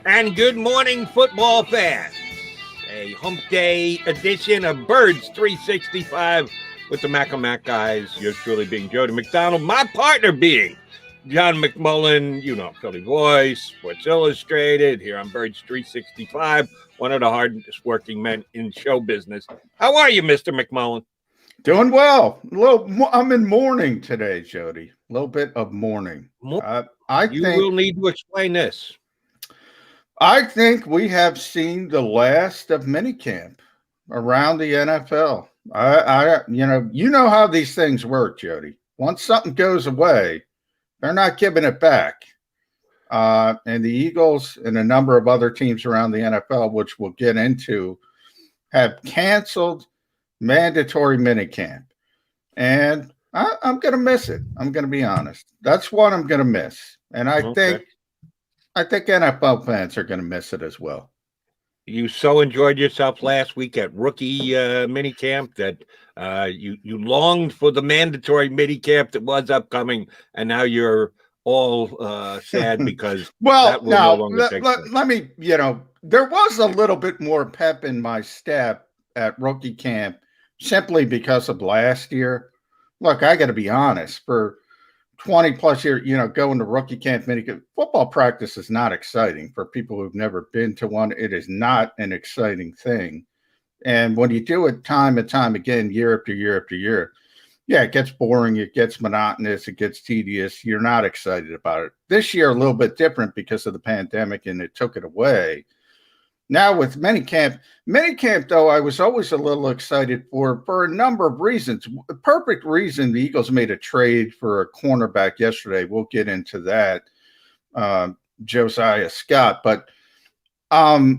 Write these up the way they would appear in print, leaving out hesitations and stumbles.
And good morning, football fans. A hump day edition of Birds 365 with the Mac guys. Yours truly being Jody McDonald. My partner being John McMullen, Philly Voice, Sports Illustrated, here on Birds 365, one of the hardest working men in show business. How are you, Mr. McMullen? Doing well. I'm in mourning today, Jody. A little bit of mourning. You will need to explain this. I think we have seen the last of minicamp around the NFL. You know how these things work, Jody. Once something goes away, they're not giving it back. And the Eagles and a number of other teams around the NFL, which we'll get into, have canceled mandatory minicamp. And I'm going to miss it. I'm going to be honest. That's what I'm going to miss. And I think NFL fans are going to miss it as well. You so enjoyed yourself last week at rookie minicamp that you longed for the mandatory minicamp that was upcoming, and now you're all sad because let me, there was a little bit more pep in my step at rookie camp simply because of last year. Look, I got to be honest, for 20 plus years, going to rookie camp, minicamp, football practice is not exciting for people who've never been to one. It is not an exciting thing. And when you do it time and time again, year after year after year, yeah, it gets boring. It gets monotonous. It gets tedious. You're not excited about it. This year, a little bit different because of the pandemic, and it took it away. Now with minicamp, though, I was always a little excited for a number of reasons. The perfect reason the Eagles made a trade for a cornerback yesterday. We'll get into that, Josiah Scott. But, I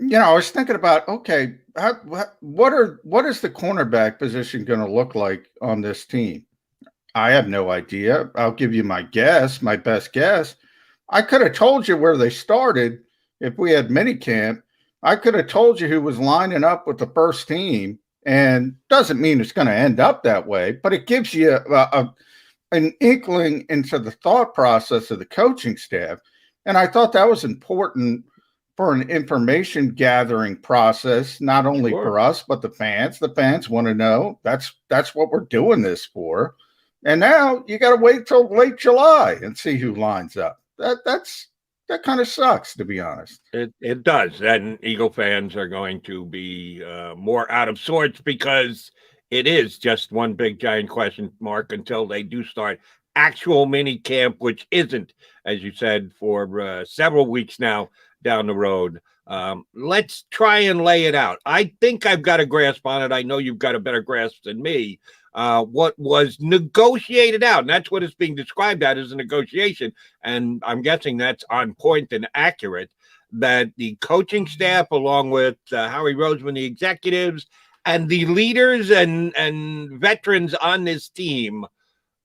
was thinking about, okay, what is the cornerback position going to look like on this team? I have no idea. I'll give you my best guess. I could have told you where they started. If we had minicamp, I could have told you who was lining up with the first team, and doesn't mean it's going to end up that way, but it gives you an inkling into the thought process of the coaching staff. And I thought that was important for an information gathering process, not only for us, but the fans. The fans want to know. That's what we're doing this for. And now you got to wait till late July and see who lines up. That kind of sucks, to be honest. It does. And Eagle fans are going to be more out of sorts because it is just one big giant question mark until they do start actual mini camp, which isn't, as you said, for several weeks now down the road. Let's try and lay it out. I think I've got a grasp on it. I know you've got a better grasp than me. What was negotiated out, and that's what it's being described as a negotiation, and I'm guessing that's on point and accurate, that the coaching staff, along with Howie Roseman, the executives, and the leaders and veterans on this team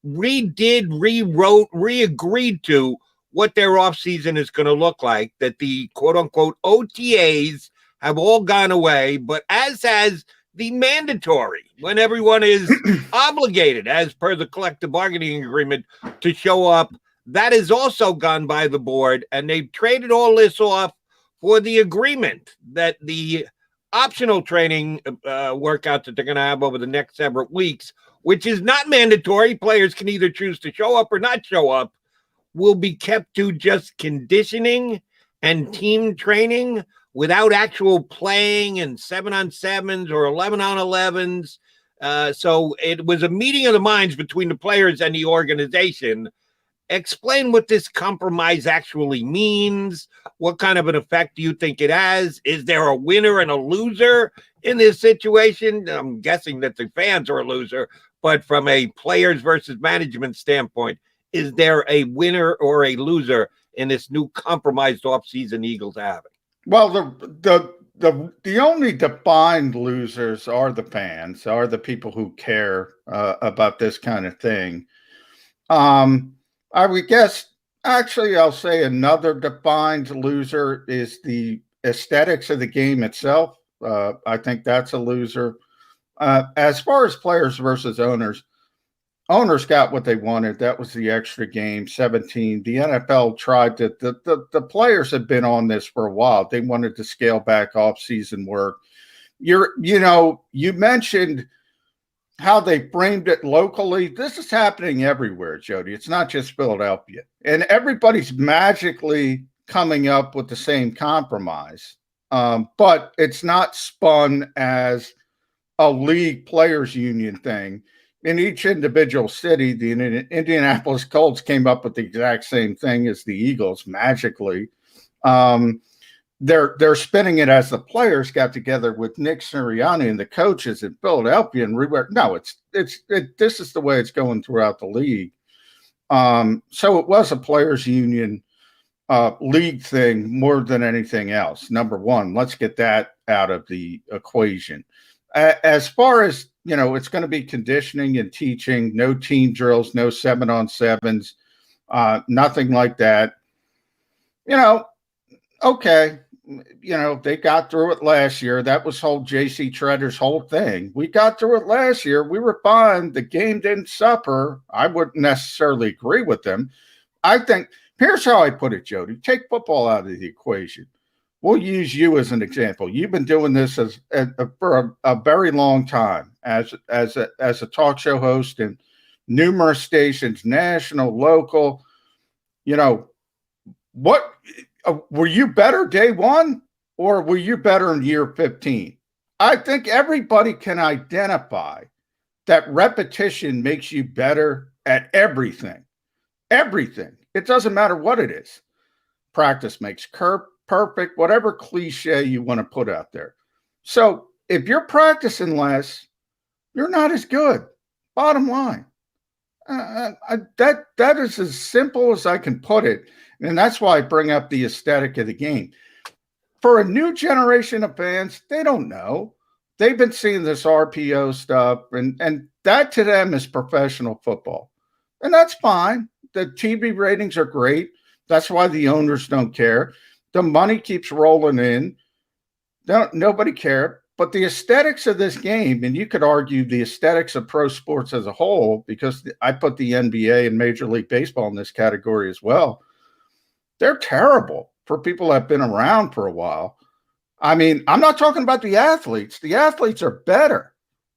redid, rewrote, re-agreed to what their offseason is going to look like, that the quote-unquote OTAs have all gone away, but as has the mandatory, when everyone is obligated, as per the collective bargaining agreement, to show up, that is also gone by the board, and they've traded all this off for the agreement that the optional training workouts that they're going to have over the next several weeks, which is not mandatory, players can either choose to show up or not show up, will be kept to just conditioning and team training without actual playing and 7-on-7s or 11-on-11s. So it was a meeting of the minds between the players and the organization. Explain what this compromise actually means. What kind of an effect do you think it has? Is there a winner and a loser in this situation? I'm guessing that the fans are a loser, but from a players versus management standpoint, is there a winner or a loser in this new compromised offseason Eagles having? Well, the only defined losers are the fans, are the people who care about this kind of thing. I would guess, actually, I'll say another defined loser is the aesthetics of the game itself. I think that's a loser. As far as players versus owners, Owners got what they wanted. That was the extra game, 17. The NFL tried to, the players have been on this for a while. They wanted to scale back off-season work. You mentioned how they framed it locally. This is happening everywhere, Jody. It's not just Philadelphia. And everybody's magically coming up with the same compromise. But it's not spun as a league players union thing. In each individual city, the Indianapolis Colts came up with the exact same thing as the Eagles magically. They're spinning it as the players got together with Nick Sirianni and the coaches in Philadelphia and no, this is the way it's going throughout the league. So it was a players union league thing more than anything else. Number one, let's get that out of the equation. As far as, it's going to be conditioning and teaching, no team drills, no 7-on-7s, nothing like that. Okay. They got through it last year. That was J.C. Tretter's whole thing. We got through it last year. We were fine. The game didn't suffer. I wouldn't necessarily agree with them. I think, here's how I put it, Jody. Take football out of the equation. We'll use you as an example. You've been doing this for a very long time as a talk show host in numerous stations, national, local. What were you better day one or were you better in year 15? I think everybody can identify that repetition makes you better at everything. Everything. It doesn't matter what it is. Practice makes perfect, whatever cliche you want to put out there. So if you're practicing less, you're not as good. Bottom line. That is as simple as I can put it. And that's why I bring up the aesthetic of the game. For a new generation of fans, they don't know. They've been seeing this RPO stuff, and that to them is professional football. And that's fine. The TV ratings are great. That's why the owners don't care. The money keeps rolling in. Nobody cared. But the aesthetics of this game, and you could argue the aesthetics of pro sports as a whole, because I put the NBA and Major League Baseball in this category as well, they're terrible for people that have been around for a while. I mean, I'm not talking about the athletes. The athletes are better.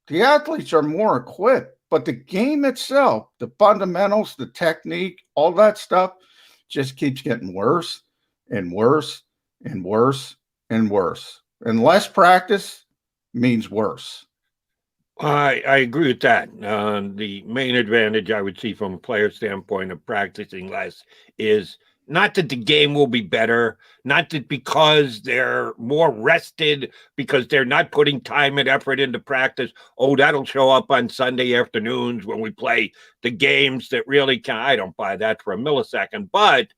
The athletes are more equipped. But the game itself, the fundamentals, the technique, all that stuff just keeps getting worse and worse and worse and worse. And less practice means worse. I agree with that. The main advantage I would see from a player standpoint of practicing less is not that the game will be better, not that because they're more rested, because they're not putting time and effort into practice. Oh, that'll show up on Sunday afternoons when we play the games that really count. I don't buy that for a millisecond. But,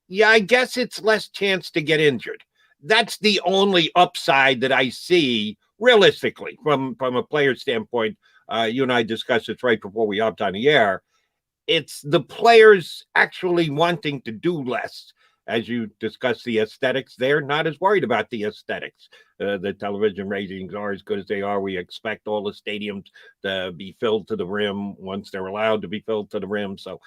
yeah, I guess it's less chance to get injured. That's the only upside that I see realistically from a player standpoint. You and I discussed this right before we hopped on the air. It's the players actually wanting to do less. As you discuss the aesthetics, they're not as worried about the aesthetics. The television ratings are as good as they are. We expect all the stadiums to be filled to the rim once they're allowed to be filled to the rim. So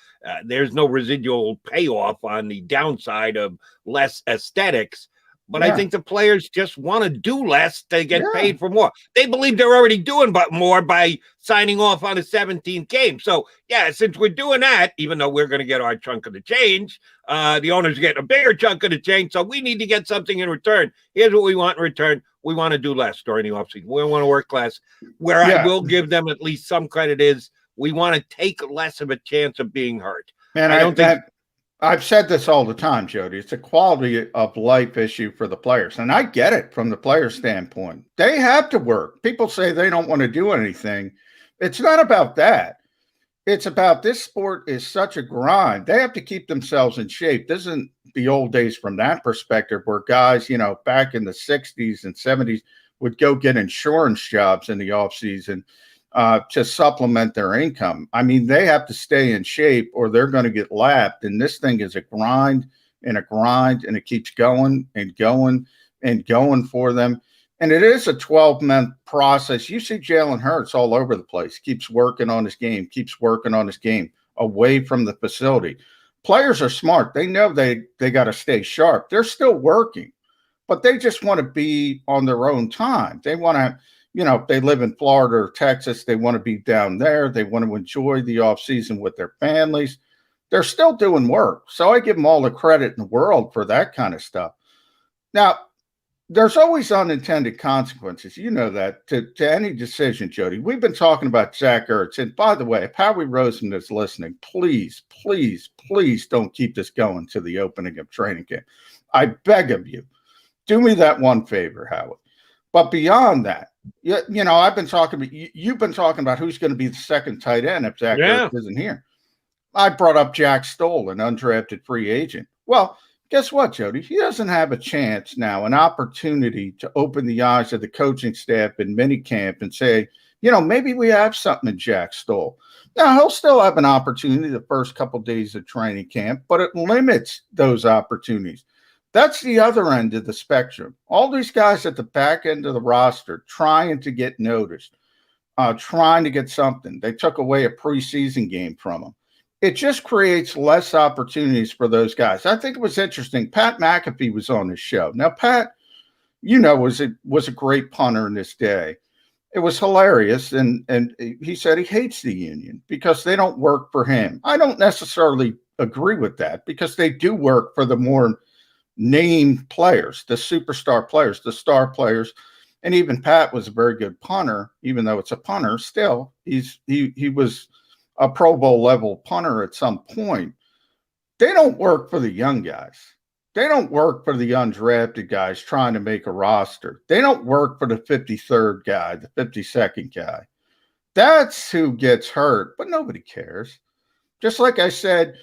there's no residual payoff on the downside of less aesthetics. But I think the players just want to do less to get paid for more. They believe they're already doing more by signing off on a 17th game. So, since we're doing that, even though we're going to get our chunk of the change, the owner's getting a bigger chunk of the change. So we need to get something in return. Here's what we want in return. We want to do less during the offseason. We want to work less. Where I will give them at least some credit is we want to take less of a chance of being hurt. And I don't think I've said this all the time, Jody. It's a quality of life issue for the players. And I get it from the player standpoint. They have to work. People say they don't want to do anything. It's not about that. It's about this sport is such a grind. They have to keep themselves in shape. This isn't the old days from that perspective where guys, back in the 60s and 70s would go get insurance jobs in the offseason to supplement their income. I mean, they have to stay in shape or they're going to get lapped. And this thing is a grind, and it keeps going and going and going for them. And it is a 12-month process. You see Jalen Hurts all over the place, keeps working on his game, away from the facility. Players are smart. They know they got to stay sharp. They're still working, but they just want to be on their own time. They want to, if they live in Florida or Texas, they want to be down there. They want to enjoy the offseason with their families. They're still doing work. So I give them all the credit in the world for that kind of stuff. Now, there's always unintended consequences. You know that to any decision, Jody. We've been talking about Zach Ertz. And by the way, if Howie Roseman is listening, please, please, please don't keep this going to the opening of training camp. I beg of you. Do me that one favor, Howie. But beyond that, I've been talking about, you've been talking about who's going to be the second tight end if Zach Ertz isn't here. I brought up Jack Stoll, an undrafted free agent. Well, guess what, Jody? He doesn't have a chance now, an opportunity to open the eyes of the coaching staff in minicamp and say, maybe we have something in Jack Stoll. Now, he'll still have an opportunity the first couple of days of training camp, but it limits those opportunities. That's the other end of the spectrum. All these guys at the back end of the roster trying to get noticed, trying to get something. They took away a preseason game from them. It just creates less opportunities for those guys. I think it was interesting. Pat McAfee was on this show. Now, Pat, was a great punter in this day. It was hilarious, and he said he hates the union because they don't work for him. I don't necessarily agree with that because they do work for the more named players, the superstar players, the star players. And even Pat was a very good punter, even though it's a punter. Still, he was a Pro Bowl level punter at some point. They don't work for the young guys. They don't work for the undrafted guys trying to make a roster. They don't work for the 53rd guy, the 52nd guy. That's who gets hurt, but nobody cares. Just like I said,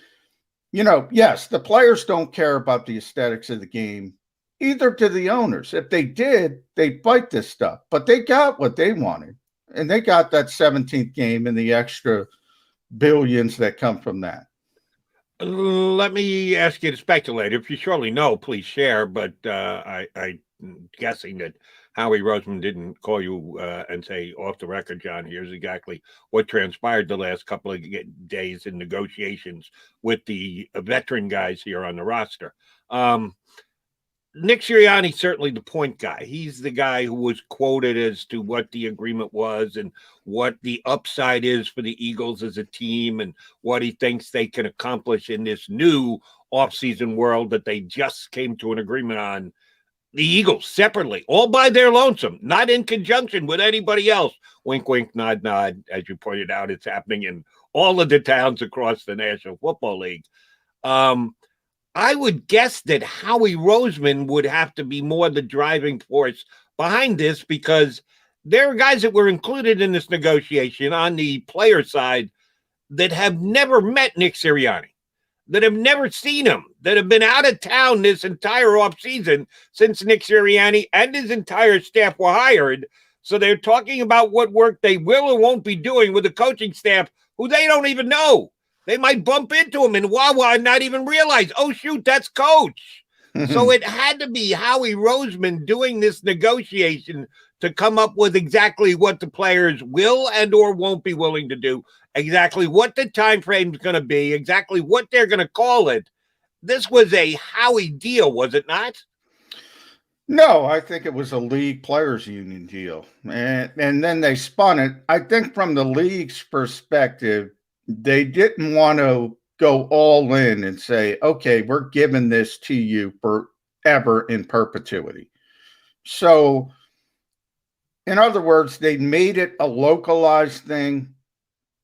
yes, the players don't care about the aesthetics of the game. Either do the owners. If they did, they'd fight this stuff. But they got what they wanted. And they got that 17th game and the extra billions that come from that. Let me ask you to speculate. If you surely know, please share. But I'm guessing that Howie Roseman didn't call you and say, off the record, John, here's exactly what transpired the last couple of days in negotiations with the veteran guys here on the roster. Nick Sirianni, certainly the point guy. He's the guy who was quoted as to what the agreement was and what the upside is for the Eagles as a team and what he thinks they can accomplish in this new offseason world that they just came to an agreement on. The Eagles separately, all by their lonesome, not in conjunction with anybody else. Wink, wink, nod, nod. As you pointed out, it's happening in all of the towns across the National Football League. I would guess that Howie Roseman would have to be more the driving force behind this because there are guys that were included in this negotiation on the player side that have never met Nick Sirianni, that have never seen him, that have been out of town this entire offseason since Nick Sirianni and his entire staff were hired. So they're talking about what work they will or won't be doing with the coaching staff who they don't even know. They might bump into him in Wawa and not even realize, oh, shoot, that's Coach. So it had to be Howie Roseman doing this negotiation to come up with exactly what the players will and or won't be willing to do, exactly what the time frame is going to be, exactly what they're going to call it. This was a Howie deal, was it not? No, I think it was a league players union deal. And then they spun it. I think from the league's perspective, they didn't want to go all in and say, okay, we're giving this to you forever in perpetuity. So, in other words, they made it a localized thing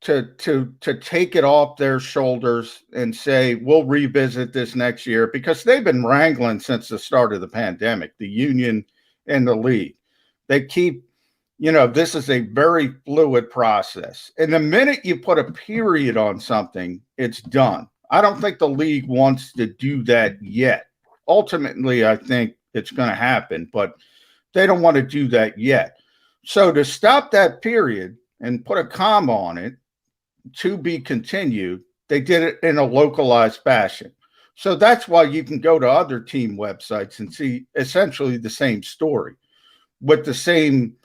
to take it off their shoulders and say, we'll revisit this next year because they've been wrangling since the start of the pandemic, the union and the league. They keep, this is a very fluid process. And the minute you put a period on something, it's done. I don't think the league wants to do that yet. Ultimately, I think it's going to happen, but they don't want to do that yet. So to stop that period and put a comma on it, to be continued, they did it in a localized fashion. So that's why you can go to other team websites and see essentially the same story. with the same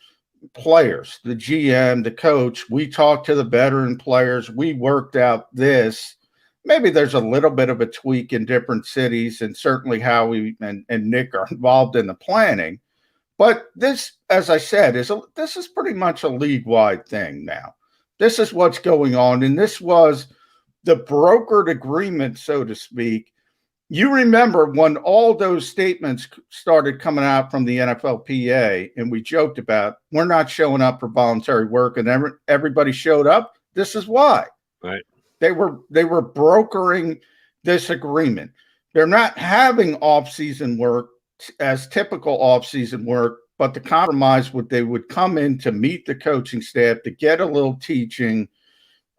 players, the GM, the coach. We talked to the veteran players. We worked out this. Maybe there's a little bit of a tweak in different cities, and certainly Howie and Nick are involved in the planning. But this, as I said, this is pretty much a league-wide thing now. This is what's going on, and this was the brokered agreement, so to speak. You remember when all those statements started coming out from the NFLPA, and we joked about, we're not showing up for voluntary work, and everybody showed up? This is why. Right. They were brokering this agreement. They're not having off-season work as typical off-season work, but the compromise they would come in to meet the coaching staff, to get a little teaching,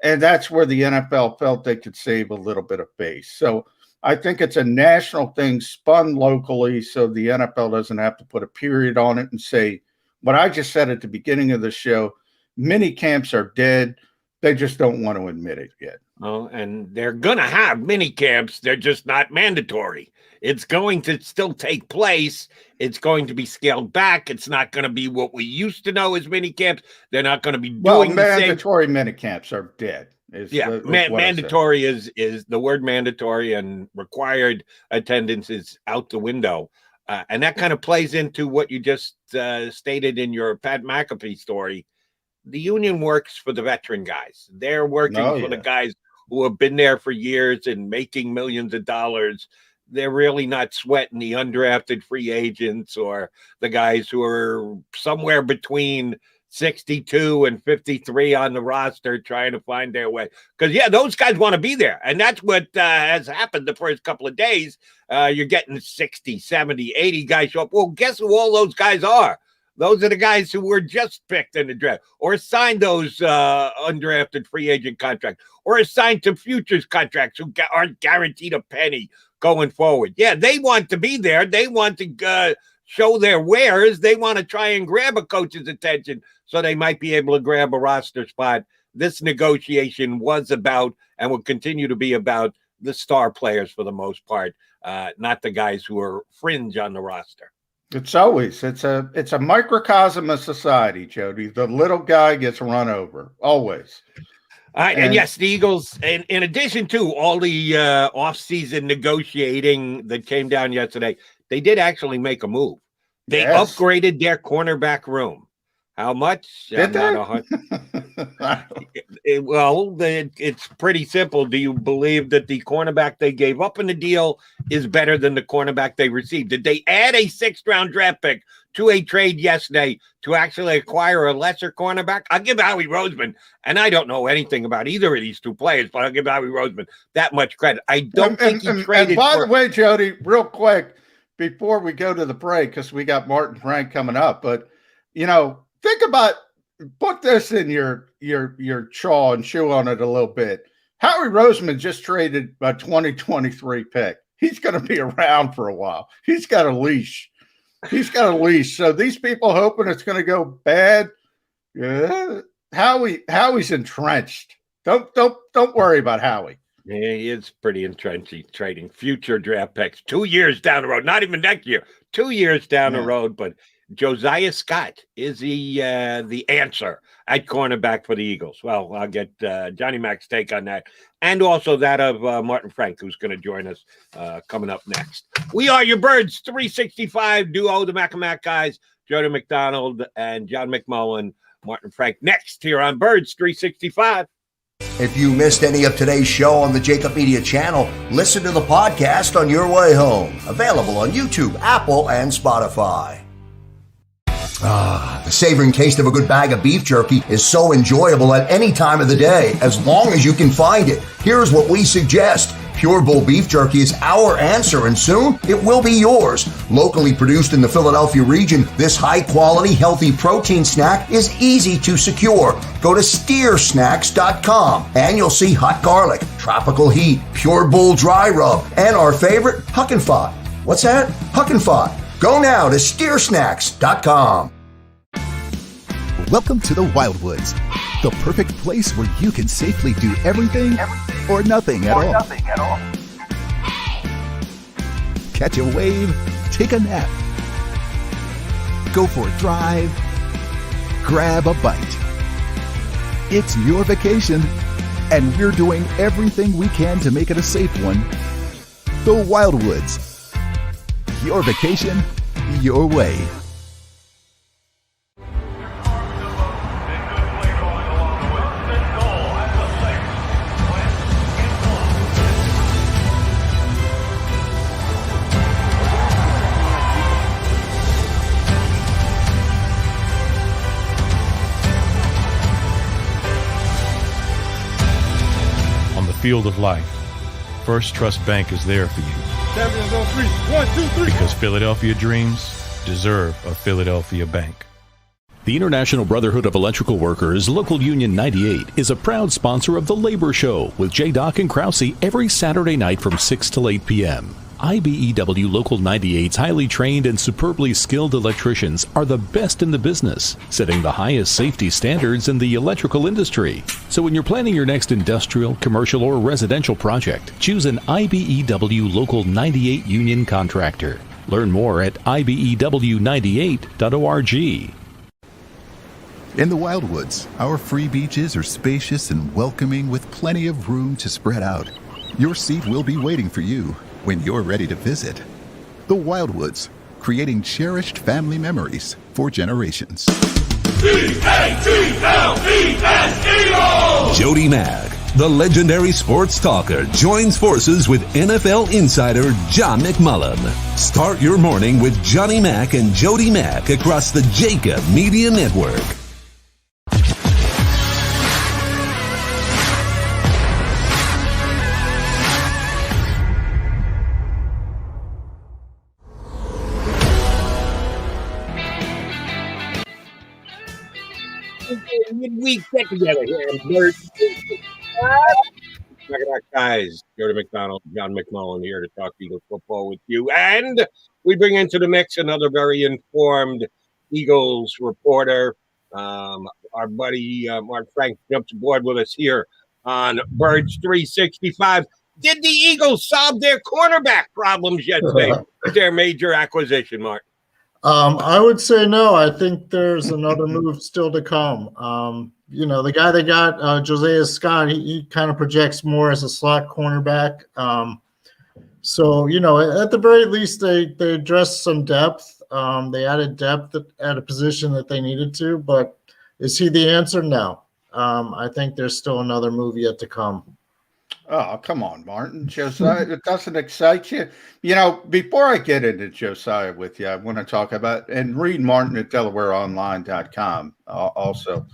and that's where the NFL felt they could save a little bit of base. So I think it's a national thing spun locally, so the NFL doesn't have to put a period on it and say what I just said at the beginning of the show. Mini camps are dead. They just don't want to admit it yet. Oh, and they're going to have mini camps. They're just not mandatory. It's going to still take place. It's going to be scaled back. It's not going to be what we used to know as mini camps. They're not going to be doing mandatory mini camps are dead. Mandatory is the word mandatory, and required attendance is out the window. And that kind of plays into what you just stated in your Pat McAfee story. The union works for the veteran guys. They're working for the guys who have been there for years and making millions of dollars. They're really not sweating the undrafted free agents or the guys who are somewhere between 62 and 53 on the roster trying to find their way. Because, those guys want to be there. And that's what has happened the first couple of days. You're getting 60, 70, 80 guys show up. Well, guess who all those guys are? Those are the guys who were just picked in the draft or signed those undrafted free agent contracts or assigned to futures contracts who aren't guaranteed a penny going forward. Yeah, they want to be there. They want to show their wares. They want to try and grab a coach's attention so they might be able to grab a roster spot. This negotiation was about and will continue to be about the star players for the most part, not the guys who are fringe on the roster. It's a microcosm of society, Jody. The little guy gets run over, always. All right, and yes, the Eagles, in addition to all the offseason negotiating that came down yesterday, they did actually make a move. They upgraded their cornerback room. How much? Did they? It's pretty simple. Do you believe that the cornerback they gave up in the deal is better than the cornerback they received? Did they add a 6th-round draft pick to a trade yesterday to actually acquire a lesser cornerback? I'll give Howie Roseman, and I don't know anything about either of these two players, but I'll give Howie Roseman that much credit. I don't think he traded. And by the way, Jody, real quick, before we go to the break, because we got Martin Frank coming up, but, think about, put this in your chaw and chew on it a little bit. Howie Roseman just traded a 2023 pick. He's going to be around for a while. He's got a leash. So these people hoping it's going to go bad. Yeah, Howie's entrenched. Don't worry about Howie. Yeah, he is pretty entrenched. He's trading future draft picks 2 years down the road. Not even next year. 2 years down the road, but Josiah Scott is the answer at cornerback for the Eagles. Well, I'll get Johnny Mac's take on that, and also that of Martin Frank, who's going to join us coming up next. We are your Birds 365 duo, the Mac and Mac guys, Jody McDonald and John McMullen. Martin Frank next here on Birds 365. If you missed any of today's show on the JAKIB Media channel, listen to the podcast on your way home. Available on YouTube, Apple, and Spotify. The savoring taste of a good bag of beef jerky is so enjoyable at any time of the day, as long as you can find it. Here's what we suggest. Pure Bull Beef Jerky is our answer, and soon it will be yours. Locally produced in the Philadelphia region, this high-quality, healthy protein snack is easy to secure. Go to steersnacks.com, and you'll see hot garlic, tropical heat, Pure Bull dry rub, and our favorite, Huck and Fod. What's that? Huck and Fod. Go now to steersnacks.com. Welcome to the Wildwoods, the perfect place where you can safely do everything or nothing at all. Catch a wave, take a nap, go for a drive, grab a bite. It's your vacation, and we're doing everything we can to make it a safe one. The Wildwoods. Your vacation, your way. Field of life, First Trust Bank is there for you. Champions on three. 1, 2, 3. Because Philadelphia dreams deserve a Philadelphia bank. The International Brotherhood of Electrical Workers, Local Union 98, is a proud sponsor of The Labor Show with J. Doc and Krause every Saturday night from 6 till 8 p.m. IBEW Local 98's highly trained and superbly skilled electricians are the best in the business, setting the highest safety standards in the electrical industry. So when you're planning your next industrial, commercial, or residential project, choose an IBEW Local 98 union contractor. Learn more at ibew98.org. In the Wildwoods, our free beaches are spacious and welcoming with plenty of room to spread out. Your seat will be waiting for you when you're ready to visit. The Wildwoods, creating cherished family memories for generations. C-A-T-L-E-S-E-O! Jody Mack, the legendary sports talker, joins forces with NFL insider John McMullen. Start your morning with Johnny Mack and Jody Mack across the JAKIB Media Network. Midweek get together here on Bird. Check it out, guys. Jody McDonald, John McMullen here to talk Eagles football with you. And we bring into the mix another very informed Eagles reporter. Our buddy Mark Frank jumps aboard with us here on Birds 365. Did the Eagles solve their cornerback problems yesterday with their major acquisition, Mark? I would say no. I think there's another move still to come. The guy they got, Josiah Scott, he kind of projects more as a slot cornerback. So, at the very least, they addressed some depth. They added depth at a position that they needed to, but is he the answer? No. I think there's still another move yet to come. Oh, come on, Martin. Josiah, it doesn't excite you. Before I get into Josiah with you, I want to talk about and read Martin at DelawareOnline.com. Also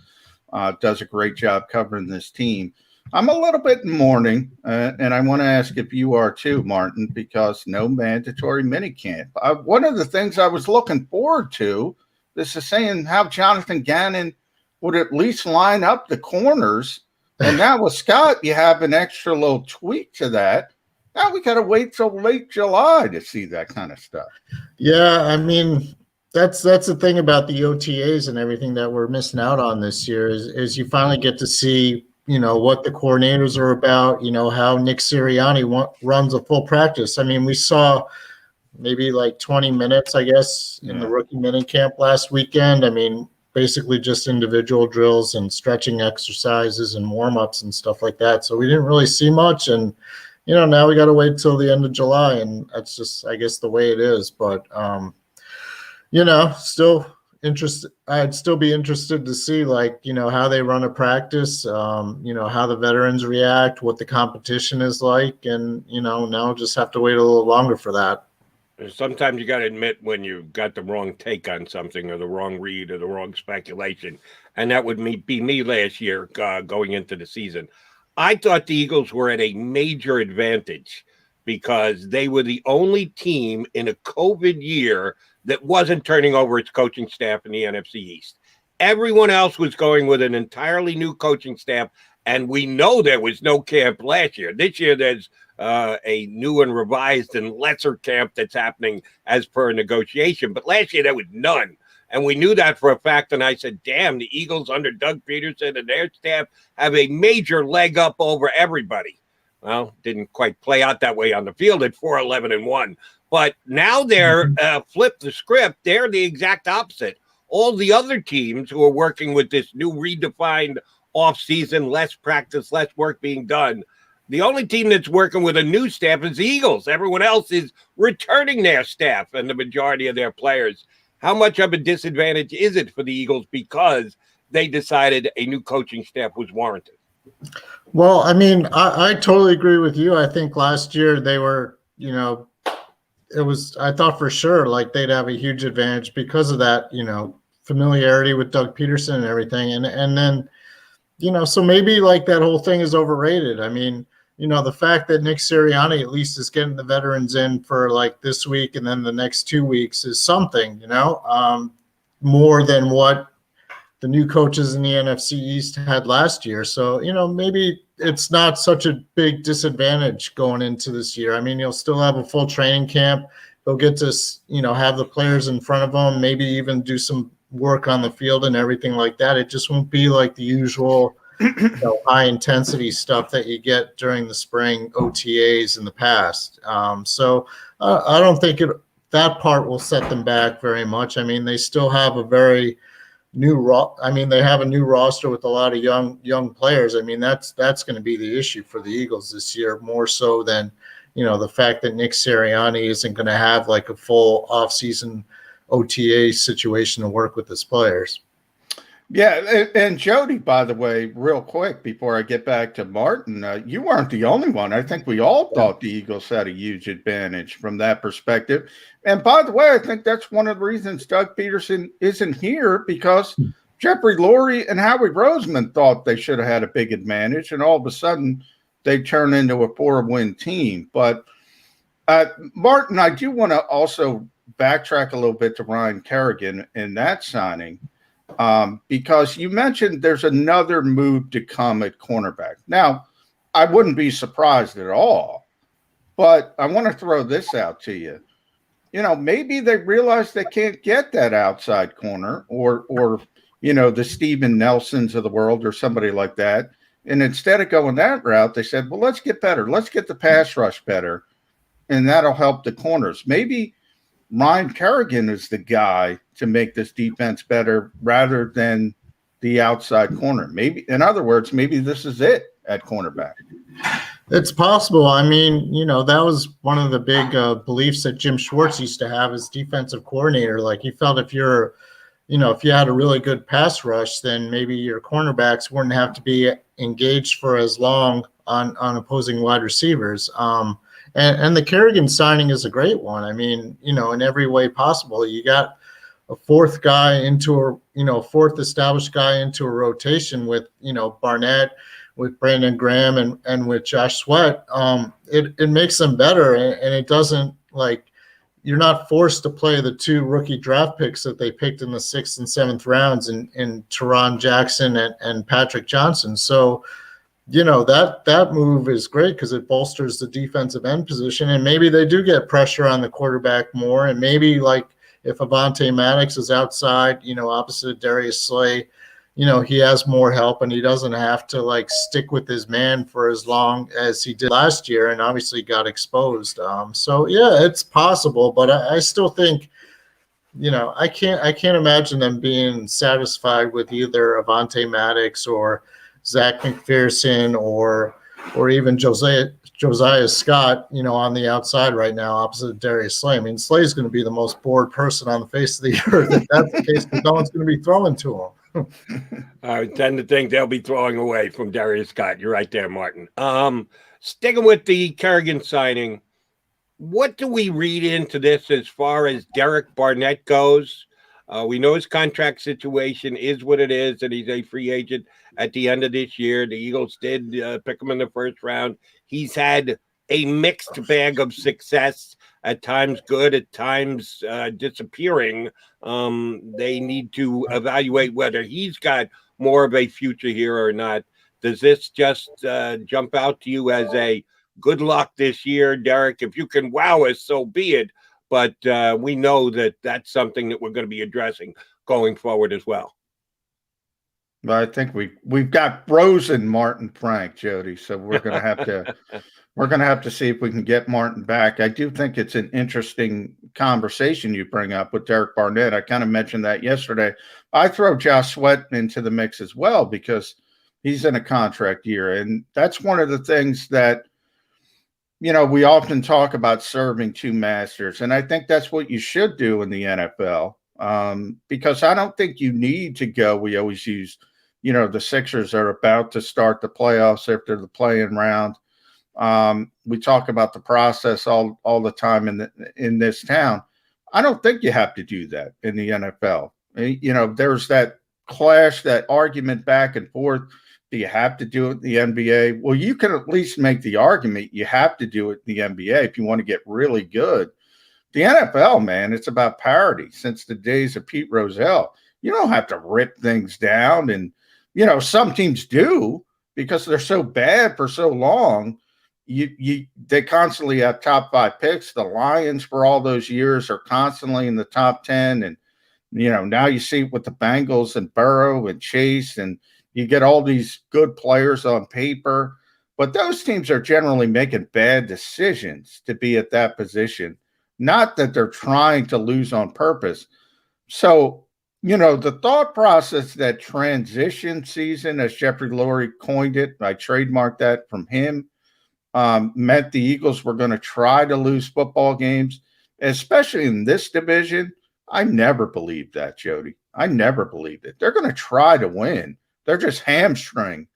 does a great job covering this team. I'm a little bit in mourning, and I want to ask if you are too, Martin, because no mandatory minicamp. One of the things I was looking forward to, this is saying how Jonathan Gannon would at least line up the corners. And now with Scott, you have an extra little tweak to that. Now we got to wait till late July to see that kind of stuff. Yeah, I mean, that's the thing about the OTAs and everything that we're missing out on this year is you finally get to see, what the coordinators are about, how Nick Sirianni runs a full practice. I mean, we saw maybe like 20 minutes, I guess, in the rookie minicamp last weekend. I mean, basically just individual drills and stretching exercises and warm-ups and stuff like that. So we didn't really see much. And, now we got to wait till the end of July. And that's just, I guess, the way it is. But, still interested. I'd still be interested to see, how they run a practice, how the veterans react, what the competition is like. And, now just have to wait a little longer for that. Sometimes you got to admit when you got the wrong take on something or the wrong read or the wrong speculation. And that would be me last year going into the season. I thought the Eagles were at a major advantage because they were the only team in a COVID year that wasn't turning over its coaching staff in the NFC East. Everyone else was going with an entirely new coaching staff. And we know there was no camp last year. This year, there's a new and revised and lesser camp that's happening as per negotiation. But last year, there was none. And we knew that for a fact. And I said, damn, the Eagles under Doug Peterson and their staff have a major leg up over everybody. Well, didn't quite play out that way on the field at 4-11-1. But now they're flipped the script. They're the exact opposite. All the other teams who are working with this new redefined offseason, less practice, less work being done, the only team that's working with a new staff is the Eagles. Everyone else is returning their staff and the majority of their players. How much of a disadvantage is it for the Eagles because they decided a new coaching staff was warranted? Well, I mean, I totally agree with you. I think last year they were, I thought for sure like they'd have a huge advantage because of that, familiarity with Doug Peterson and everything. And then, so maybe like that whole thing is overrated. I mean, the fact that Nick Sirianni at least is getting the veterans in for like this week and then the next 2 weeks is something, more than what the new coaches in the NFC East had last year. So, maybe it's not such a big disadvantage going into this year. I mean, you'll still have a full training camp. They'll get to, have the players in front of them, maybe even do some work on the field and everything like that. It just won't be like the usual high intensity stuff that you get during the spring OTAs in the past. So I don't think that part will set them back very much. I mean, they still have a very they have a new roster with a lot of young players. I mean, that's going to be the issue for the Eagles this year, more so than, the fact that Nick Sirianni isn't going to have like a full offseason OTA situation to work with his players. Yeah, and Jody, by the way, real quick before I get back to Martin, you weren't the only one. I think we all thought the Eagles had a huge advantage from that perspective. And by the way, I think that's one of the reasons Doug Peterson isn't here, because Jeffrey Lurie and Howie Roseman thought they should have had a big advantage, and all of a sudden they turn into a 4-win team. But Martin, I do want to also backtrack a little bit to Ryan Kerrigan in that signing. Because you mentioned there's another move to come at cornerback. Now, I wouldn't be surprised at all, but I want to throw this out to you. Maybe they realize they can't get that outside corner or the Steven Nelsons of the world or somebody like that. And instead of going that route, they said, well, let's get better. Let's get the pass rush better, and that'll help the corners. Maybe Ryan Kerrigan is the guy to make this defense better rather than the outside corner. Maybe, in other words, maybe this is it at cornerback. It's possible. I mean, that was one of the big beliefs that Jim Schwartz used to have as defensive coordinator. Like, he felt if you had a really good pass rush, then maybe your cornerbacks wouldn't have to be engaged for as long on opposing wide receivers. And the Kerrigan signing is a great one. I mean, in every way possible. You got a fourth established guy into a rotation with, Barnett, with Brandon Graham and with Josh Sweat. It makes them better, and it doesn't, like, you're not forced to play the 2 rookie draft picks that they picked in the 6th and 7th rounds in Teron Jackson and Patrick Johnson. So, that move is great because it bolsters the defensive end position, and maybe they do get pressure on the quarterback more. And maybe, like, if Avonte Maddox is outside, opposite of Darius Slay, he has more help and he doesn't have to like stick with his man for as long as he did last year, and obviously got exposed. So yeah, it's possible, but I still think, I can't imagine them being satisfied with either Avonte Maddox or Zach McPherson or even Josiah Scott, on the outside right now, opposite Darius Slay. I mean, Slay is going to be the most bored person on the face of the earth if that's the case, because no one's going to be throwing to him. I tend to think they'll be throwing away from Darius Scott. You're right there, Martin. Sticking with the Kerrigan signing, what do we read into this as far as Derek Barnett goes? We know his contract situation is what it is, and he's a free agent at the end of this year. The Eagles did pick him in the first round. He's had a mixed bag of success, at times good, at times disappearing. They need to evaluate whether he's got more of a future here or not. Does this just jump out to you as a good luck this year, Derek? If you can wow us, so be it. But we know that that's something that we're going to be addressing going forward as well. Well, I think we've got frozen Martin Frank, Jody, so we're going to have to We're going to have to see if we can get Martin back. I do think it's an interesting conversation you bring up with Derek Barnett. I kind of mentioned that yesterday. I throw Josh Sweat into the mix as well because he's in a contract year. And that's one of the things that, we often talk about serving two masters. And I think that's what you should do in the NFL because I don't think you need to go. We always use, the Sixers are about to start the playoffs after the play-in round. We talk about the process all the time in this town. I don't think you have to do that in the NFL. There's that clash, that argument back and forth. Do you have to do it in the NBA? Well, you can at least make the argument you have to do it in the NBA if you want to get really good. The NFL, man, it's about parity since the days of Pete Rozelle. You don't have to rip things down. And, some teams do because they're so bad for so long. They constantly have top 5 picks. The Lions for all those years are constantly in the top 10. And, now you see with the Bengals and Burrow and Chase, and you get all these good players on paper, but those teams are generally making bad decisions to be at that position. Not that they're trying to lose on purpose. So, the thought process that transition season, as Jeffrey Lurie coined it, I trademarked that from him, meant the Eagles were going to try to lose football games, especially in this division. I never believed that, Jody. I never believed it. They're going to try to win. They're just hamstrung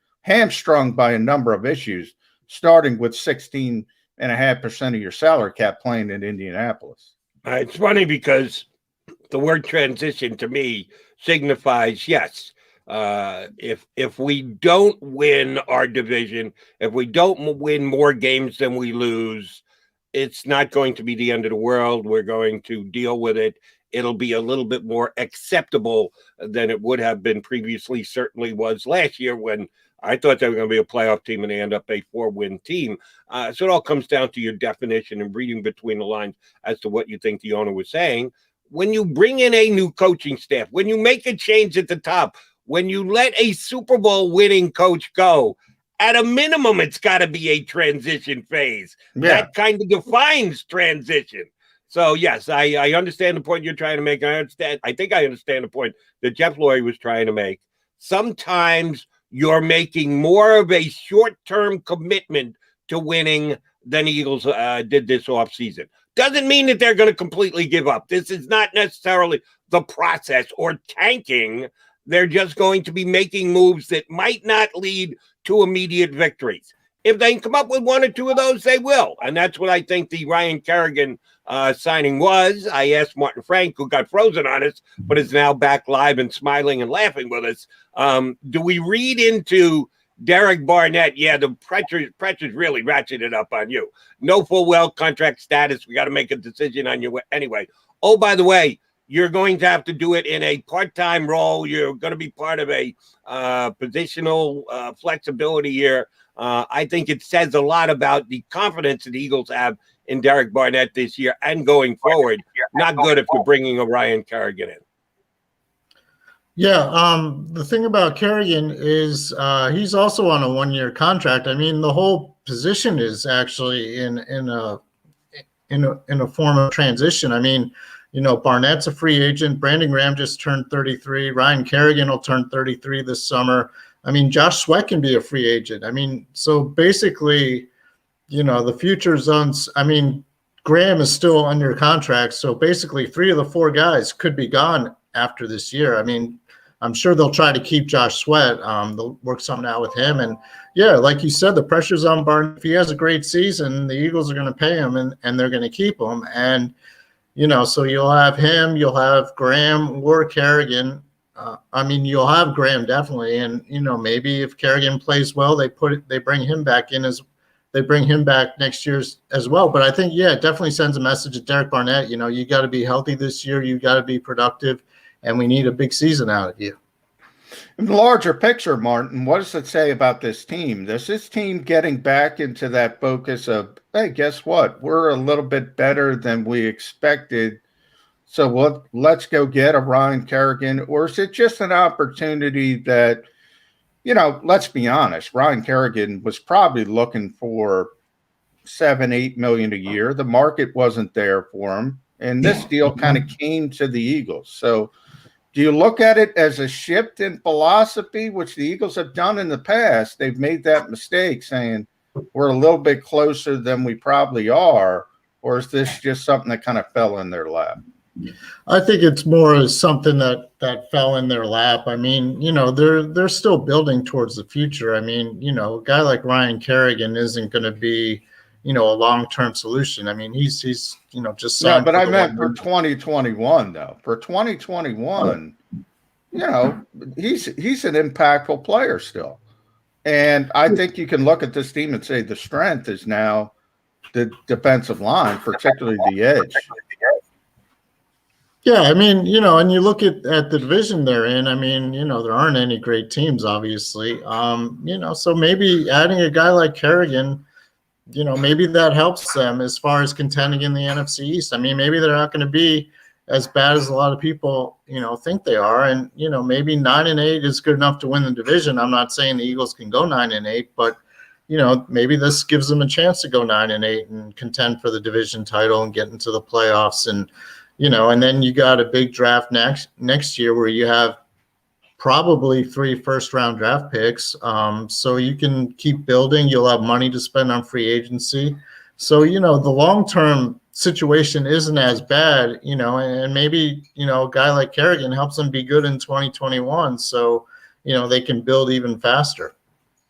by a number of issues, starting with 16.5% of your salary cap playing in Indianapolis. It's funny because the word transition to me signifies, yes, if we don't win our division, if we don't win more games than we lose, it's not going to be the end of the world. We're going to deal with it. It'll be a little bit more acceptable than it would have been previously, certainly was last year when I thought they were going to be a playoff team and they end up a 4-win team. So it all comes down to your definition and reading between the lines as to what you think the owner was saying. When you bring in a new coaching staff, when you make a change at the top, when you let a Super Bowl winning coach go, at a minimum, it's got to be a transition phase. Yeah. That kind of defines transition. So, yes, I understand the point you're trying to make. I think I understand the point that Jeff Lurie was trying to make. Sometimes you're making more of a short-term commitment to winning than the Eagles did this offseason. Doesn't mean that they're going to completely give up. This is not necessarily the process or tanking. They're just going to be making moves that might not lead to immediate victories. If they can come up with one or two of those, they will. And that's what I think the Ryan Kerrigan signing was. I asked Martin Frank, who got frozen on us, but is now back live and smiling and laughing with us. Do we read into Derek Barnett? Yeah, the pressure's really ratcheted up on you. No full well contract status. We got to make a decision on you anyway. Oh, by the way, you're going to have to do it in a part-time role. You're going to be part of a positional flexibility here. I think it says a lot about the confidence that the Eagles have in Derek Barnett this year and going forward. Not good if you're bringing a Ryan Kerrigan in. Yeah, the thing about Kerrigan is he's also on a 1-year contract. I mean, the whole position is actually in a form of transition. I mean, Barnett's a free agent. Brandon Graham just turned 33. Ryan Kerrigan will turn 33 this summer. I mean, Josh Sweat can be a free agent. I mean, so basically, the future's on. I mean, Graham is still under contract. So basically 3 of the 4 guys could be gone after this year. I mean, I'm sure they'll try to keep Josh Sweat. They'll work something out with him. And yeah, like you said, the pressure's on Barnett. If he has a great season, the Eagles are going to pay him and they're going to keep him. And, so you'll have him, you'll have Graham or Kerrigan. I mean, you'll have Graham definitely. And, maybe if Kerrigan plays well, they bring him back in they bring him back next year as well. But I think, yeah, it definitely sends a message to Derek Barnett. You got to be healthy this year. You got to be productive. And we need a big season out of you. In the larger picture, Martin, what does it say about this team? Is this team getting back into that focus of, hey, guess what? We're a little bit better than we expected. So let's go get a Ryan Kerrigan. Or is it just an opportunity that, let's be honest, Ryan Kerrigan was probably looking for $7-8 million a year. The market wasn't there for him, and this deal kind of came to the Eagles. So do you look at it as a shift in philosophy, which the Eagles have done in the past? They've made that mistake saying we're a little bit closer than we probably are, or is this just something that kind of fell in their lap? I think it's more as something that fell in their lap. I mean, they're still building towards the future. I mean, a guy like Ryan Kerrigan isn't going to be, a long-term solution. I mean, he's just signed. Yeah, but I meant for 2021 though. For 2021, he's an impactful player still. And I think you can look at this team and say the strength is now the defensive line, particularly the edge. Yeah, I mean, and you look at the division they're in, I mean, there aren't any great teams, obviously. So maybe adding a guy like Kerrigan, maybe that helps them as far as contending in the NFC East. I mean, maybe they're not going to be as bad as a lot of people, think they are. And, maybe 9-8 is good enough to win the division. I'm not saying the Eagles can go 9-8, but, maybe this gives them a chance to go 9-8 and contend for the division title and get into the playoffs. And, and then you got a big draft next year where you have probably 3 first-round draft picks. So you can keep building. You'll have money to spend on free agency. So, the long-term situation isn't as bad, and maybe, a guy like Kerrigan helps them be good in 2021. So, they can build even faster.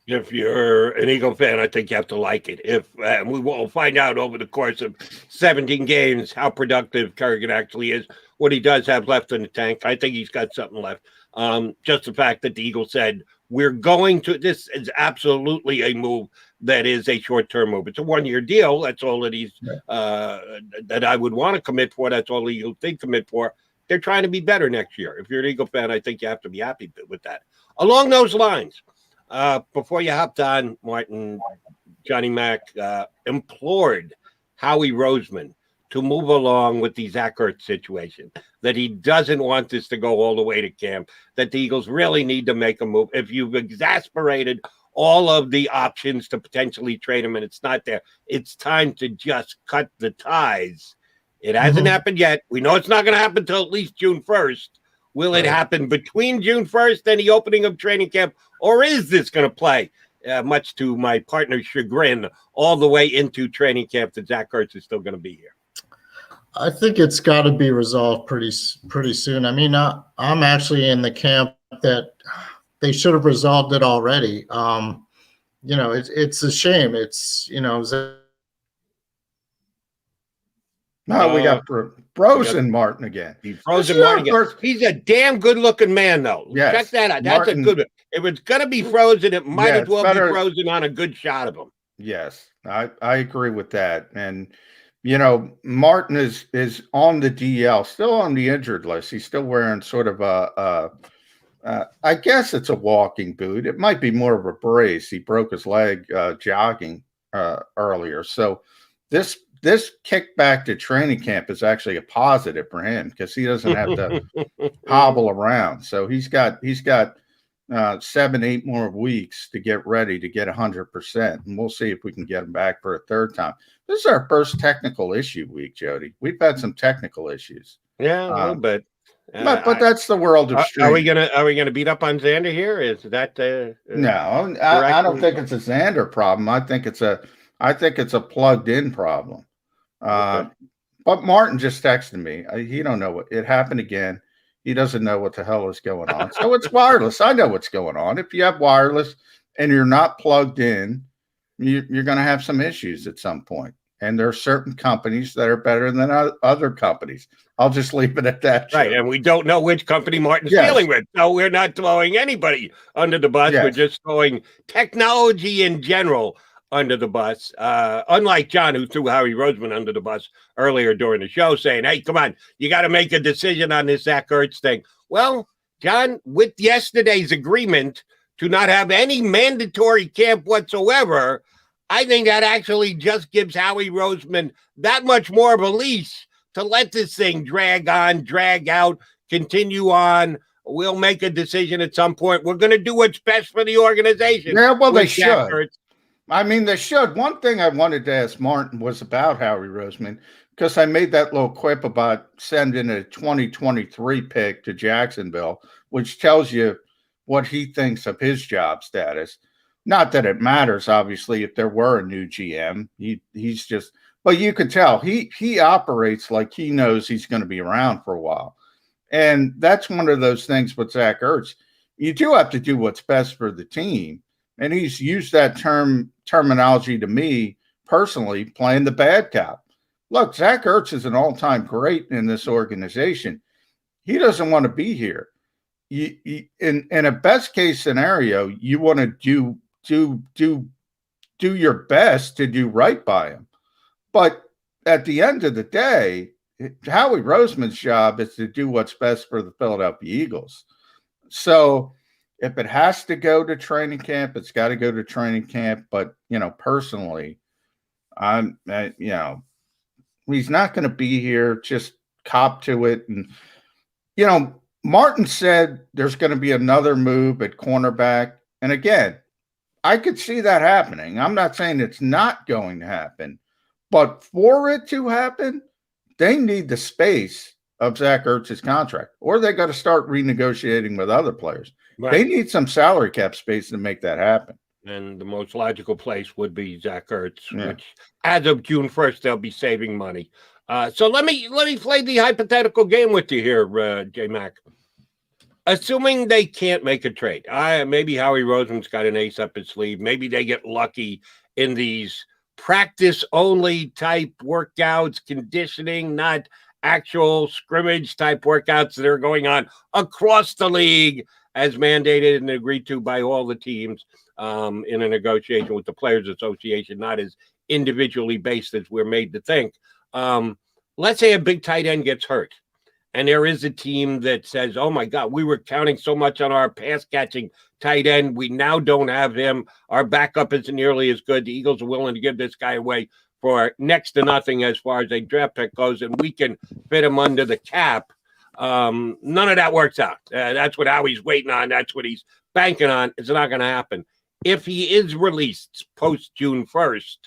If you're an Eagle fan, I think you have to like it. If we will find out over the course of 17 games how productive Kerrigan actually is, what he does have left in the tank. I think he's got something left. Just the fact that the Eagles said, we're going to, this is absolutely a move that is a short-term move. It's a one-year deal. That's all that he's, that I would want to commit for. That's all the Eagles think commit for. They're trying to be better next year. If you're an Eagle fan, I think you have to be happy with that. Along those lines, before you hopped on, Martin, Johnny Mac implored Howie Roseman to move along with the Zach Ertz situation, that he doesn't want this to go all the way to camp, that the Eagles really need to make a move. If you've exasperated all of the options to potentially trade him and it's not there, it's time to just cut the ties. It hasn't happened yet. We know it's not going to happen until at least June 1st. Will it happen between June 1st and the opening of training camp, or is this going to play, much to my partner's chagrin, all the way into training camp that Zach Ertz is still going to be here? I think it's got to be resolved pretty soon. I mean, I'm actually in the camp that they should have resolved it already. It's a shame. It's, No, we got Frozen Martin again. Frozen Martin again. He's a damn good-looking man, though. Yes. Check that out. That's Martin, a good one. If it's going to be Frozen, it might as well be Frozen on a good shot of him. Yes, I agree with that. And, Martin is on the DL, still on the injured list. He's still wearing sort of I guess it's a walking boot. It might be more of a brace. He broke his leg jogging earlier. So this kick back to training camp is actually a positive for him because he doesn't have to hobble around. So he's got 7-8 more weeks to get ready to get 100%, and we'll see if we can get him back for a third time. This is our first technical issue week, Jody. We've had some technical issues. Yeah, a little bit. But that's the world of streaming. Are we gonna beat up on Xander here? Is that no? I don't think it's a Xander problem. I think it's a plugged in problem. Okay. But Martin just texted me. He don't know what it happened again. He doesn't know what the hell is going on. So it's wireless. I know what's going on. If you have wireless and you're not plugged in, you're going to have some issues at some point. And there are certain companies that are better than other companies. I'll just leave it at that. Right. And we don't know which company Martin's dealing with. So we're not throwing anybody under the bus. Yes. We're just throwing technology in general under the bus. Unlike John, who threw Howie Roseman under the bus earlier during the show, saying, hey, come on, you got to make a decision on this Zach Ertz thing. Well, John, with yesterday's agreement to not have any mandatory camp whatsoever, I think that actually just gives Howie Roseman that much more of a leash to let this thing drag on, drag out, continue on. We'll make a decision at some point. We're going to do what's best for the organization. Yeah, well, they should. I mean, they should. One thing I wanted to ask Martin was about Howie Roseman, because I made that little quip about sending a 2023 pick to Jacksonville, which tells you what he thinks of his job status. Not that it matters, obviously, if there were a new GM. He's just, but you can tell he operates like he knows he's going to be around for a while. And that's one of those things with Zach Ertz. You do have to do what's best for the team. And he's used that terminology to me personally, playing the bad cop. Look, Zach Ertz is an all-time great in this organization. He doesn't want to be here. In a best case scenario, you want to do your best to do right by him. But at the end of the day, Howie Roseman's job is to do what's best for the Philadelphia Eagles. So if it has to go to training camp, it's got to go to training camp. But, personally, he's not going to be here. Just cop to it. And, Martin said there's going to be another move at cornerback. And again, I could see that happening. I'm not saying it's not going to happen. But for it to happen, they need the space of Zach Ertz's contract, or they got to start renegotiating with other players. Right. They need some salary cap space to make that happen. And the most logical place would be Zach Ertz, which as of June 1st, they'll be saving money. So let me play the hypothetical game with you here, J-Mac. Assuming they can't make a trade, maybe Howie Roseman's got an ace up his sleeve. Maybe they get lucky in these practice-only type workouts, conditioning, not actual scrimmage type workouts that are going on across the league as mandated and agreed to by all the teams in a negotiation with the Players Association, not as individually based as we're made to think. Let's say a big tight end gets hurt, and there is a team that says, oh, my God, we were counting so much on our pass-catching tight end. We now don't have him. Our backup isn't nearly as good. The Eagles are willing to give this guy away for next to nothing as far as a draft pick goes, and we can fit him under the cap. None of that works out. That's what Howie's waiting on. That's what he's banking on. It's not going to happen. If he is released post June 1st,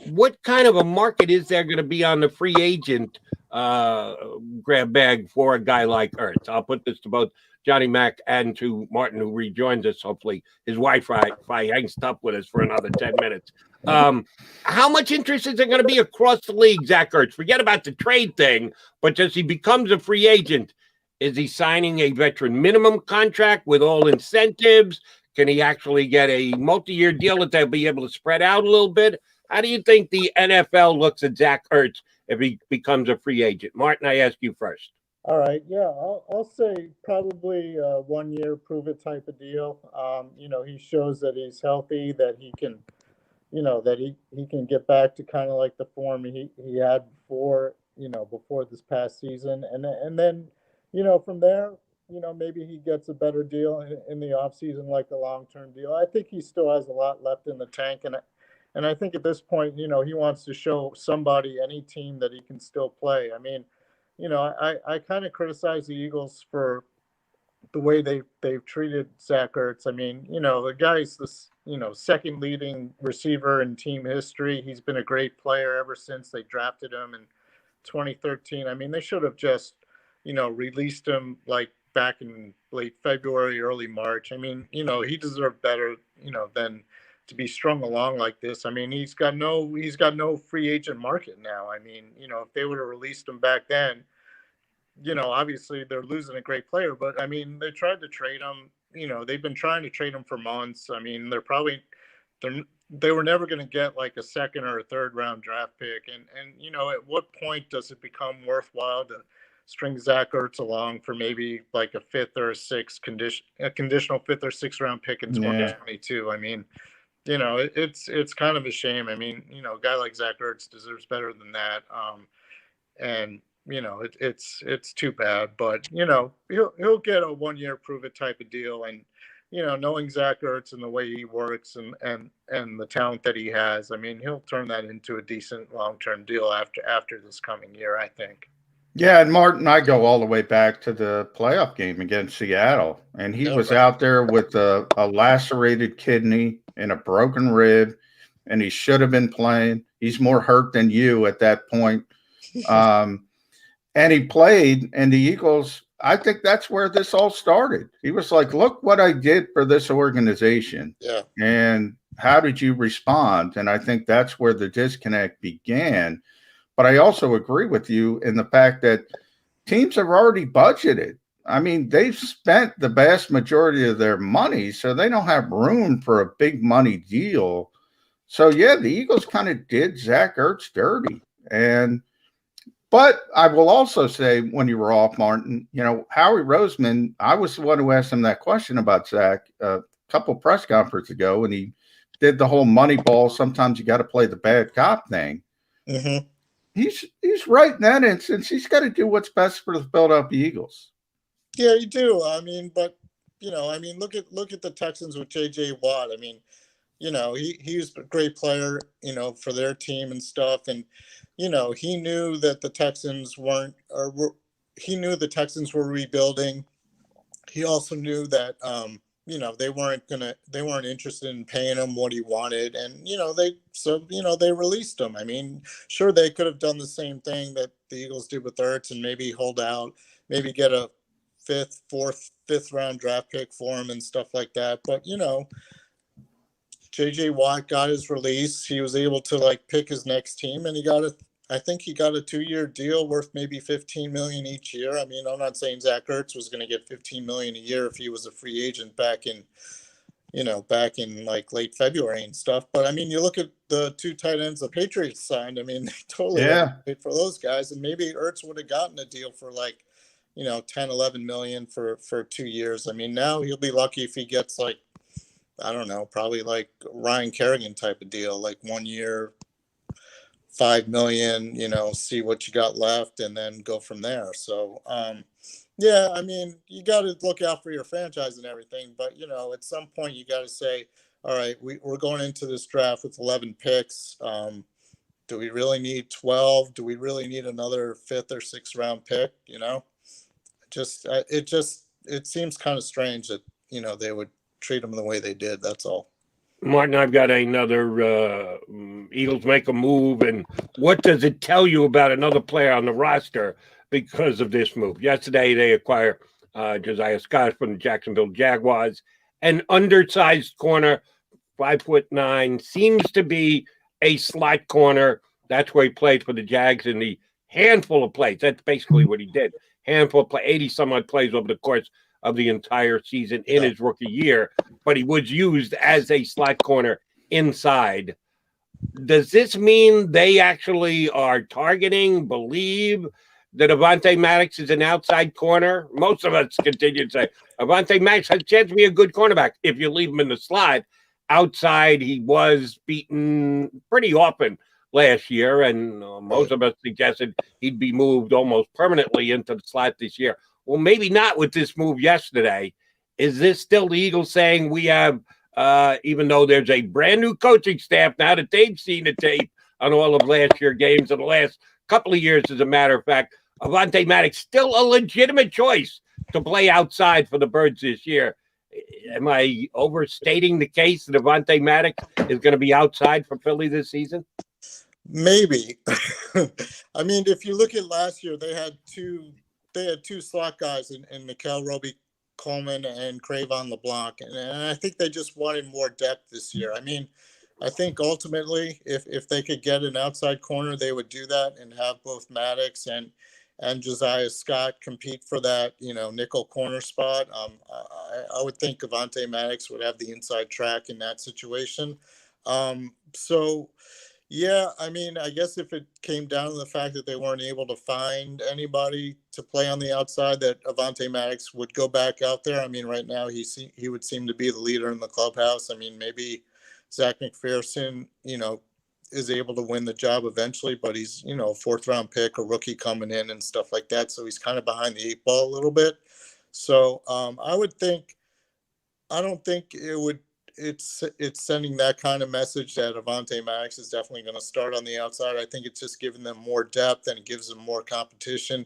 what kind of a market is there going to be on the free agent grab bag for a guy like Ertz? I'll put this to both Johnny Mac and to Martin, who rejoins us. Hopefully his Wi-Fi hangs up with us for another 10 minutes. How much interest is there going to be across the league, Zach Ertz? Forget about the trade thing, but as he becomes a free agent, is he signing a veteran minimum contract with all incentives? Can he actually get a multi-year deal that they'll be able to spread out a little bit? How do you think the NFL looks at Zach Ertz if he becomes a free agent? Martin, I ask you first. All right. Yeah, I'll say probably 1 year prove it type of deal. He shows that he's healthy, that he can, that he can get back to kind of like the form he had before this past season. And then, from there, maybe he gets a better deal in the offseason, like a long-term deal. I think he still has a lot left in the tank. And I think at this point, he wants to show somebody, any team, that he can still play. I mean, I kind of criticize the Eagles for the way they've treated Zach Ertz. I mean, the guy's this, second leading receiver in team history. He's been a great player ever since they drafted him in 2013. I mean, they should have just, released him like back in late February, early March. I mean, he deserved better, than to be strung along like this. I mean, he's got no free agent market now. I mean, if they would have released him back then, obviously they're losing a great player, but I mean, they tried to trade him, they've been trying to trade him for months. I mean, they were never going to get like a second or a third round draft pick. And at what point does it become worthwhile to string Zach Ertz along for maybe like a fifth or a sixth conditional fifth or sixth round pick in 2022? I mean, it's kind of a shame. I mean, a guy like Zach Ertz deserves better than that. And it's too bad, but he'll get a 1 year prove it type of deal. And knowing Zach Ertz and the way he works and the talent that he has, I mean, he'll turn that into a decent long-term deal after this coming year, I think. Yeah, and Martin, I go all the way back to the playoff game against Seattle, and he was out there with a lacerated kidney and a broken rib. and he should have been playing. He's more hurt than you at that point. And he played, and the Eagles, I think that's where this all started. He was like, look what I did for this organization. Yeah. And how did you respond? And I think that's where the disconnect began. But I also agree with you in the fact that teams have already budgeted. I mean, they've spent the vast majority of their money, so they don't have room for a big money deal. So, yeah, the Eagles kind of did Zach Ertz dirty. But I will also say, when you were off, Martin, Howie Roseman, I was the one who asked him that question about Zach a couple press conferences ago, and he did the whole money ball. Sometimes you got to play the bad cop thing. Mm-hmm. He's right in that instance. He's got to do what's best for the Philadelphia Eagles. Yeah, you do. I mean, but look at the Texans with J.J. Watt. I mean, he's a great player, for their team and stuff, and he knew that the Texans he knew the Texans were rebuilding. He also knew that they weren't interested in paying him what he wanted, and they released him. I mean, sure, they could have done the same thing that the Eagles did with Ertz and maybe hold out, maybe get a fifth round draft pick for him and stuff like that. But J.J. Watt got his release. He was able to pick his next team, and I think he got a 2-year deal worth maybe $15 million each year. I mean, I'm not saying Zach Ertz was going to get $15 million a year if he was a free agent back in late February and stuff. But I mean, you look at the 2 tight ends the Patriots signed. I mean, they totally paid for those guys, and maybe Ertz would have gotten a deal for 10-11 million for 2 years. I mean, now he'll be lucky if he gets I don't know, probably Ryan Kerrigan type of deal, 1 year, $5 million, see what you got left and then go from there. So, yeah, I mean, you got to look out for your franchise and everything, but at some point you got to say, all right, we're going into this draft with 11 picks. Do we really need 12? Do we really need another 5th or 6th round pick? It seems kind of strange that, they would treat them the way they did. That's all. Martin, I've got another Eagles make a move, and what does it tell you about another player on the roster because of this move? Yesterday, they acquire Josiah Scott from the Jacksonville Jaguars, an undersized corner, 5'9", seems to be a slot corner. That's where he played for the Jags in the handful of plays. That's basically what he did. Handful of play, 80-some-odd plays over the course of the entire season in his rookie year, but he was used as a slot corner inside. Does this mean they actually are believe that Avonte Maddox is an outside corner? Most of us continue to say Avonte Maddox has a chance to be a good cornerback if you leave him in the slot. Outside, he was beaten pretty often last year, and most of us suggested he'd be moved almost permanently into the slot this year. Well, maybe not with this move yesterday. Is this still the Eagles saying we have, even though there's a brand new coaching staff now that they've seen the tape on all of last year's games and the last couple of years, as a matter of fact, Avonte Maddox still a legitimate choice to play outside for the Birds this year? Am I overstating the case that Avonte Maddox is going to be outside for Philly this season? Maybe. I mean, if you look at last year, they had two slot guys in Mikel Roby-Coleman and Cravon LeBlanc, and I think they just wanted more depth this year. I mean, I think ultimately, if they could get an outside corner, they would do that and have both Maddox and Josiah Scott compete for that, nickel corner spot. I would think Avonte Maddox would have the inside track in that situation. So, yeah, I mean, I guess if it came down to the fact that they weren't able to find anybody to play on the outside, that Avonte Maddox would go back out there. I mean, right now he would seem to be the leader in the clubhouse. I mean, maybe Zach McPherson, is able to win the job eventually, but he's, a 4th round pick, a rookie coming in and stuff like that. So he's kind of behind the 8 ball a little bit. So I don't think it's sending that kind of message that Avonte Maddox is definitely going to start on the outside. I think it's just giving them more depth and it gives them more competition.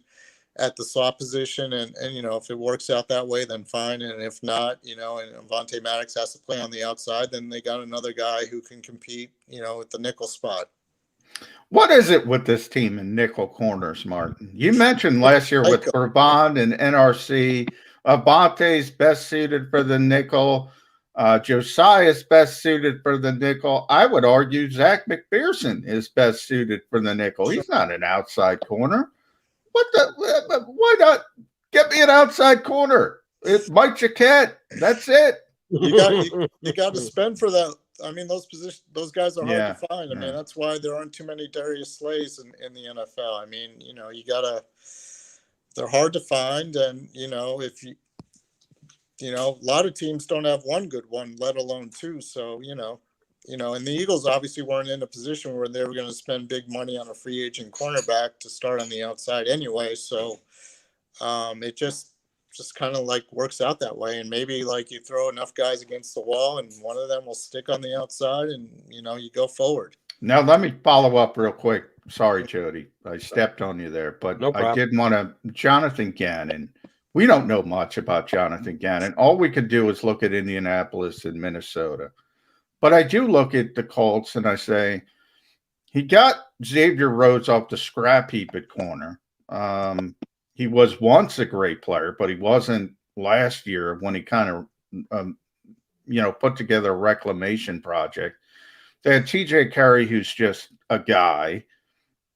at the slot position. And if it works out that way, then fine. And if not, and Avonte Maddox has to play on the outside, then they got another guy who can compete, at the nickel spot. What is it with this team in nickel corners, Martin? You mentioned last year with Brabant and NRC, Avonte's best suited for the nickel. Josiah's best suited for the nickel. I would argue Zach McPherson is best suited for the nickel. He's not an outside corner. Why not get me an outside corner? It's Mike Jaquette. That's it. You got to spend for that. I mean, those guys are hard to find. I mean, that's why there aren't too many Darius Slays in the NFL. I mean, they're hard to find. And, if a lot of teams don't have one good one, let alone two. So, and the Eagles obviously weren't in a position where they were going to spend big money on a free agent cornerback to start on the outside anyway. So it just kind of like works out that way. And maybe like you throw enough guys against the wall and one of them will stick on the outside and, you go forward. Now, let me follow up real quick. Sorry, Jody. I stepped on you there, but no I did want to Jonathan Gannon. We don't know much about Jonathan Gannon. All we could do is look at Indianapolis and Minnesota. But I do look at the Colts and I say, he got Xavier Rhodes off the scrap heap at corner. He was once a great player, but he wasn't last year when he kind of, put together a reclamation project. They had TJ Carey, who's just a guy,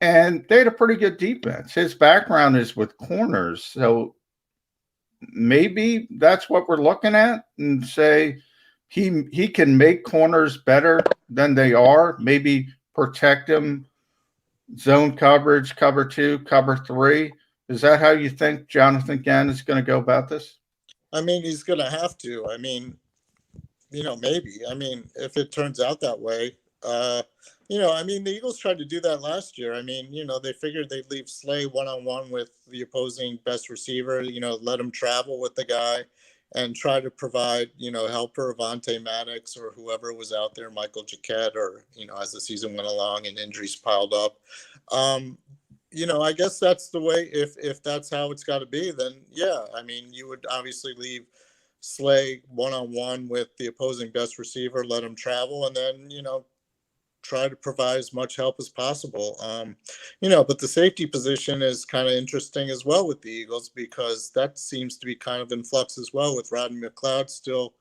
and they had a pretty good defense. His background is with corners. So maybe that's what we're looking at and say, he can make corners better than they are, maybe protect them, zone coverage, cover 2, cover 3. Is that how you think Jonathan Gannon is going to go about this? I mean, he's going to have to. I mean, maybe. I mean, if it turns out that way, the Eagles tried to do that last year. I mean, they figured they'd leave Slay one-on-one with the opposing best receiver, let him travel with the guy and try to provide, helper Avonte Maddox or whoever was out there, Michael Jaquette, or, as the season went along and injuries piled up. I guess that's the way, if that's how it's got to be, then yeah, I mean, you would obviously leave Slay one-on-one with the opposing best receiver, let him travel, and then, try to provide as much help as possible. But the safety position is kind of interesting as well with the Eagles, because that seems to be kind of in flux as well, with Rodney McLeod still,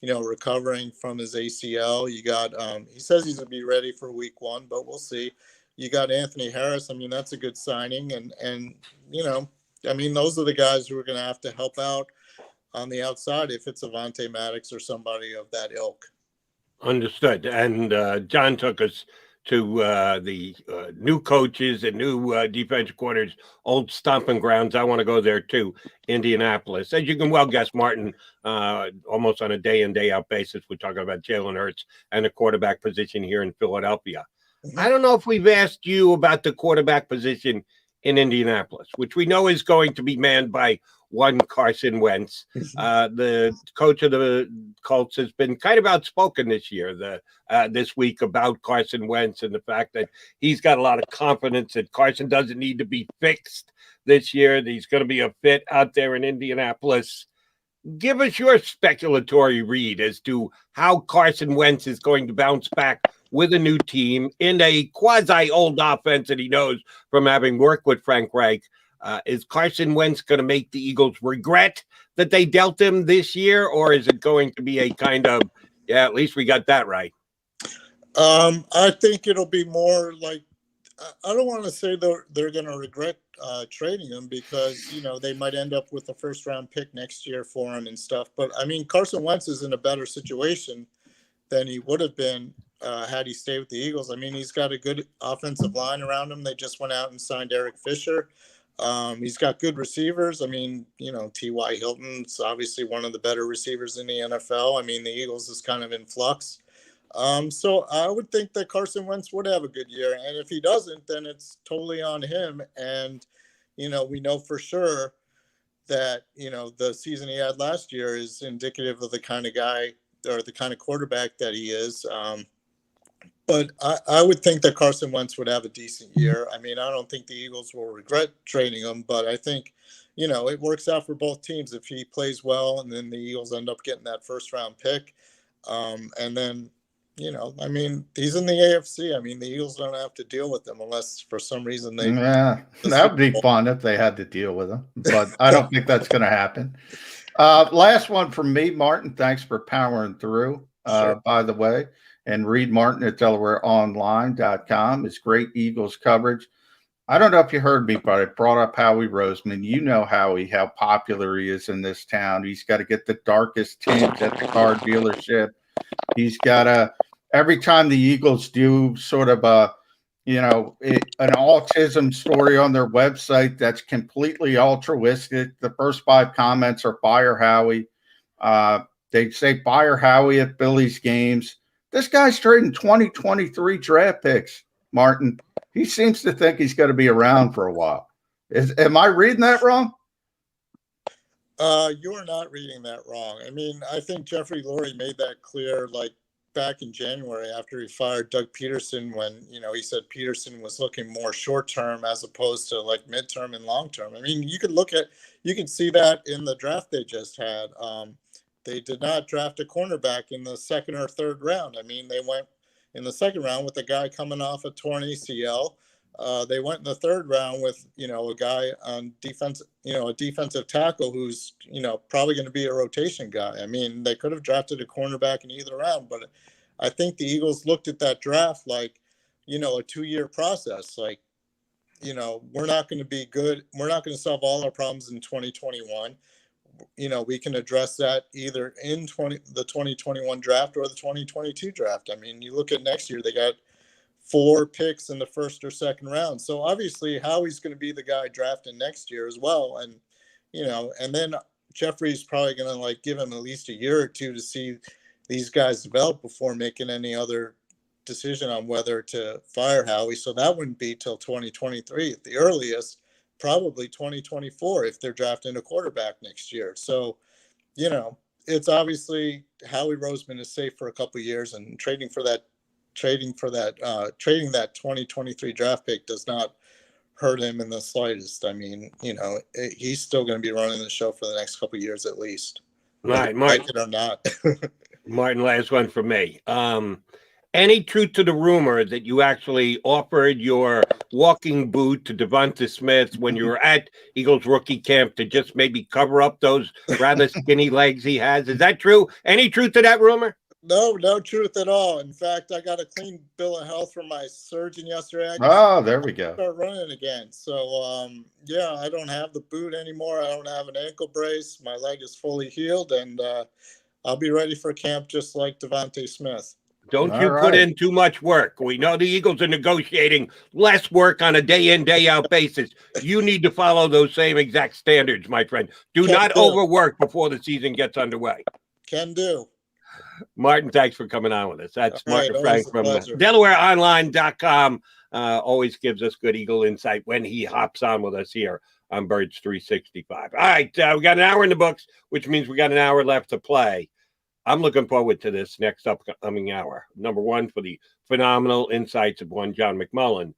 recovering from his ACL. You got, he says he's going to be ready for week 1, but we'll see. You got Anthony Harris. I mean, that's a good signing. And those are the guys who are going to have to help out on the outside if it's Avonte Maddox or somebody of that ilk. Understood. And John took us to the new coaches and new defensive coordinators, old stomping grounds. I want to go there too, Indianapolis. As you can well guess, Martin, almost on a day in, day out basis, we're talking about Jalen Hurts and the quarterback position here in Philadelphia. I don't know if we've asked you about the quarterback position in Indianapolis, which we know is going to be manned by one Carson Wentz. The coach of the Colts has been kind of outspoken this year, this week, about Carson Wentz and the fact that he's got a lot of confidence that Carson doesn't need to be fixed this year, that he's going to be a fit out there in Indianapolis. Give us your speculatory read as to how Carson Wentz is going to bounce back with a new team in a quasi-old offense that he knows from having worked with Frank Reich. Is Carson Wentz going to make the Eagles regret that they dealt him this year, or is it going to be a kind of, yeah, at least we got that right? I think it'll be more like, I don't want to say they're going to regret trading him, because, they might end up with a first-round pick next year for him and stuff. But, I mean, Carson Wentz is in a better situation than he would have been had he stayed with the Eagles. I mean, he's got a good offensive line around him. They just went out and signed Eric Fisher. He's got good receivers. I mean, T.Y. Hilton's obviously one of the better receivers in the NFL. I mean, the Eagles is kind of in flux. So I would think that Carson Wentz would have a good year. And if he doesn't, then it's totally on him. And, we know for sure that, the season he had last year is indicative of the kind of guy or the kind of quarterback that he is. But I would think that Carson Wentz would have a decent year. I mean, I don't think the Eagles will regret trading him, but I think, it works out for both teams if he plays well, and then the Eagles end up getting that first-round pick. And then, I mean, he's in the AFC. I mean, the Eagles don't have to deal with him unless for some reason they. Yeah, that would be fun if they had to deal with him, but I don't think that's going to happen. Last one from me, Martin. Thanks for powering through, Sure. by the way. And Reed Martin at DelawareOnline.com is great Eagles coverage. I don't know if you heard me, but I brought up Howie Roseman. You know Howie, how popular he is in this town. He's got to get the darkest tint at the car dealership. He's got every time the Eagles do sort of an autism story on their website that's completely altruistic, the first 5 comments are fire Howie. They say fire Howie at Billy's games. This guy's trading 2023 draft picks, Martin. He seems to think he's going to be around for a while. Am I reading that wrong? You're not reading that wrong. I mean, I think Jeffrey Lurie made that clear, like back in January after he fired Doug Peterson, when, he said Peterson was looking more short-term as opposed to like midterm and long-term. I mean, you can see that in the draft they just had. They did not draft a cornerback in the second or third round. I mean, they went in the second round with a guy coming off a torn ACL. They went in the third round with, a guy on defense, a defensive tackle who's, probably going to be a rotation guy. I mean, they could have drafted a cornerback in either round, but I think the Eagles looked at that draft like, a 2-year process. Like, we're not going to be good. We're not going to solve all our problems in 2021. We can address that either in the 2021 draft or the 2022 draft. I mean, you look at next year, they got 4 picks in the first or second round. So obviously Howie's going to be the guy drafting next year as well. And, and then Jeffrey's probably going to give him at least a year or two to see these guys develop before making any other decision on whether to fire Howie. So that wouldn't be till 2023 at the earliest. Probably 2024 if they're drafting a quarterback next year. So, it's obviously Howie Roseman is safe for a couple of years, and trading that 2023 draft pick does not hurt him in the slightest. I mean, he's still going to be running the show for the next couple of years at least. Right, Martin. Like it or not. Martin, last one from me. Any truth to the rumor that you actually offered your walking boot to Devonta Smith when you were at Eagles rookie camp to just maybe cover up those rather skinny legs he has? Is that true? Any truth to that rumor? No truth at all. In fact, I got a clean bill of health from my surgeon yesterday. There we go. Start running again. So, I don't have the boot anymore. I don't have an ankle brace. My leg is fully healed, and I'll be ready for camp just like Devonta Smith. Don't you put in too much work. We know the Eagles are negotiating less work on a day-in, day-out basis. You need to follow those same exact standards, my friend. Do not overwork before the season gets underway. Can do. Martin, thanks for coming on with us. That's Martin Frank from DelawareOnline.com. Always gives us good Eagle insight when he hops on with us here on Birds 365. All right, we got an hour in the books, which means we got an hour left to play. I'm looking forward to this next upcoming hour. Number one, for the phenomenal insights of one John McMullen,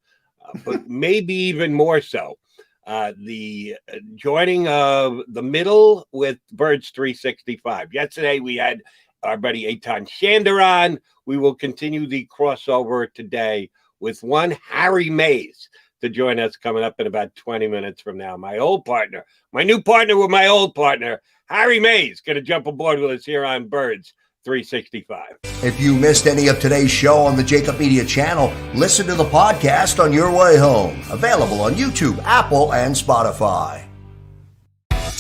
but maybe even more so, the joining of the middle with Birds 365. Yesterday, we had our buddy Eitan Shander on. We will continue the crossover today with one Harry Mays to join us coming up in about 20 minutes from now. My old partner, my new partner with my old partner, Harry Mays, going to jump aboard with us here on Birds 365. If you missed any of today's show on the JAKIB Media channel, listen to the podcast on your way home. Available on YouTube, Apple, and Spotify.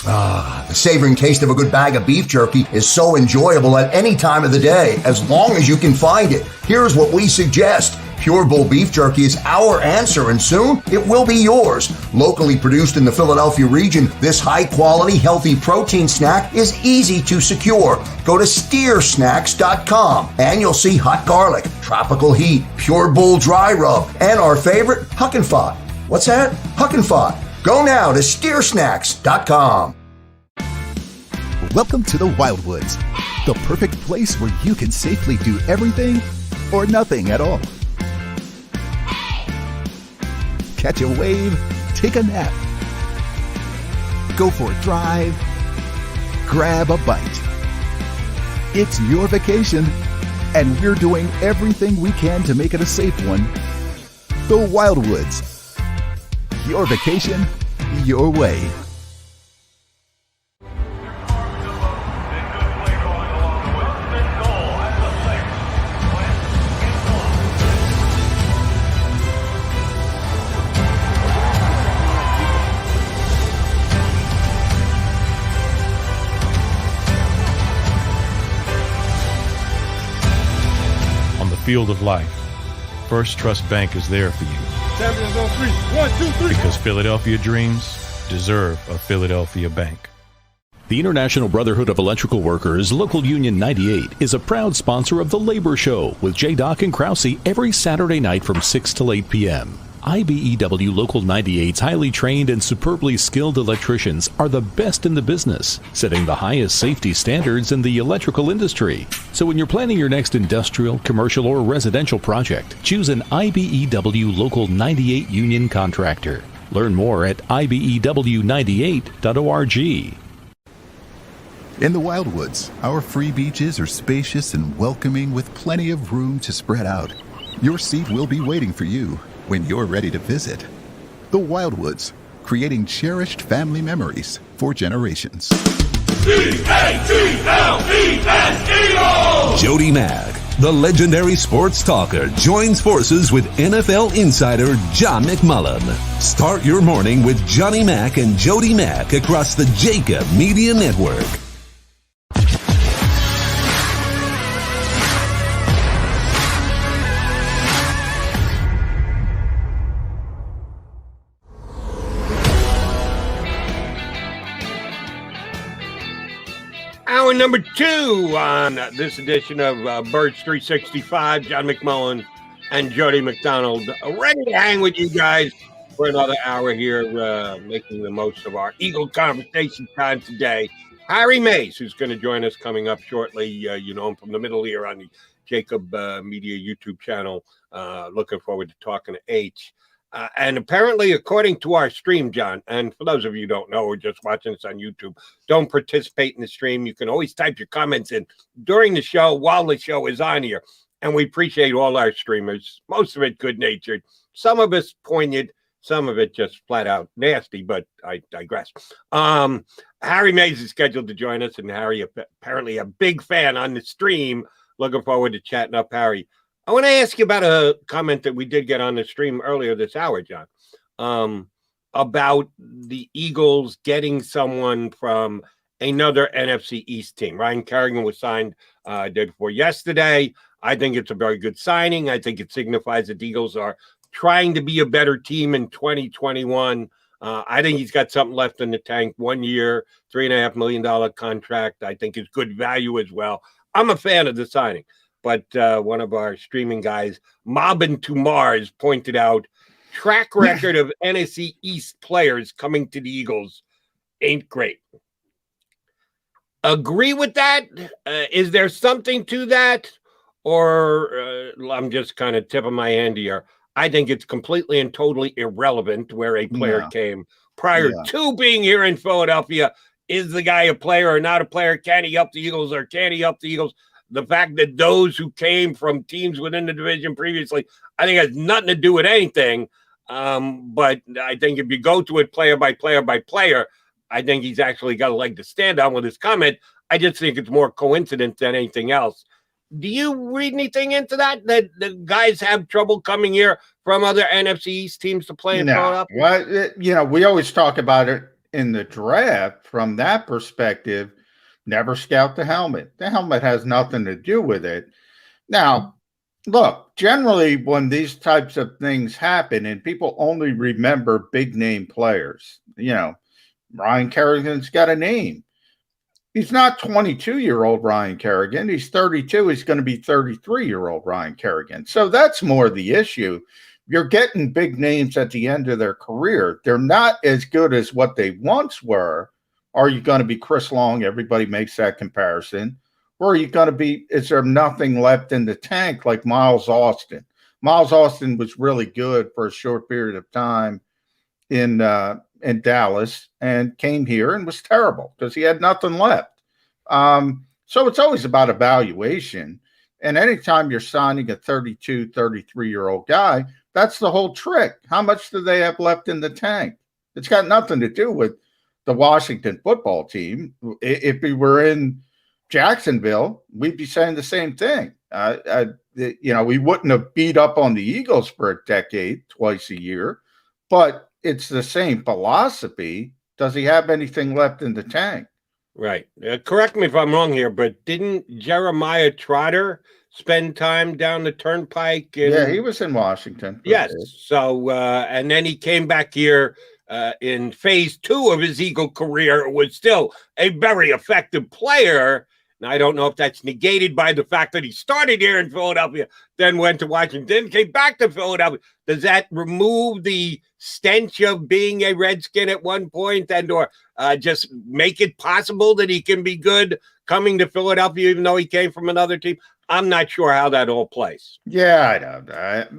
The savoring taste of a good bag of beef jerky is so enjoyable at any time of the day, as long as you can find it. Here's what we suggest. Pure Bull Beef Jerky is our answer, and soon it will be yours. Locally produced in the Philadelphia region, this high-quality, healthy protein snack is easy to secure. Go to steersnacks.com, and you'll see hot garlic, tropical heat, Pure Bull dry rub, and our favorite, Huck and Fod. What's that? Huck and Fod. Go now to steersnacks.com. Welcome to the Wildwoods, the perfect place where you can safely do everything or nothing at all. catch a wave, take a nap, go for a drive, grab a bite. It's your vacation, and we're doing everything we can to make it a safe one. The Wildwoods. Your vacation, your way. Field of life, First Trust Bank is there for you. Champions on 3. 1, 2, 3. Because Philadelphia dreams deserve a Philadelphia bank. The International Brotherhood of Electrical Workers, Local Union 98, is a proud sponsor of The Labor Show with J. and Krause every Saturday night from 6 till 8 p.m. IBEW Local 98's highly trained and superbly skilled electricians are the best in the business, setting the highest safety standards in the electrical industry. So when you're planning your next industrial, commercial, or residential project, choose an IBEW Local 98 union contractor. Learn more at ibew98.org. In the Wildwoods, our free beaches are spacious and welcoming with plenty of room to spread out. Your seat will be waiting for you when you're ready to visit. The Wildwoods, creating cherished family memories for generations. D-A-T-L-E-S Jody Mack, the legendary sports talker, joins forces with NFL insider John McMullen. Start your morning with Johnny Mack and Jody Mack across the JAKIB Media Network. Hour number 2 on this edition of Birds 365. John McMullen and Jody McDonald ready to hang with you guys for another hour here, making the most of our Eagle conversation time today. Harry Mays, who's going to join us coming up shortly. You know him from the middle here on the JAKIB Media YouTube channel. Looking forward to talking to H. And apparently, according to our stream, John, and for those of you who don't know or just watching us on YouTube, don't participate in the stream. You can always type your comments in during the show while the show is on here. And we appreciate all our streamers, most of it good-natured, some of us poignant, some of it just flat out nasty, but I digress. Harry Mays is scheduled to join us, and Harry apparently a big fan on the stream. Looking forward to chatting up Harry. I want to ask you about a comment that we did get on the stream earlier this hour, John, about the Eagles getting someone from another NFC East team. Ryan Kerrigan was signed day before yesterday. I think it's a very good signing. I think it signifies that the Eagles are trying to be a better team in 2021. I think he's got something left in the tank. 1 year, $3.5 million contract. I think it's good value as well. I'm a fan of the signing. But one of our streaming guys, Mobbin to Mars, pointed out track record of NFC East players coming to the Eagles ain't great. Agree with that? Is there something to that? Or I'm just kind of tipping my hand here. I think it's completely and totally irrelevant where a player came prior to being here in Philadelphia. Is the guy a player or not a player? Can he help the Eagles or can he help the Eagles? The fact that those who came from teams within the division previously, I think has nothing to do with anything. But I think if you go to it player by player by player, I think he's actually got a leg to stand on with his comment. I just think it's more coincidence than anything else. Do you read anything into that the guys have trouble coming here from other NFC East teams to play in Philadelphia? Well, we always talk about it in the draft from that perspective. Never scout the helmet. The helmet has nothing to do with it. Now, look, generally when these types of things happen and people only remember big name players, Ryan Kerrigan's got a name. He's not 22-year-old Ryan Kerrigan. He's 32. He's going to be 33-year-old Ryan Kerrigan. So that's more the issue. You're getting big names at the end of their career. They're not as good as what they once were. Are you going to be Chris Long? Everybody makes that comparison. Or are you going to be, is there nothing left in the tank like Miles Austin, Miles Austin was really good for a short period of time in Dallas and came here and was terrible because he had nothing left. So it's always about evaluation. And anytime you're signing a 32, 33-year-old guy, that's the whole trick. How much do they have left in the tank? It's got nothing to do with the Washington football team. If we were in Jacksonville, we'd be saying the same thing. We wouldn't have beat up on the Eagles for a decade, twice a year, but it's the same philosophy. Does he have anything left in the tank? Right. Correct me if I'm wrong here, but didn't Jeremiah Trotter spend time down the turnpike? Yeah, he was in Washington. Yes. So, and then he came back here in phase 2 of his Eagle career, was still a very effective player. Now, I don't know if that's negated by the fact that he started here in Philadelphia, then went to Washington, came back to Philadelphia. Does that remove the stench of being a Redskin at one point, and or just make it possible that he can be good coming to Philadelphia, even though he came from another team? I'm not sure how that all plays. Yeah, I know.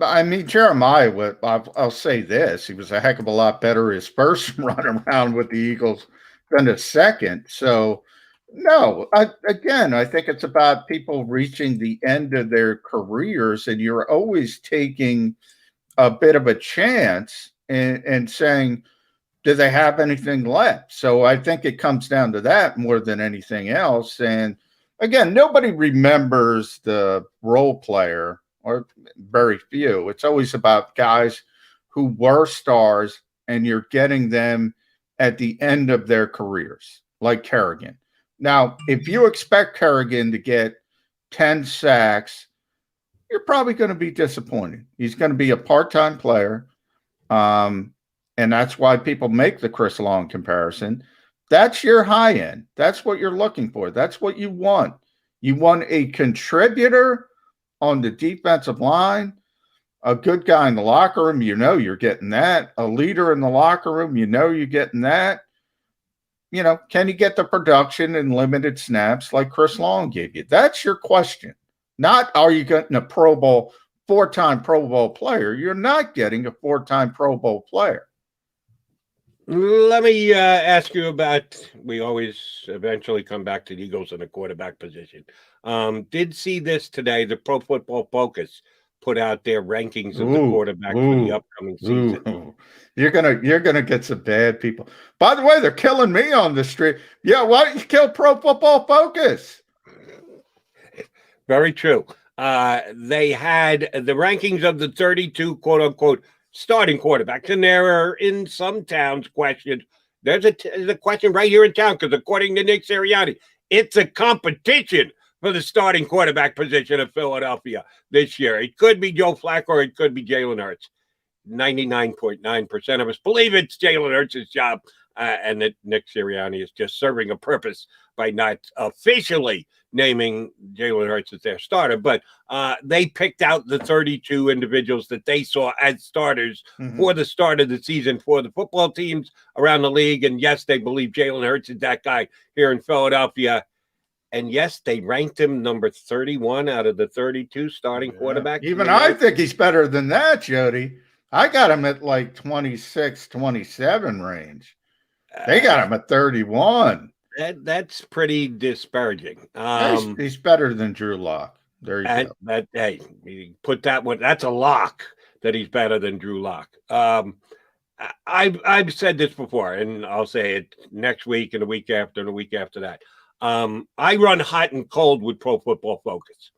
I mean, Jeremiah, I'll say this. He was a heck of a lot better his first run around with the Eagles than his second. So, no, I think it's about people reaching the end of their careers, and you're always taking a bit of a chance and saying, do they have anything left? So I think it comes down to that more than anything else. And again, nobody remembers the role player, or very few. It's always about guys who were stars, and you're getting them at the end of their careers, like Kerrigan. Now, if you expect Kerrigan to get 10 sacks, you're probably going to be disappointed. He's going to be a part-time player, and that's why people make the Chris Long comparison. That's your high end. That's what you're looking for. That's what you want. You want a contributor on the defensive line, a good guy in the locker room, you're getting that. A leader in the locker room, you're getting that. Can you get the production in limited snaps like Chris Long gave you? That's your question. Not, are you getting a Pro Bowl, 4-time Pro Bowl player? You're not getting a 4-time Pro Bowl player. Let me ask you about, we always eventually come back to the Eagles in the quarterback position. Did see this today, the Pro Football Focus put out their rankings of the quarterback for the upcoming season. You're gonna get some bad people. By the way, they're killing me on the street. Yeah, why don't you kill Pro Football Focus? Very true. They had the rankings of the 32 quote unquote starting quarterbacks, and there are in some towns questions. There's a question right here in town because according to Nick Sirianni, it's a competition for the starting quarterback position of Philadelphia this year. It could be Joe Flacco or it could be Jalen Hurts. 99.9% of us believe it's Jalen Hurts' job, and that Nick Sirianni is just serving a purpose by not officially naming Jalen Hurts as their starter. But they picked out the 32 individuals that they saw as starters for the start of the season for the football teams around the league. And yes, they believe Jalen Hurts is that guy here in Philadelphia. And yes, they ranked him number 31 out of the 32 starting quarterbacks. Even I think he's better than that, Jody. I got him at like 26, 27 range. They got him at 31. That's pretty disparaging. He's better than Drew Lock. There you go. Hey, you put that one. That's a lock that he's better than Drew Lock. I've said this before, and I'll say it next week and the week after and the week after that. I run hot and cold with Pro Football Focus.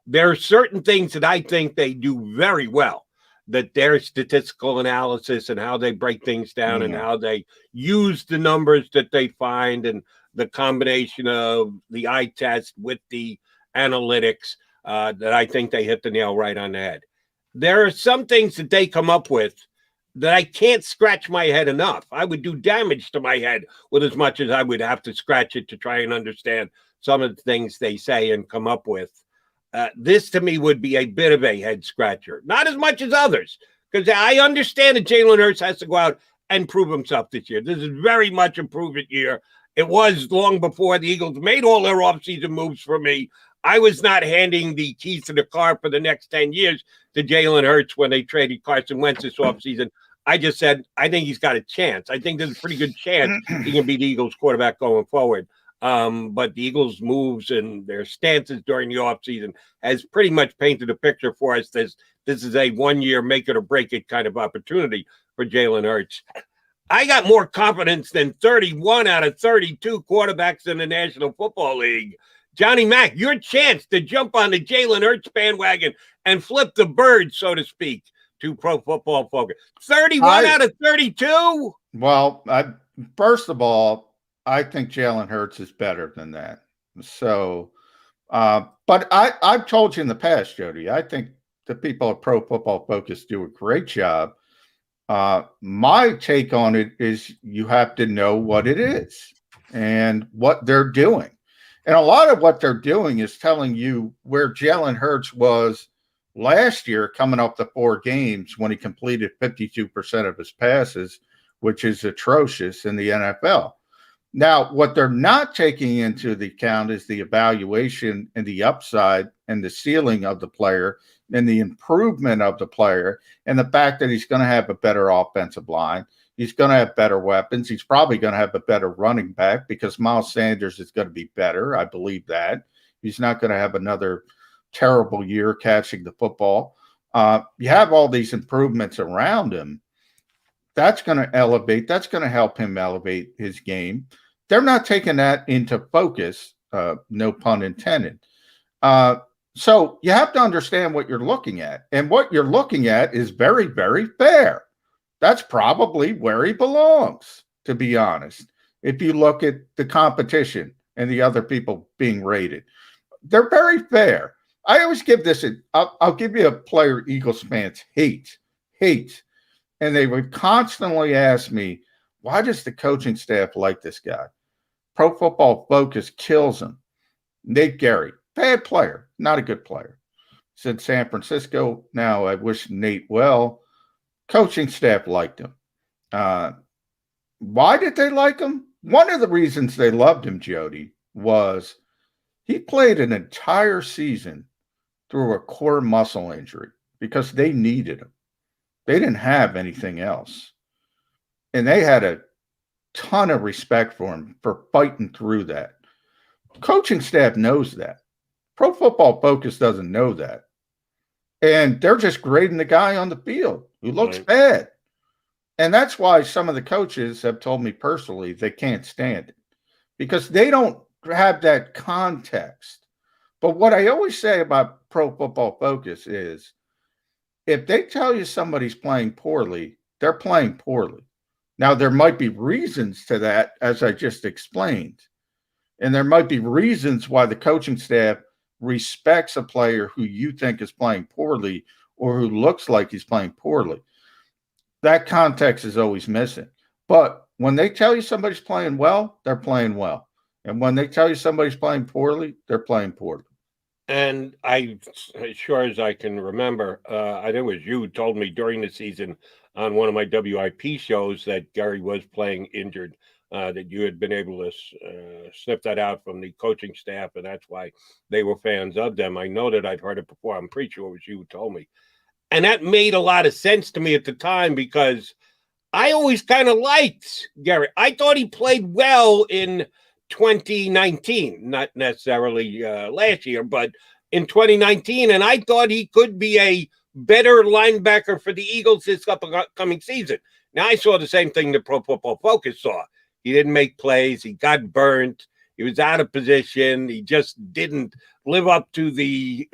There are certain things that I think they do very well, that their statistical analysis and how they break things down and how they use the numbers that they find and the combination of the eye test with the analytics, that I think they hit the nail right on the head. There are some things that they come up with that I can't scratch my head enough. I would do damage to my head with as much as I would have to scratch it to try and understand some of the things they say and come up with. This to me would be a bit of a head scratcher, not as much as others, because I understand that Jalen Hurts has to go out and prove himself this year. This is very much a prove-it year. It was long before the Eagles made all their offseason moves for me. I was not handing the keys to the car for the next 10 years to Jalen Hurts when they traded Carson Wentz this offseason. I just said, I think he's got a chance. I think there's a pretty good chance he can be the Eagles quarterback going forward. But the Eagles' moves and their stances during the offseason has pretty much painted a picture for us. This is a one-year make it or break it kind of opportunity for Jalen Hurts. I got more confidence than 31 out of 32 quarterbacks in the National Football League. Johnny Mack, your chance to jump on the Jalen Hurts bandwagon and flip the bird, so to speak, to Pro Football Focus. 31 out of 32? Well, first of all, I think Jalen Hurts is better than that. So, but I've told you in the past, Jody, I think the people at Pro Football Focus do a great job. My take on it is you have to know what it is and what they're doing. And a lot of what they're doing is telling you where Jalen Hurts was last year coming up the 4 games when he completed 52% of his passes, which is atrocious in the NFL. Now, what they're not taking into the account is the evaluation and the upside and the ceiling of the player and the improvement of the player and the fact that he's going to have a better offensive line. He's going to have better weapons. He's probably going to have a better running back because Miles Sanders is going to be better. I believe that. He's not going to have another terrible year catching the football. You have all these improvements around him. That's going to elevate. That's going to help him elevate his game. They're not taking that into focus, no pun intended. So you have to understand what you're looking at. And what you're looking at is very, very fair. That's probably where he belongs, to be honest. If you look at the competition and the other people being rated, they're very fair. I always give this, I'll give you a player Eagles fans hate. And they would constantly ask me, why does the coaching staff like this guy? Pro Football Focus kills him. Nate Gary, bad player, not a good player. Said San Francisco. Now I wish Nate well. Coaching staff liked him. Why did they like him? One of the reasons they loved him, Jody, was he played an entire season through a core muscle injury because they needed him. They didn't have anything else. And they had a ton of respect for him for fighting through that. Coaching staff knows that. Pro Football Focus doesn't know that. And they're just grading the guy on the field who looks bad. And that's why some of the coaches have told me personally they can't stand it because they don't have that context. But what I always say about Pro Football Focus is if they tell you somebody's playing poorly, they're playing poorly. Now, there might be reasons to that, as I just explained. And there might be reasons why the coaching staff respects a player who you think is playing poorly or who looks like he's playing poorly. That context is always missing. But when they tell you somebody's playing well, they're playing well. And when they tell you somebody's playing poorly, they're playing poorly. And I, as sure as I can remember, I think it was you who told me during the season on one of my WIP shows that Gary was playing injured, that you had been able to sniff that out from the coaching staff, and that's why they were fans of them. I know that I'd heard it before. I'm pretty sure it was you who told me. And that made a lot of sense to me at the time because I always kind of liked Gary. I thought he played well in 2019, not necessarily last year, but in 2019. And I thought he could be a better linebacker for the Eagles this upcoming season. Now, I saw the same thing that Pro Football Focus saw. He didn't make plays. He got burnt. He was out of position. He just didn't live up to the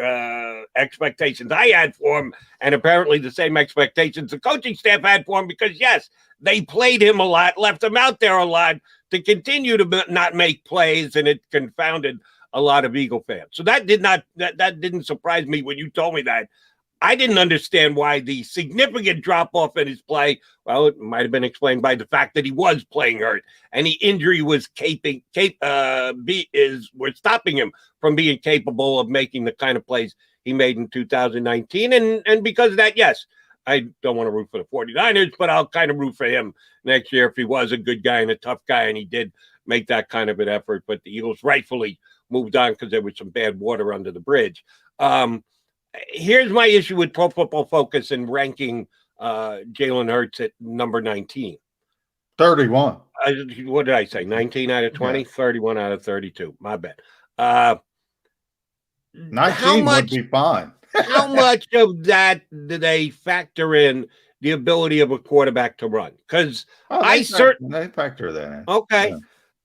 expectations I had for him, and apparently the same expectations the coaching staff had for him because, yes, they played him a lot, left him out there a lot to continue to not make plays, and it confounded a lot of Eagle fans. So that didn't surprise me when you told me that. I didn't understand why the significant drop-off in his play, well, it might have been explained by the fact that he was playing hurt, and the injury was was stopping him from being capable of making the kind of plays he made in 2019. And because of that, yes, I don't want to root for the 49ers, but I'll kind of root for him next year if he was a good guy and a tough guy, and he did make that kind of an effort. But the Eagles rightfully moved on because there was some bad water under the bridge. Here's my issue with Pro Football Focus and ranking Jalen Hurts at number 19. 31. What did I say? 19 out of 20? Yeah. 31 out of 32. My bad. 19 would be fine. How much of that do they factor in the ability of a quarterback to run? Because they factor that in. Okay.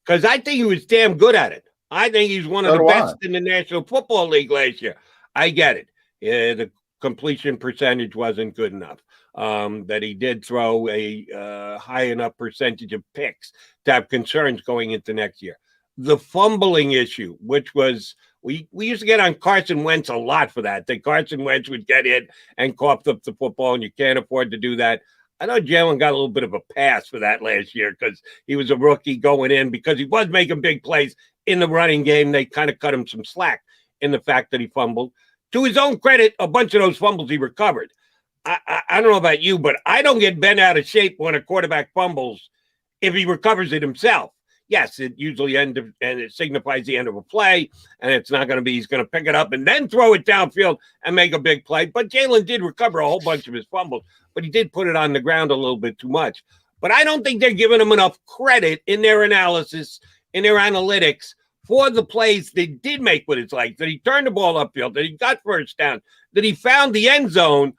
Because I think he was damn good at it. I think he's one of the best in the National Football League last year. I get it. The completion percentage wasn't good enough. That he did throw a high enough percentage of picks to have concerns going into next year. The fumbling issue, which was we used to get on Carson Wentz a lot for that. That Carson Wentz would get in and cough up the football, and you can't afford to do that. I know Jalen got a little bit of a pass for that last year because he was a rookie going in, because he was making big plays in the running game. They kind of cut him some slack in the fact that he fumbled. To his own credit, a bunch of those fumbles he recovered. I don't know about you, but I don't get bent out of shape when a quarterback fumbles if he recovers it himself. Yes, it usually and it signifies the end of a play, and it's not going to be he's going to pick it up and then throw it downfield and make a big play. But Jalen did recover a whole bunch of his fumbles, but he did put it on the ground a little bit too much. But I don't think they're giving him enough credit in their analysis, in their analytics, for the plays they did make with his legs, that he turned the ball upfield, that he got first down, that he found the end zone.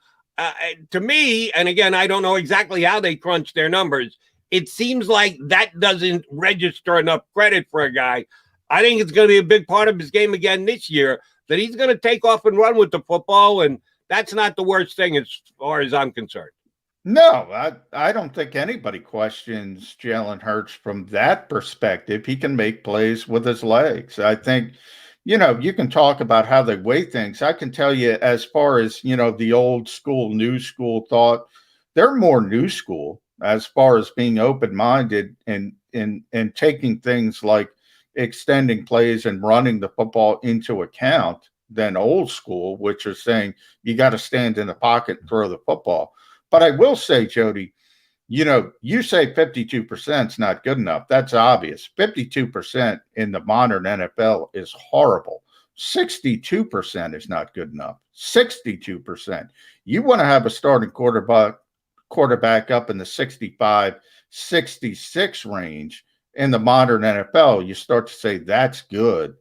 To me, and again, I don't know exactly how they crunch their numbers, it seems like that doesn't register enough credit for a guy. I think it's going to be a big part of his game again this year, that he's going to take off and run with the football, and that's not the worst thing as far as I'm concerned. No, I don't think anybody questions Jalen Hurts from that perspective. He can make plays with his legs. I think, you can talk about how they weigh things. I can tell you, as far as, the old school, new school thought, they're more new school as far as being open-minded and taking things like extending plays and running the football into account than old school, which is saying you got to stand in the pocket and throw the football. But I will say, Jody, you say 52% is not good enough. That's obvious. 52% in the modern NFL is horrible. 62% is not good enough. 62%. You want to have a starting quarterback up in the 65, 66 range in the modern NFL. You start to say that's good,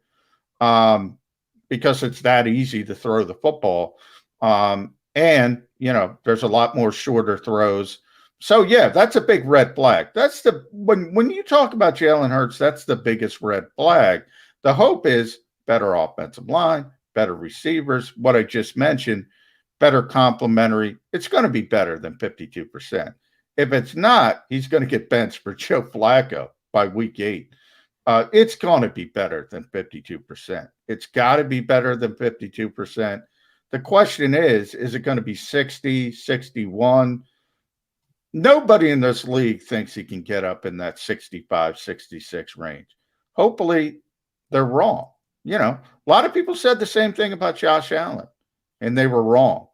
because it's that easy to throw the football. And, there's a lot more shorter throws. So, yeah, that's a big red flag. That's when you talk about Jalen Hurts, that's the biggest red flag. The hope is better offensive line, better receivers, what I just mentioned, better complementary. It's going to be better than 52%. If it's not, he's going to get benched for Joe Flacco by week 8. It's going to be better than 52%. It's got to be better than 52%. The question is it going to be 60, 61? Nobody in this league thinks he can get up in that 65, 66 range. Hopefully they're wrong. A lot of people said the same thing about Josh Allen, and they were wrong.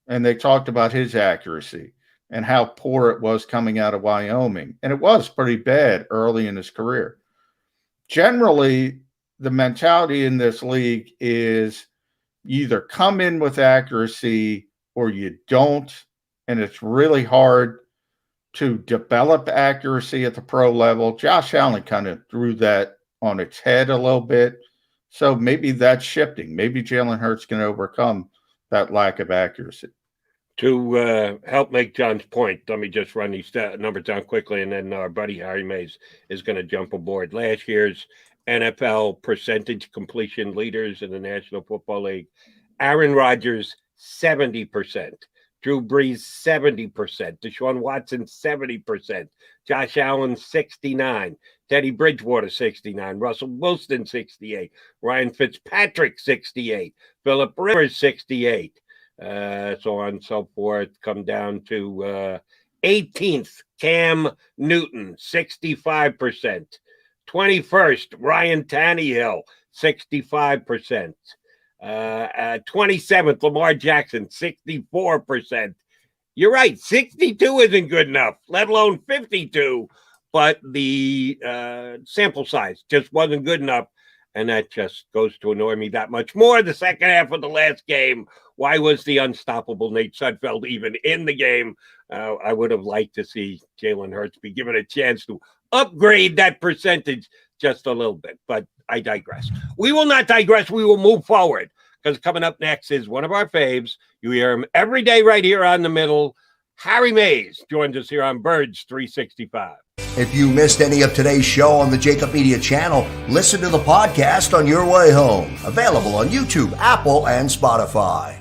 And they talked about his accuracy and how poor it was coming out of Wyoming. And it was pretty bad early in his career. Generally, the mentality in this league is you either come in with accuracy or you don't, and it's really hard to develop accuracy at the pro level. Josh Allen kind of threw that on its head a little bit. So maybe that's shifting. Maybe Jalen Hurts can overcome that lack of accuracy. To help make John's point, let me just run these numbers down quickly, and then our buddy Harry Mays is going to jump aboard. Last year's NFL percentage completion leaders in the National Football League: Aaron Rodgers, 70%. Drew Brees, 70%. Deshaun Watson, 70%. Josh Allen, 69%. Teddy Bridgewater, 69%. Russell Wilson, 68%. Ryan Fitzpatrick, 68%. Phillip Rivers, 68%. So on and so forth. Come down to 18th, Cam Newton, 65%. 21st, Ryan Tannehill, 65%. 27th, Lamar Jackson, 64%. You're right, 62 isn't good enough, let alone 52. But the sample size just wasn't good enough. and that just goes to annoy me that much more. The second half of the last game, why was the unstoppable Nate Sudfeld even in the game? I would have liked to see Jalen Hurts be given a chance to upgrade that percentage just a little bit, but I digress. We will not digress. We will move forward, because coming up next is one of our faves. You hear him every day right here on The Middle. Harry Mays joins us here on Birds 365. If you missed any of today's show on the JAKIB Media channel, listen to the podcast on your way home. Available on YouTube, Apple, and Spotify.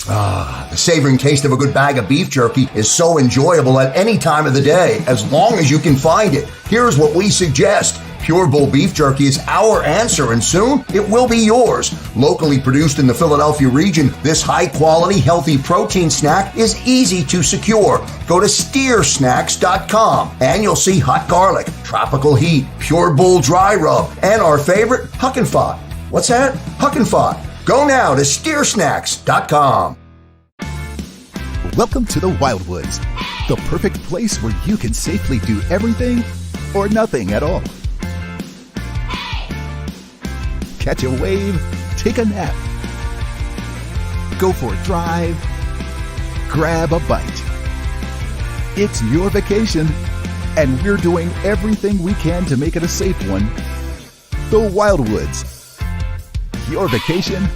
The savoring taste of a good bag of beef jerky is so enjoyable at any time of the day, as long as you can find it. Here's what we suggest. Pure Bull beef jerky is our answer, and soon it will be yours. Locally produced in the Philadelphia region, this high-quality, healthy protein snack is easy to secure. Go to steersnacks.com, and you'll see hot garlic, tropical heat, Pure Bull dry rub, and our favorite, Huck and Fod. What's that? Huck and Fod. Go now to steersnacks.com. Welcome to the Wildwoods, the perfect place where you can safely do everything or nothing at all. Catch a wave, take a nap, go for a drive, grab a bite. It's your vacation, and we're doing everything we can to make it a safe one. The Wildwoods. Your vacation,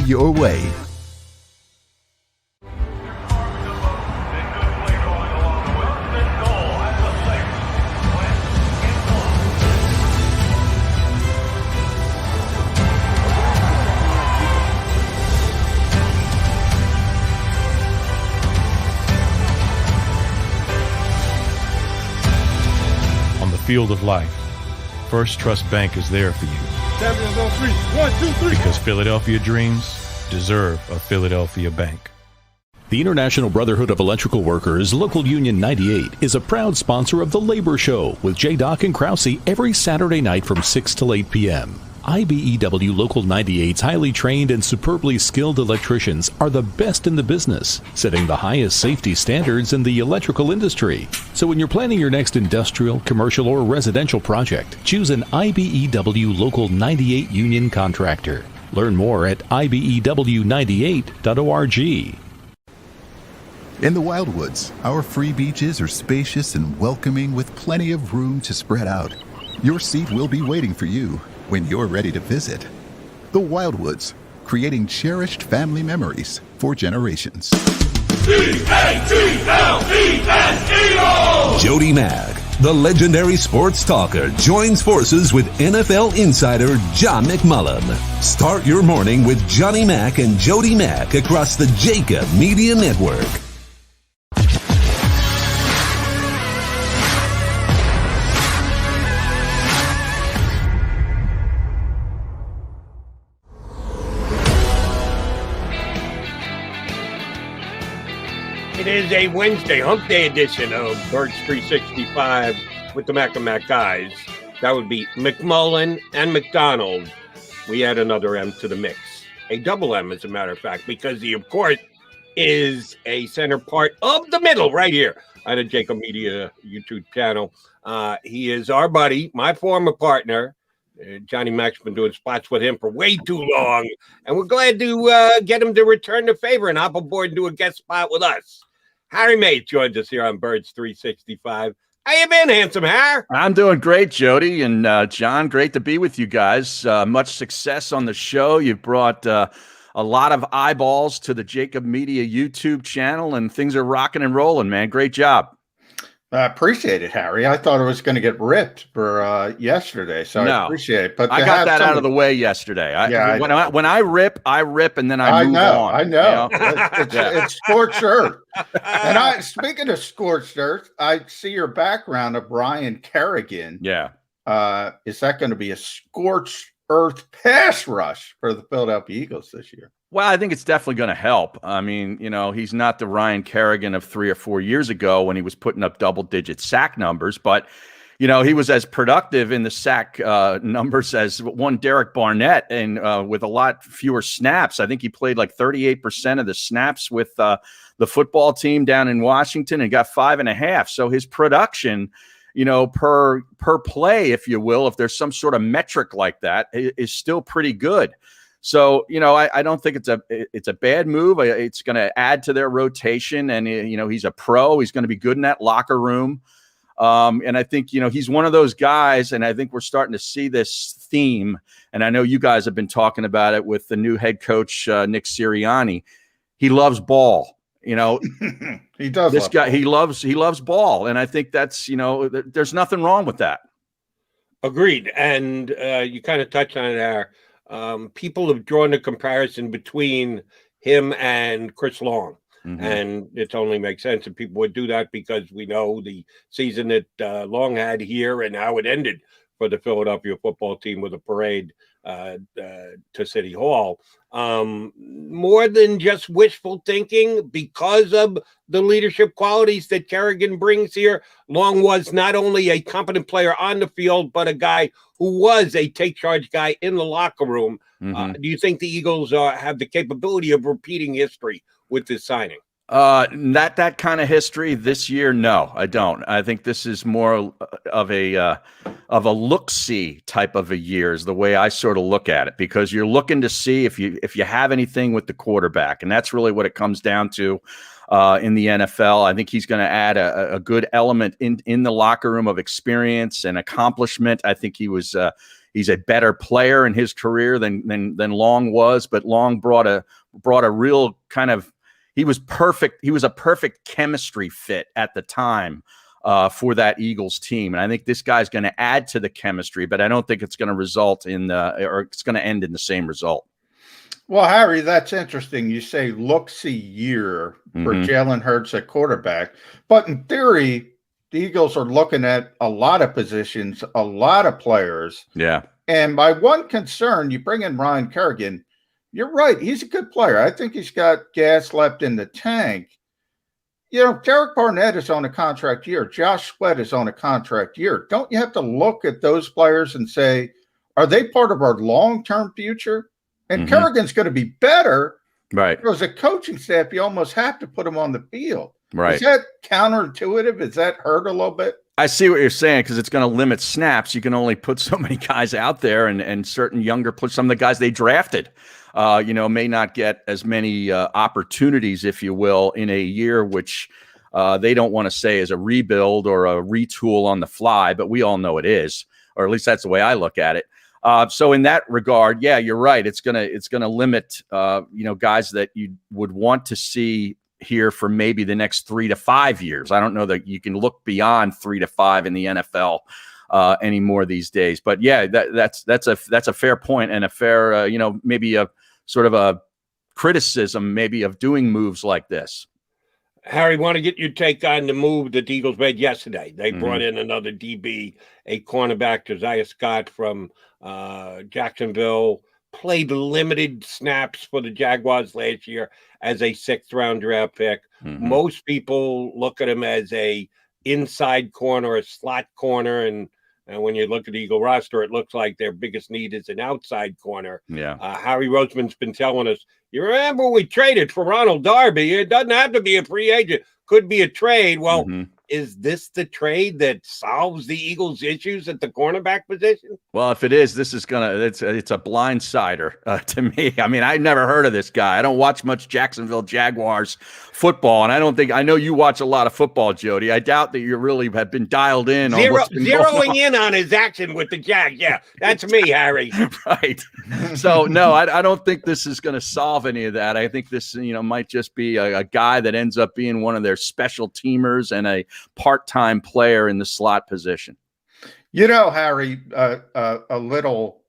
your way. Field of life, First Trust Bank is there for you. Champions on 3. 1, 2, 3. Because Philadelphia dreams deserve a Philadelphia bank. The International Brotherhood of Electrical Workers, Local Union 98, is a proud sponsor of The Labor Show with J. and Krause every Saturday night from 6 till 8 p.m. IBEW Local 98's highly trained and superbly skilled electricians are the best in the business, setting the highest safety standards in the electrical industry. So when you're planning your next industrial, commercial, or residential project, choose an IBEW Local 98 union contractor. Learn more at ibew98.org. In the Wildwoods, our free beaches are spacious and welcoming with plenty of room to spread out. Your seat will be waiting for you when you're ready to visit. The Wildwoods, creating cherished family memories for generations. D-A-T-L-E-S-E-O! Jody Mack, the legendary sports talker, joins forces with NFL insider John McMullen. Start your morning with Johnny Mack and Jody Mack across the JAKIB Media Network. It is a Wednesday, hump day edition of Birds 365 with the Mac and Mac guys. That would be McMullen and McDonald. We add another M to the mix. A double M, as a matter of fact, because he, of course, is a center part of the middle right here on the JAKIB Media YouTube channel. He is our buddy, my former partner. Johnny Mac's been doing spots with him for way too long, and we're glad to get him to return the favor and hop aboard and do a guest spot with us. Harry Mays joins us here on Birds 365. How you been, handsome Har? I'm doing great, Jody and John. Great to be with you guys. Much success on the show. You've brought a lot of eyeballs to the JAKIB Media YouTube channel, and things are rocking and rolling, man. Great job. I appreciate it, Harry. I thought it was going to get ripped for yesterday, so I appreciate it. But I got that out of the way yesterday. When I rip, and then I move on. I know. It's scorched earth. And speaking of scorched earth, I see your background of Brian Kerrigan. Yeah. Is that going to be a scorched earth pass rush for the Philadelphia Eagles this year? Well, I think it's definitely going to help. I mean, he's not the Ryan Kerrigan of 3 or 4 years ago when he was putting up double-digit sack numbers, but, he was as productive in the sack numbers as one Derek Barnett, and with a lot fewer snaps. I think he played like 38% of the snaps with the football team down in Washington and got 5.5. So his production per play, if you will, if there's some sort of metric like that, is still pretty good. So, I don't think it's a bad move. It's going to add to their rotation, and he's a pro. He's going to be good in that locker room. And I think, he's one of those guys, and I think we're starting to see this theme. And I know you guys have been talking about it with the new head coach, Nick Sirianni. He loves ball. He does. This guy, he loves ball. And I think that's, there's nothing wrong with that. Agreed. And you kind of touched on it there. People have drawn a comparison between him and Chris Long. Mm-hmm. And it only makes sense that people would do that because we know the season that Long had here and how it ended for the Philadelphia football team with a parade to City Hall. More than just wishful thinking, because of the leadership qualities that Kerrigan brings here, Long was not only a competent player on the field, but a guy who was a take charge guy in the locker room. Mm-hmm. Do you think the Eagles have the capability of repeating history with this signing? Not that kind of history this year. No, I don't. I think this is more of a look-see type of a year is the way I sort of look at it, because you're looking to see if you have anything with the quarterback, and that's really what it comes down to in the NFL. I think he's going to add a good element in the locker room of experience and accomplishment. I think he's a better player in his career than Long was, but Long brought a real kind of, he was perfect. He was a perfect chemistry fit at the time for that Eagles team. And I think this guy's going to add to the chemistry, but I don't think it's going to result in or it's going to end in the same result. Well, Harry, that's interesting. You say look-see year for Jalen Hurts at quarterback, but in theory, the Eagles are looking at a lot of positions, a lot of players. Yeah. And my one concern, you bring in Ryan Kerrigan, you're right. He's a good player. I think he's got gas left in the tank. Derek Barnett is on a contract year. Josh Sweat is on a contract year. Don't you have to look at those players and say, are they part of our long-term future? And Kerrigan's going to be better. Right. As a coaching staff, you almost have to put him on the field. Right. Is that counterintuitive? Does that hurt a little bit? I see what you're saying, because it's going to limit snaps. You can only put so many guys out there, and certain younger, some of the guys they drafted, may not get as many opportunities, if you will, in a year which they don't want to say is a rebuild or a retool on the fly, but we all know it is, or at least that's the way I look at it. So in that regard, yeah, you're right. It's gonna limit guys that you would want to see here for maybe the next 3 to 5 years. I don't know that you can look beyond 3 to 5 in the NFL anymore these days. But yeah, that's a fair point, and a fair maybe a sort of a criticism maybe of doing moves like this. Harry, want to get your take on the move that the Eagles made yesterday. They brought in another DB, a cornerback, Josiah Scott from Jacksonville, played limited snaps for the Jaguars last year as a 6th-round draft pick. Most people look at him as a inside corner, a slot corner, and when you look at the Eagle roster, it looks like their biggest need is an outside corner. Yeah. Harry Roseman's been telling us, you remember we traded for Ronald Darby. It doesn't have to be a free agent. Could be a trade. Well, is this the trade that solves the Eagles' issues at the cornerback position? Well, if it is, it's a blindsider to me. I mean, I never heard of this guy. I don't watch much Jacksonville Jaguars football, and I know you watch a lot of football, Jody. I doubt that you really have been dialed in on what's been zeroing in on his action with the Jag. Yeah, that's me, Harry. Right. So no, I don't think this is going to solve any of that. I think this, might just be a guy that ends up being one of their special teamers and a part-time player in the slot position. Harry, a little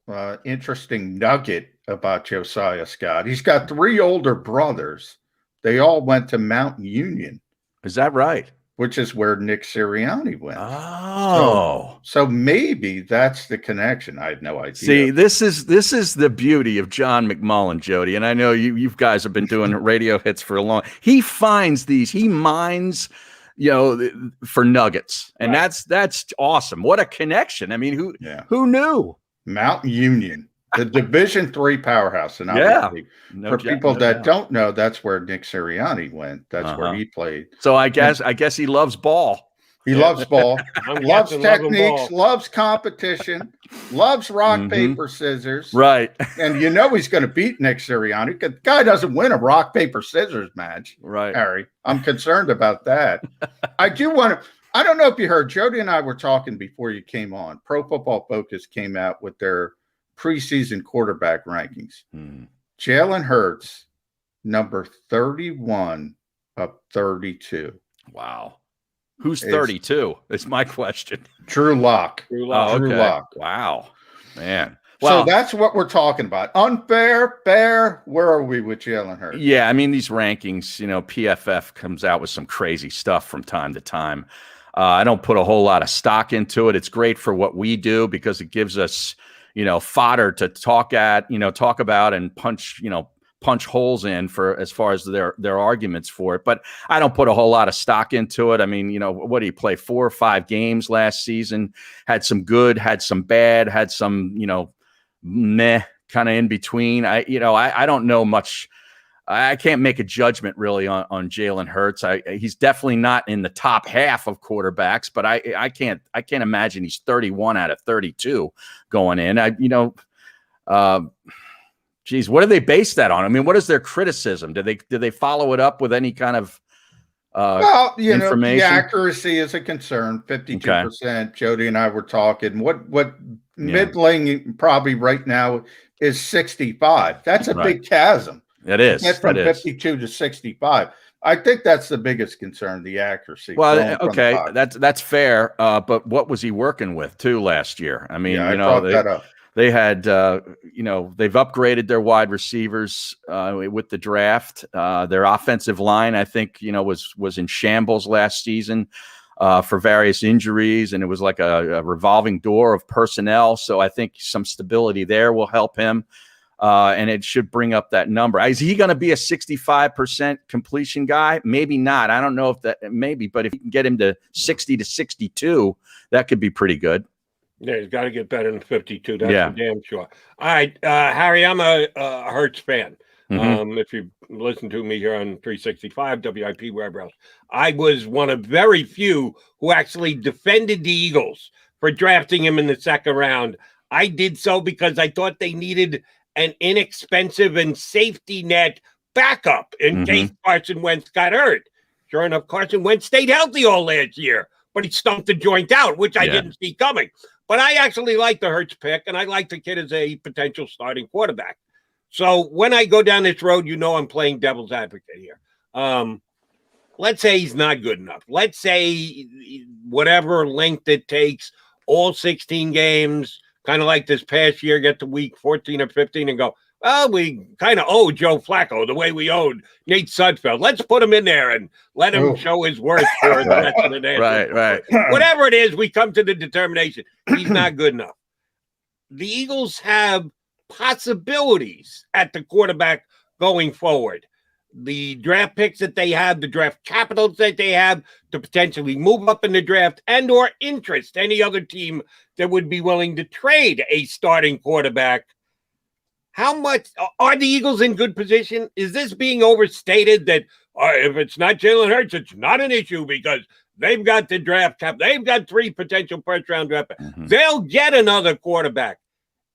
interesting nugget about Josiah Scott. He's got 3 older brothers. They all went to Mountain Union. Is that right? Which is where Nick Sirianni went. Oh. So maybe that's the connection. I had no idea. See, this is the beauty of John McMullen, Jody. And I know you guys have been doing radio hits for a long. He mines for nuggets, and that's awesome. What a connection! I mean, who knew? Mountain Union, the Division III powerhouse, and for people that don't know, that's where Nick Sirianni went. That's where he played. So I guess he loves ball. He loves ball, I'm loves guessing loving techniques, ball. loves competition, loves rock, paper, scissors. Right. And you know he's going to beat Nick Sirianni. The guy doesn't win a rock, paper, scissors match. Right. Harry, I'm concerned about that. I do want to. I don't know if you heard, Jody and I were talking before you came on. Pro Football Focus came out with their preseason quarterback rankings. Jalen Hurts, number 31 of 32. Wow. Who's 32? It's my question. Drew Lock. Drew Lock. Oh, Drew okay. Lock. Wow, man. So that's what we're talking about. Unfair, fair. Where are we with Jalen Hurts? Yeah, I mean, these rankings, PFF comes out with some crazy stuff from time to time. I don't put a whole lot of stock into it. It's great for what we do because it gives us, fodder to talk about and punch holes in for as far as their arguments for it. But I don't put a whole lot of stock into it. I mean, what did he play? 4 or 5 games last season? Had some good, had some bad, had some, meh kind of in between. I don't know much. I can't make a judgment really on Jalen Hurts. He's definitely not in the top half of quarterbacks, but I can't imagine he's 31 out of 32 going in. Geez, what do they base that on? I mean, what is their criticism? Did they follow it up with any kind of information? The accuracy is a concern. 52%. Okay. Jody and I were talking. What middling probably right now is 65. That's a big chasm. It is. Get from 52 to 65. I think that's the biggest concern, the accuracy. Well, okay, that's fair. But what was he working with too last year? I mean, they had, they've upgraded their wide receivers with the draft. Their offensive line, I think, was in shambles last season for various injuries, and it was like a revolving door of personnel. So I think some stability there will help him. And it should bring up that number. Is he going to be a 65% completion guy? Maybe not. I don't know if that maybe, but if you can get him to 60 to 62, that could be pretty good. Yeah, he's got to get better than 52. That's for damn sure. All right, Harry, I'm a Hurts fan. If you listen to me here on 365, WIP, wherever else, I was one of very few who actually defended the Eagles for drafting him in the second round. I did so because I thought they needed an inexpensive and safety net backup in case Carson Wentz got hurt. Sure enough, Carson Wentz stayed healthy all last year, but he stumped the joint out, which I didn't see coming. But I actually like the Hurts pick, and I like the kid as a potential starting quarterback. So when I go down this road, I'm playing devil's advocate here. Let's say he's not good enough. Let's say whatever length it takes, all 16 games, kind of like this past year, get to week 14 or 15 and go, well, we kind of owe Joe Flacco the way we owed Nate Sudfeld. Let's put him in there and let him show his worth for the rest of the day. Right. Whatever it is, we come to the determination he's not good enough. The Eagles have possibilities at the quarterback going forward. The draft picks that they have, the draft capitals that they have to potentially move up in the draft and or interest any other team that would be willing to trade a starting quarterback. How much are the Eagles in good position? Is this being overstated that if it's not Jalen Hurts, it's not an issue because they've got the draft cap. They've got 3 potential first-round draft picks. They'll get another quarterback.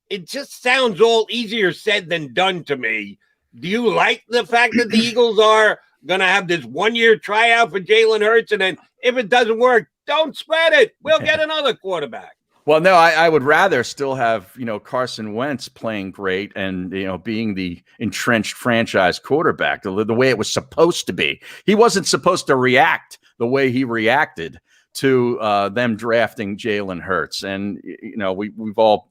It just sounds all easier said than done to me. Do you like the fact that the Eagles are going to have this 1-year tryout for Jalen Hurts, and then if it doesn't work, don't spread it. We'll get another quarterback. Well, no, I would rather still have, Carson Wentz playing great and, being the entrenched franchise quarterback, the way it was supposed to be. He wasn't supposed to react the way he reacted to them drafting Jalen Hurts. And, we've all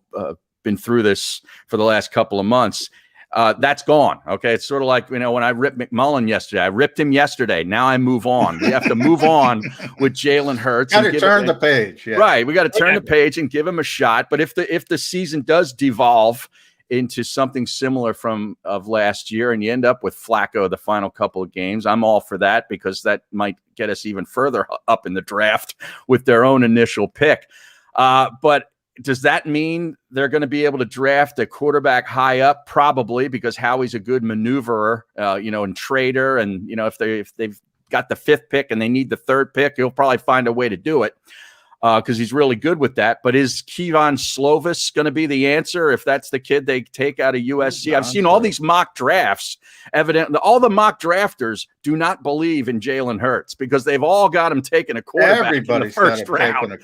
been through this for the last couple of months. That's gone. Okay. It's sort of like, when I ripped McMullen yesterday, I ripped him yesterday. Now I move on. We have to move on with Jalen Hurts. Got to turn the page. Yeah. Right. We got to turn the page and give him a shot. But if the season does devolve into something similar of last year and you end up with Flacco the final couple of games, I'm all for that because that might get us even further up in the draft with their own initial pick. But does that mean they're going to be able to draft a quarterback high up? Probably, because Howie's a good maneuverer, and trader. And, if they've got the 5th pick and they need the 3rd pick, he'll probably find a way to do it because he's really good with that. But is Kevan Slovis going to be the answer if that's the kid they take out of USC? I've seen all these mock drafts. Evidently, all the mock drafters do not believe in Jalen Hurts because they've all got him taking a quarterback in the first round.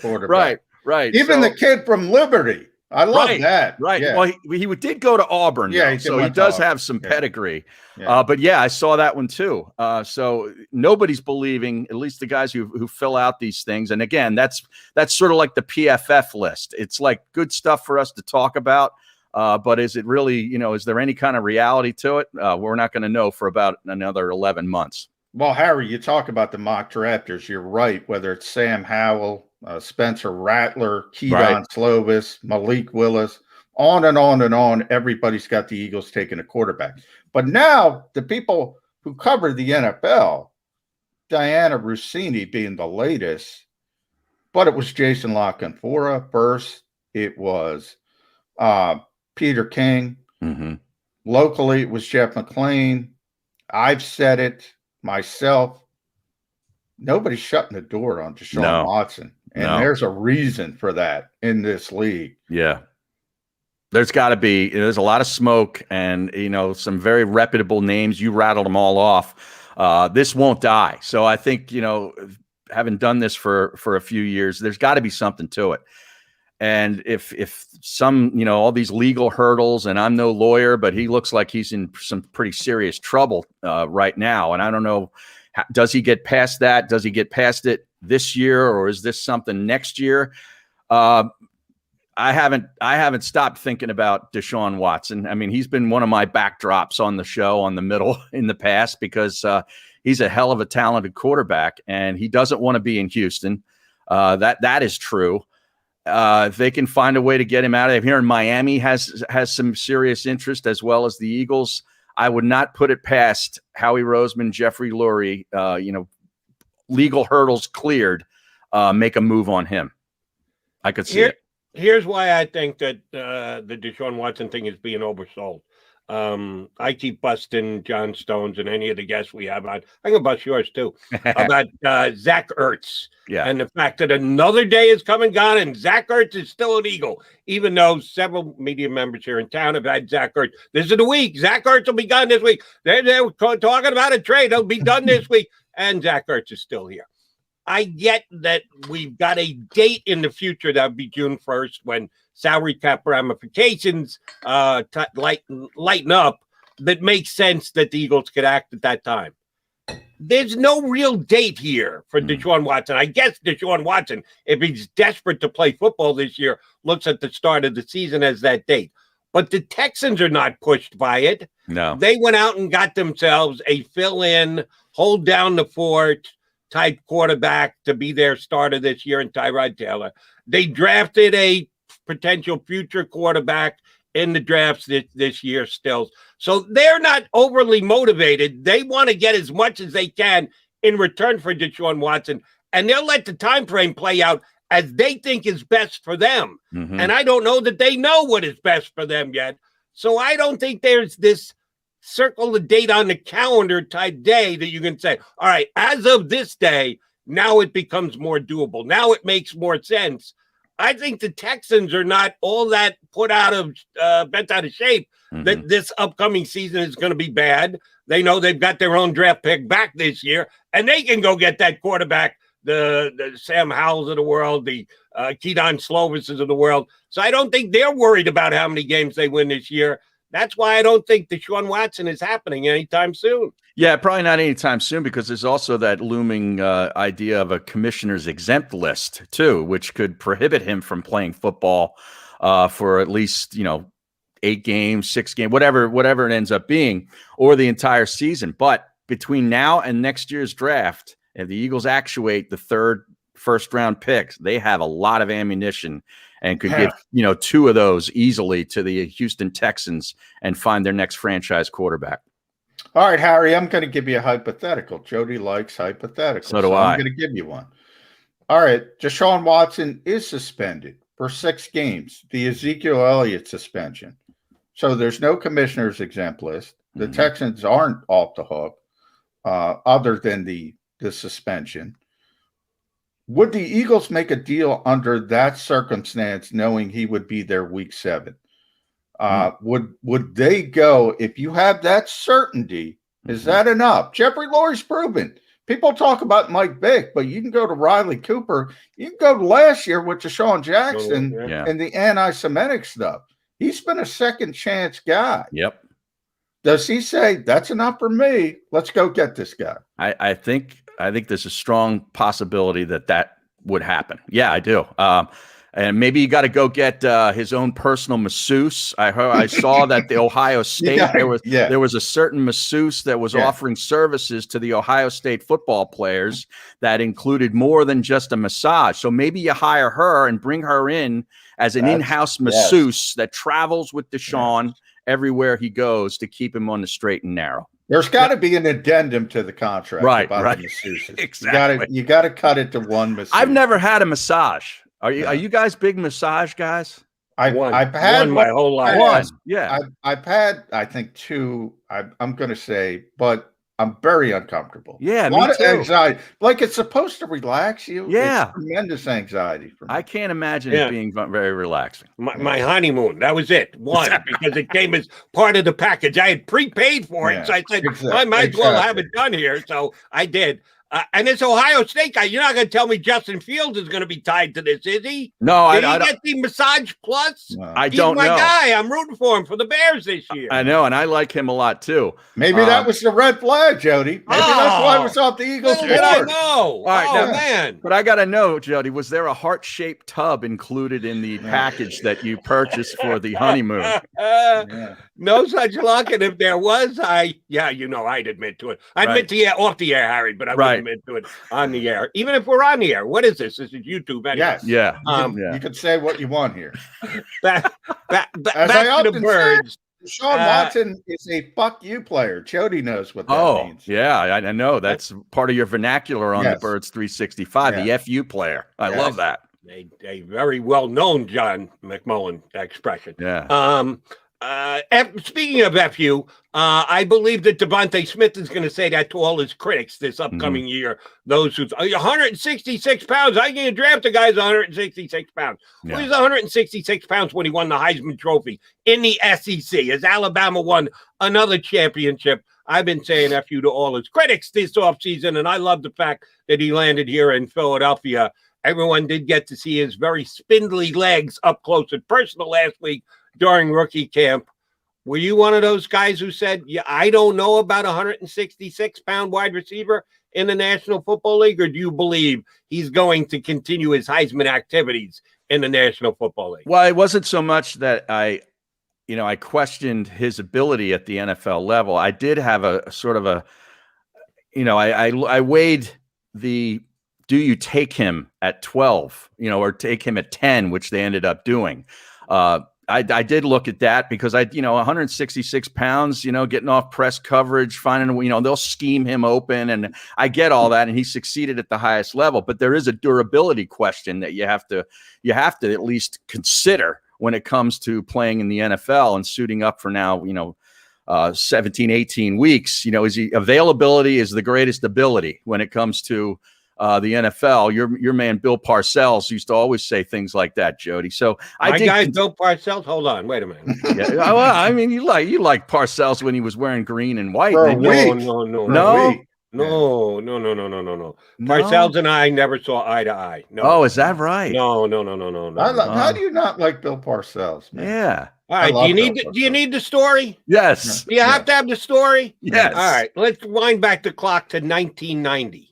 Right. Even the kid from Liberty. I love that. Right. Yeah. Well, he did go to Auburn. Yeah, so he does have some pedigree. Yeah. But yeah, I saw that one too. So nobody's believing, at least the guys who fill out these things. And again, that's sort of like the PFF list. It's like good stuff for us to talk about. But is it really, is there any kind of reality to it? We're not going to know for about another 11 months. Well, Harry, you talk about the mock drafters. You're right. Whether it's Sam Howell, Spencer Rattler, Keaton Slovis, Malik Willis, on and on and on. Everybody's got the Eagles taking a quarterback. But now the people who cover the NFL, Diana Rossini being the latest, but it was Jason LaCanfora first. It was Peter King. Mm-hmm. Locally, it was Jeff McLean. I've said it myself. Nobody's shutting the door on Deshaun Watson. And there's a reason for that in this league. Yeah. There's got to be, there's a lot of smoke and, some very reputable names. You rattled them all off. This won't die. So I think, having done this for a few years, there's got to be something to it. And if some, all these legal hurdles, and I'm no lawyer, but he looks like he's in some pretty serious trouble right now. And I don't know, does he get past that? Does he get past it this year, or is this something next year? I haven't stopped thinking about Deshaun Watson. I mean, he's been one of my backdrops on the show on the middle in the past because he's a hell of a talented quarterback, and he doesn't want to be in Houston. That is true. If they can find a way to get him out of here, and Miami has some serious interest as well as the Eagles, I would not put it past Howie Roseman, Jeffrey Lurie, legal hurdles cleared, make a move on him. I could see it. Here's why I think that the Deshaun Watson thing is being oversold. I keep busting John Stones and any of the guests we have on. I can bust yours too about Zach Ertz. Yeah. And the fact that another day is come and gone and Zach Ertz is still an Eagle, even though several media members here in town have had Zach Ertz. This is the week. Zach Ertz will be gone this week. They're talking about a trade. It'll be done this week. And Zach Ertz is still here. I get that we've got a date in the future that would be June 1st when salary cap ramifications lighten up that makes sense that the Eagles could act at that time. There's no real date here for Deshaun Watson. I guess Deshaun Watson, if he's desperate to play football this year, looks at the start of the season as that date. But the Texans are not pushed by it. No. They went out and got themselves a fill-in, hold down the fort type quarterback to be their starter this year in Tyrod Taylor. They drafted a potential future quarterback in the drafts this year still. So they're not overly motivated. They want to get as much as they can in return for Deshaun Watson, and they'll let the time frame play out as they think is best for them. Mm-hmm. And I don't know that they know what is best for them yet. So I don't think there's this circle the date on the calendar type day that you can say, all right, as of this day, now it becomes more doable. Now it makes more sense. I think the Texans are not all that bent out of shape that this upcoming season is going to be bad. They know they've got their own draft pick back this year, and they can go get that quarterback, the Sam Howells of the world, the Keaton Slovises of the world. So I don't think they're worried about how many games they win this year. That's why I don't think Deshaun Watson is happening anytime soon. Yeah, probably not anytime soon because there's also that looming idea of a commissioner's exempt list too, which could prohibit him from playing football for at least, 8 games, 6 games, whatever it ends up being, or the entire season. But between now and next year's draft, if the Eagles actuate the 3rd first-round picks, they have a lot of ammunition and could give, 2 of those easily to the Houston Texans and find their next franchise quarterback. All right, Harry, I'm going to give you a hypothetical. Jody likes hypotheticals. So do I. I'm going to give you one. All right, Deshaun Watson is suspended for 6 games, the Ezekiel Elliott suspension. So there's no commissioner's exempt list. The Texans aren't off the hook other than the the suspension. Would the Eagles make a deal under that circumstance, knowing he would be there week 7? Would they go, if you have that certainty, is that enough? Jeffrey Lurie's proven. People talk about Mike Vick, but you can go to Riley Cooper. You can go to last year with Deshaun Jackson and the anti-Semitic stuff. He's been a second chance guy. Yep. Does he say, that's enough for me? Let's go get this guy. I think there's a strong possibility that would happen. Yeah, I do. And maybe you got to go get his own personal masseuse. I saw that the Ohio State there was a certain masseuse that was offering services to the Ohio State football players that included more than just a massage. So maybe you hire her and bring her in as an in-house masseuse that travels with Deshaun everywhere he goes to keep him on the straight and narrow. There's got to be an addendum to the contract, about the masseuses. Exactly. You got to cut it to one masseuse. I've never had a massage. Are you guys big massage guys? I've had my whole life. I've had, I think, 2. I'm going to say, but I'm very uncomfortable. Yeah, a lot of anxiety. Like, it's supposed to relax you. Yeah, it's tremendous anxiety for me. I can't imagine it being very relaxing. My honeymoon, that was it. One, because it came as part of the package. I had prepaid for it, so I said I might as well have it done here. So I did. And this Ohio State guy, you're not going to tell me Justin Fields is going to be tied to this, is he? No, Did he get the massage plus? No. He's my guy. I'm rooting for him for the Bears this year. I know, and I like him a lot too. Maybe that was the red flag, Jody. Maybe that's why it was off the Eagles. I know. All right, man. But I got to know, Jody, was there a heart-shaped tub included in the package that you purchased for the honeymoon? No such luck. And if there was, I'd admit to it. I'd admit to off the air, Harry, but I wouldn't admit to it on the air. Even if we're on the air. What is this? This is YouTube anyway. Yes. Yeah. You can say what you want here. Back As I to often the Birds. Deshaun Watson is a fuck you player. Jody knows what that means. Yeah, I know. That's part of your vernacular on the Birds 365, the FU player. I love that. A very well-known John McMullen expression. Yeah. Speaking of FU, I believe that Devontae Smith is going to say that to all his critics this upcoming year. Those who 166 pounds, I can draft a guy's 166 pounds. Yeah. He was 166 pounds when he won the Heisman Trophy in the SEC as Alabama won another championship. I've been saying FU to all his critics this offseason, and I love the fact that he landed here in Philadelphia. Everyone did get to see his very spindly legs up close and personal last week during rookie camp. Were you one of those guys who said, I don't know about a 166-pound wide receiver in the National Football League, or do you believe he's going to continue his Heisman activities in the National Football League? Well, it wasn't so much that I questioned his ability at the NFL level. I did have a sort of I weighed the, do you take him at 12, or take him at 10, which they ended up doing. I did look at that because 166 pounds, getting off press coverage, finding, they'll scheme him open, and I get all that, and he succeeded at the highest level. But there is a durability question that you have to at least consider when it comes to playing in the NFL and suiting up for now, 17, 18 weeks. Availability is the greatest ability when it comes to the NFL. Your man Bill Parcells used to always say things like that, Jody. So Bill Parcells. Hold on, wait a minute. Well, I mean, you like Parcells when he was wearing green and white. No. Parcells and I never saw eye to eye. No. Oh, is that right? No. How do you not like Bill Parcells, man? Yeah. All right. Do you need the story? Yes. Do you have to have the story? Yes. All right. Let's wind back the clock to 1990.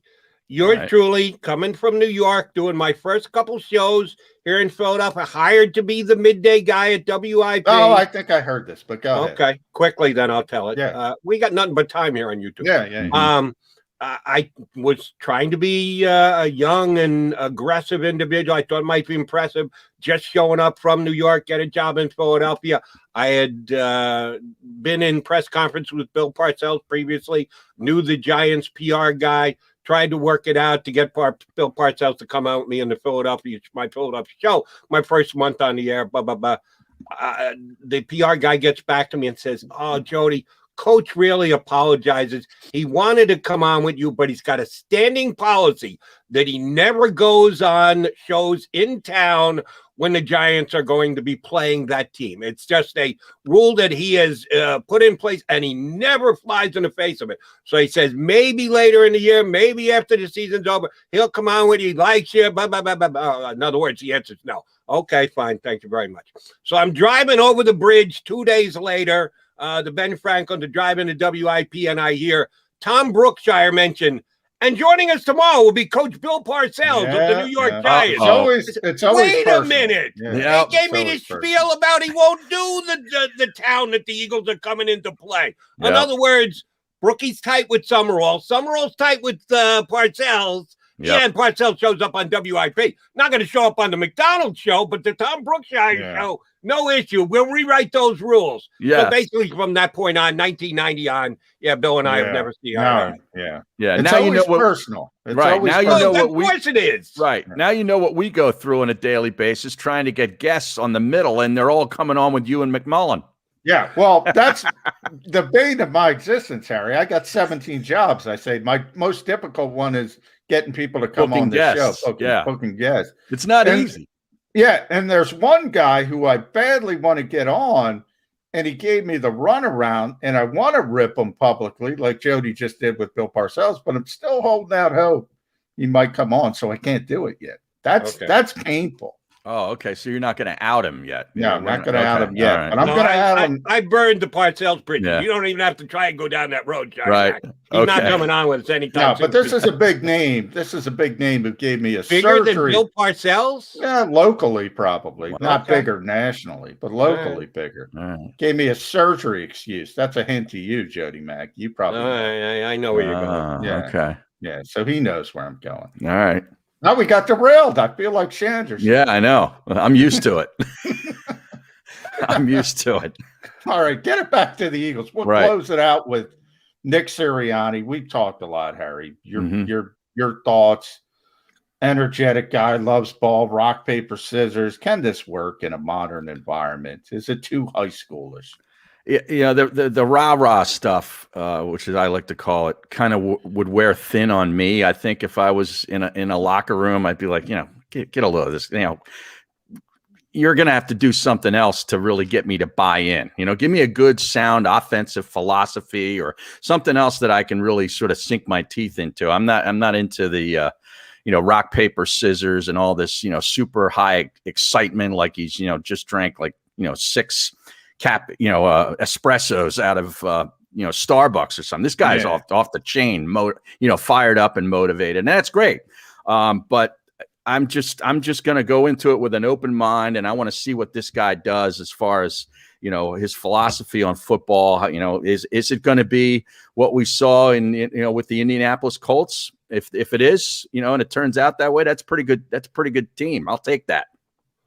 Yours truly, coming from New York, doing my first couple shows here in Philadelphia, hired to be the midday guy at WIP. Oh, I think I heard this, but go ahead. Okay, quickly then I'll tell it. Yeah. We got nothing but time here on YouTube. Yeah. I was trying to be a young and aggressive individual. I thought it might be impressive just showing up from New York, get a job in Philadelphia. I had been in press conference with Bill Parcells previously, knew the Giants PR guy, tried to work it out to get Bill Parcells to come out with me in my Philadelphia show, my first month on the air, The PR guy gets back to me and says, "Oh, Jody, coach really apologizes. He wanted to come on with you, but he's got a standing policy that he never goes on shows in town when the Giants are going to be playing that team. It's just a rule that he has put in place, and he never flies in the face of it. So he says maybe later in the year, maybe after the season's over, he'll come on with you, he likes you, blah, blah, blah, blah, blah. In other words, the answer is no. Okay, fine. Thank you very much. So I'm driving over the bridge 2 days later, the Ben Franklin, to drive into WIP, and I hear Tom Brookshire mention, and joining us tomorrow will be Coach Bill Parcells of the New York Giants. It's always Wait personal. a minute. Yeah. He gave me this spiel about he won't do the town that the Eagles are coming into play. In other words, Brookie's tight with Summerall. Summerall's tight with Parcells. Yeah, and Parcells shows up on WIP. Not going to show up on the McDonald's show, but the Tom Brookshire show, no issue. We'll rewrite those rules. So basically, from that point on, 1990 on, Bill and I have never seen. Yeah. It's now you know what personal. It's right now you know what we. Of course it is. Right now you know what we go through on a daily basis, trying to get guests on the middle, and they're all coming on with you and McMullen. Yeah, well, that's the bane of my existence, Harry. I got 17 jobs. I say my most difficult one is getting people to come on the show. Booking guests. It's not easy. Yeah, and there's one guy who I badly want to get on, and he gave me the runaround, and I want to rip him publicly, like Jody just did with Bill Parcells, but I'm still holding out hope he might come on, so I can't do it yet. That's painful. Oh, okay. So you're not going to out him yet? No, I'm not going to out him yet. Right. But I'm going to out him. I burned the Parcells bridge. You don't even have to try and go down that road, Johnny. Right. He's not coming on with us anytime soon. But this is a big name. This is a big name who gave me a bigger surgery. Than Bill Parcells? Yeah, locally probably. Not bigger nationally, but locally bigger. Gave me a surgery excuse. That's a hint to you, Jody Mack. You probably know. I know where you're going. Yeah. Okay. Yeah, so he knows where I'm going. All right. Now we got derailed. I feel like Sanders. Yeah, I know. I'm used to it. I'm used to it. All right, get it back to the Eagles. We'll close it out with Nick Sirianni. We've talked a lot, Harry. Your thoughts. Energetic guy, loves ball, rock, paper, scissors. Can this work in a modern environment? Is it too high schoolish? Yeah, the rah-rah stuff, which is I like to call it, kind of would wear thin on me. I think if I was in a locker room, I'd be like, get a load of this. You're going to have to do something else to really get me to buy in. Give me a good, sound, offensive philosophy or something else that I can really sort of sink my teeth into. I'm not into the rock, paper, scissors and all this, super high excitement like he's, just drank like, 6 espressos out of Starbucks or something. This guy's off the chain, fired up and motivated, and that's great. But I'm just going to go into it with an open mind, and I want to see what this guy does as far as his philosophy on football. Is it going to be what we saw in with the Indianapolis Colts? If it is, and it turns out that way, that's pretty good. That's a pretty good team. I'll take that.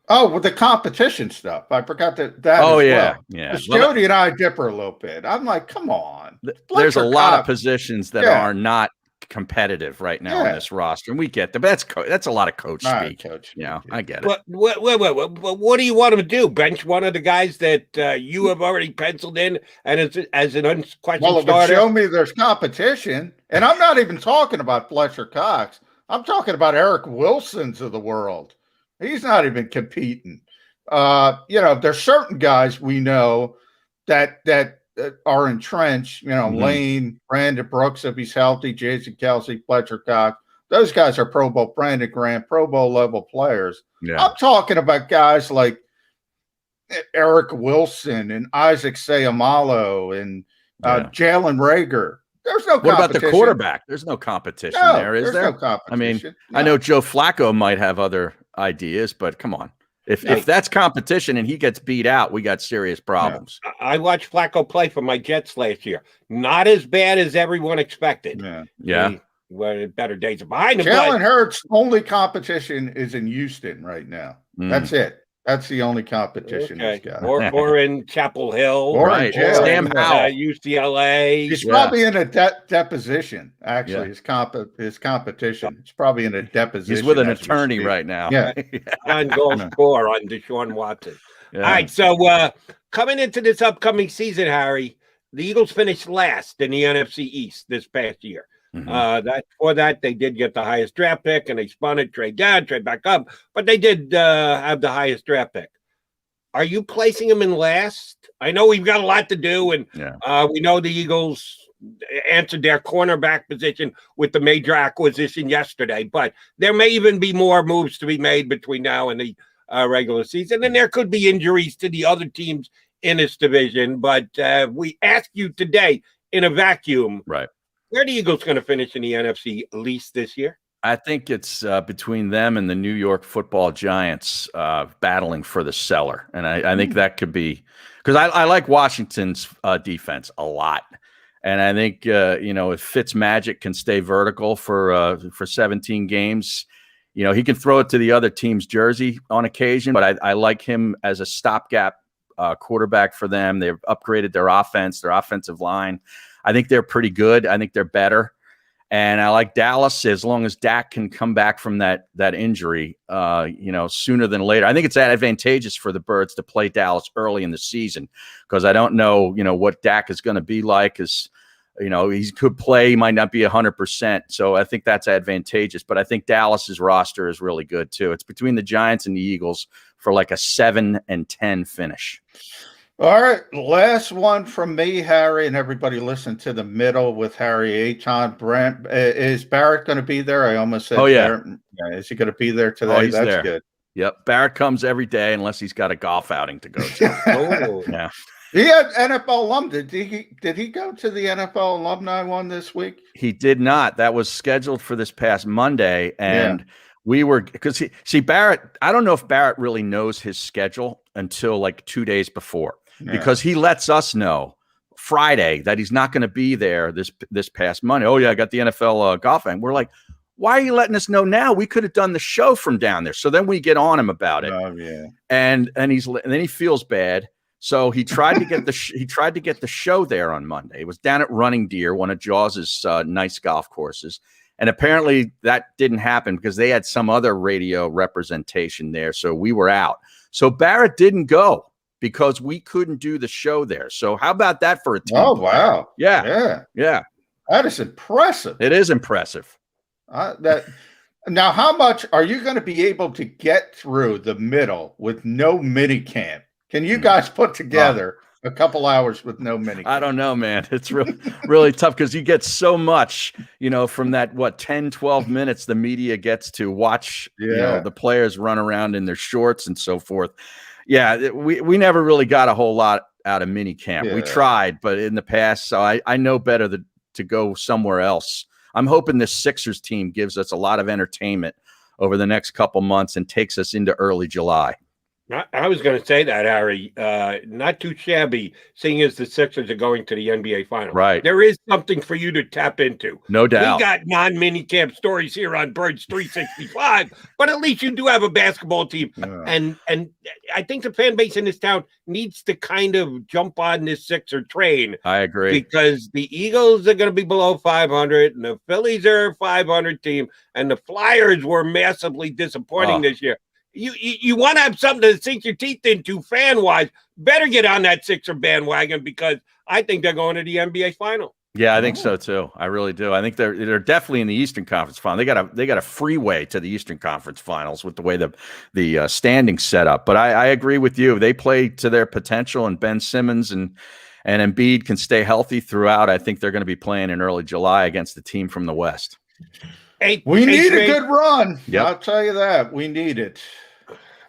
Oh, with the competition stuff. I forgot that. Oh, yeah. Yeah. Jody and I differ a little bit. I'm like, come on. There's a lot of positions that are not competitive right now on this roster, and we get that. That's a lot of coach speak. Coach. I get it. What do you want him to do? Bench one of the guys that you have already penciled in and as an unquestioned starter? Show me there's competition, and I'm not even talking about Fletcher Cox. I'm talking about Eric Wilson's of the world. He's not even competing. There's certain guys we know that are entrenched. Lane, Brandon Brooks, if he's healthy, Jason Kelsey, Fletcher Cox. Those guys are Pro Bowl. Brandon Graham, Pro Bowl level players. Yeah. I'm talking about guys like Eric Wilson and Isaac Seumalo and Jalen Rager. There's no competition. What about the quarterback? There's no competition there, is there? No competition. I know Joe Flacco might have other ideas, but come on. If that's competition and he gets beat out, we got serious problems. I watched Flacco play for my Jets last year. Not as bad as everyone expected. Yeah. Better days are behind him. Jalen Hurts' only competition is in Houston right now. That's it. That's the only competition he's got. Or in Chapel Hill. Or in jail. Sam Howell. UCLA. He's probably in a deposition, actually. His competition. It's probably in a deposition. He's with an attorney right now. Yeah. On goal score on Deshaun Watson. All right, so coming into this upcoming season, Harry, the Eagles finished last in the NFC East this past year. For that, they did get the highest draft pick, and they spun it, trade down, trade back up, but they did have the highest draft pick. Are you placing them in last? I know we've got a lot to do, and we know the Eagles answered their cornerback position with the major acquisition yesterday, but there may even be more moves to be made between now and the regular season, and there could be injuries to the other teams in this division. But we ask you today in a vacuum, right? Where are the Eagles going to finish in the NFC least this year? I think it's between them and the New York Football Giants battling for the cellar. And I think that could be because I like Washington's defense a lot. And I think, if Fitzmagic can stay vertical for 17 games, he can throw it to the other team's jersey on occasion. But I like him as a stopgap quarterback for them. They've upgraded their offense, their offensive line. I think they're pretty good. I think they're better. And I like Dallas as long as Dak can come back from that injury, sooner than later. I think it's advantageous for the Birds to play Dallas early in the season because I don't know, what Dak is going to be like. He could play, he might not be 100%. So I think that's advantageous. But I think Dallas's roster is really good too. It's between the Giants and the Eagles for like a 7-10 finish. All right, last one from me, Harry, and everybody listen to the middle with Harry H. on. Brent, is Barrett going to be there? I almost said Barrett. Yeah, is he going to be there today? He's That's there. Good. Yep, Barrett comes every day unless he's got a golf outing to go to. Yeah. He had NFL alum. Did he go to the NFL alumni one this week? He did not. That was scheduled for this past Monday, and we were because Barrett. I don't know if Barrett really knows his schedule until like 2 days before. Because he lets us know Friday that he's not going to be there this past Monday. Oh, yeah, I got the NFL golf and we're like, why are you letting us know now? We could have done the show from down there. So then we get on him about it. Oh, yeah. And then he feels bad. So he tried to get the show there on Monday. It was down at Running Deer, one of Jaws's nice golf courses. And apparently that didn't happen because they had some other radio representation there. So we were out. So Barrett didn't go because we couldn't do the show there. So how about that for a team? Oh, wow. Yeah. That is impressive. It is impressive. Now, how much are you going to be able to get through the middle with no minicamp? Can you guys put together a couple hours with no minicamp? I don't know, man. It's really tough because you get so much, from that, 10, 12 minutes the media gets to watch the players run around in their shorts and so forth. Yeah, we never really got a whole lot out of minicamp. Yeah. We tried, but in the past, so I know better to go somewhere else. I'm hoping this Sixers team gives us a lot of entertainment over the next couple months and takes us into early July. I was going to say that, Harry. Not too shabby, seeing as the Sixers are going to the NBA Finals. Right. There is something for you to tap into. No doubt. We got non-minicamp stories here on Birds 365, but at least you do have a basketball team. Yeah. And I think the fan base in this town needs to kind of jump on this Sixer train. I agree. Because the Eagles are going to be below 500, and the Phillies are a 500 team, and the Flyers were massively disappointing this year. You want to have something to sink your teeth into fan-wise, better get on that Sixer bandwagon because I think they're going to the NBA final. Yeah, I think so too. I really do. I think they're definitely in the Eastern Conference final. They got a freeway to the Eastern Conference finals with the way the standings set up. But I agree with you. They play to their potential, and Ben Simmons and Embiid can stay healthy throughout. I think they're going to be playing in early July against the team from the West. We need a good run. Yep. I'll tell you that. We need it.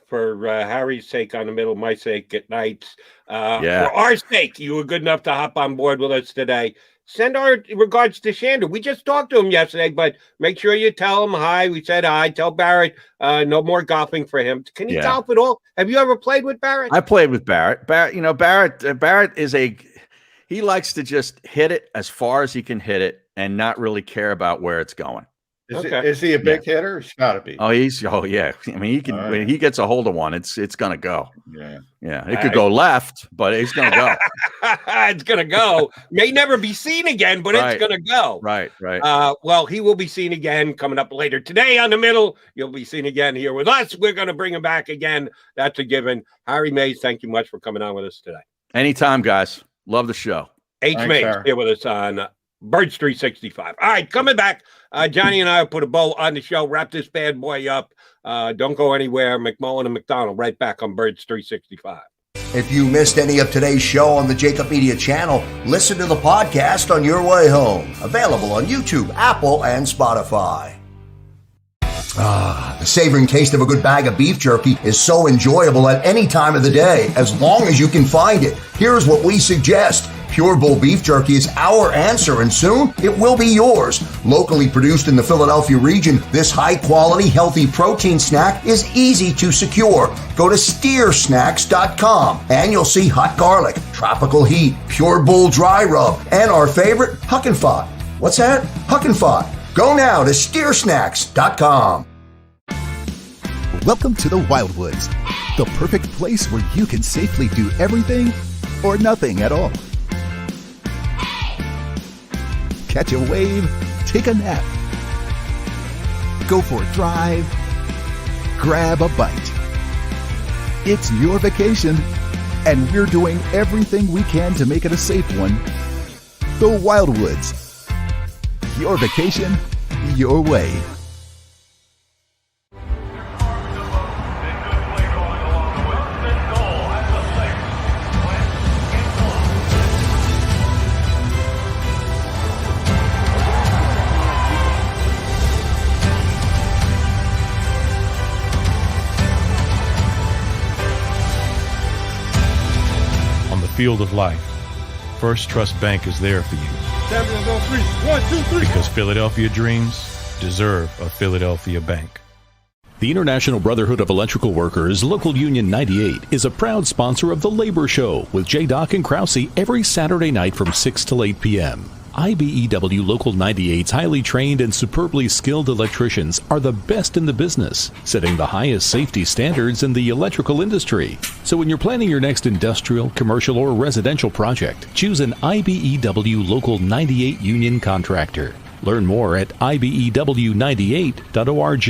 For Harry's sake on the middle, my sake at nights. For our sake, you were good enough to hop on board with us today. Send our regards to Shander. We just talked to him yesterday, but make sure you tell him hi. We said hi. Tell Barrett no more golfing for him. Can you golf at all? Have you ever played with Barrett? I played with Barrett. Barrett is he likes to just hit it as far as he can hit it and not really care about where it's going. Is he a big hitter? He's got to be. Oh, yeah. I mean, he can when he gets a hold of one, it's gonna go. Yeah. It could go left, but it's gonna go. It's gonna go. May never be seen again, but it's gonna go. Right. Well, he will be seen again coming up later today on the middle. You'll be seen again here with us. We're gonna bring him back again. That's a given. Harry Mays, thank you much for coming on with us today. Anytime, guys. Love the show. H. Thanks, Mays Harry. here with us on Birds 365. All right, coming back. Johnny and I will put a bow on the show, wrap this bad boy up. Don't go anywhere. McMullen and McDonald right back on Birds 365. If you missed any of today's show on the JAKIB Media channel, listen to the podcast on your way home. Available on YouTube, Apple, and Spotify. The savoring taste of a good bag of beef jerky is so enjoyable at any time of the day, as long as you can find it. Here's what we suggest. Pure Bull beef jerky is our answer, and soon it will be yours. Locally produced in the Philadelphia region, this high-quality, healthy protein snack is easy to secure. Go to steersnacks.com, and you'll see hot garlic, tropical heat, Pure Bull dry rub, and our favorite, Huck and Fod. What's that? Huck and Fod. Go now to steersnacks.com. Welcome to the Wildwoods, the perfect place where you can safely do everything or nothing at all. Catch a wave, take a nap, go for a drive, grab a bite. It's your vacation, and we're doing everything we can to make it a safe one. The Wildwoods. Your vacation, your way. Field of life, First Trust Bank is there for you. Champions on three. 1, 2, 3. Because Philadelphia dreams deserve a Philadelphia bank. The International Brotherhood of Electrical Workers, Local Union 98, is a proud sponsor of The Labor Show with J. and Krause every Saturday night from 6 till 8 p.m. IBEW Local 98's highly trained and superbly skilled electricians are the best in the business, setting the highest safety standards in the electrical industry. So when you're planning your next industrial, commercial, or residential project, choose an IBEW Local 98 union contractor. Learn more at ibew98.org.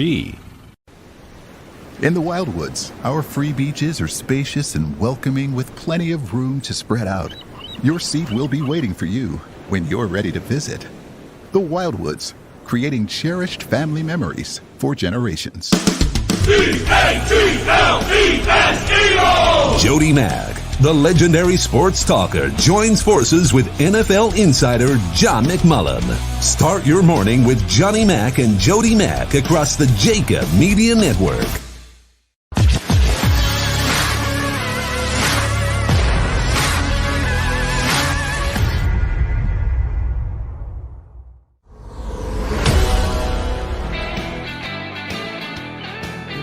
In the Wildwoods, our free beaches are spacious and welcoming with plenty of room to spread out. Your seat will be waiting for you when you're ready to visit. The Wildwoods, creating cherished family memories for generations. D-A-T-L-E-S-E-O! Jody Mack, the legendary sports talker, joins forces with NFL insider John McMullen. Start your morning with Johnny Mack and Jody Mack across the JAKIB Media Network.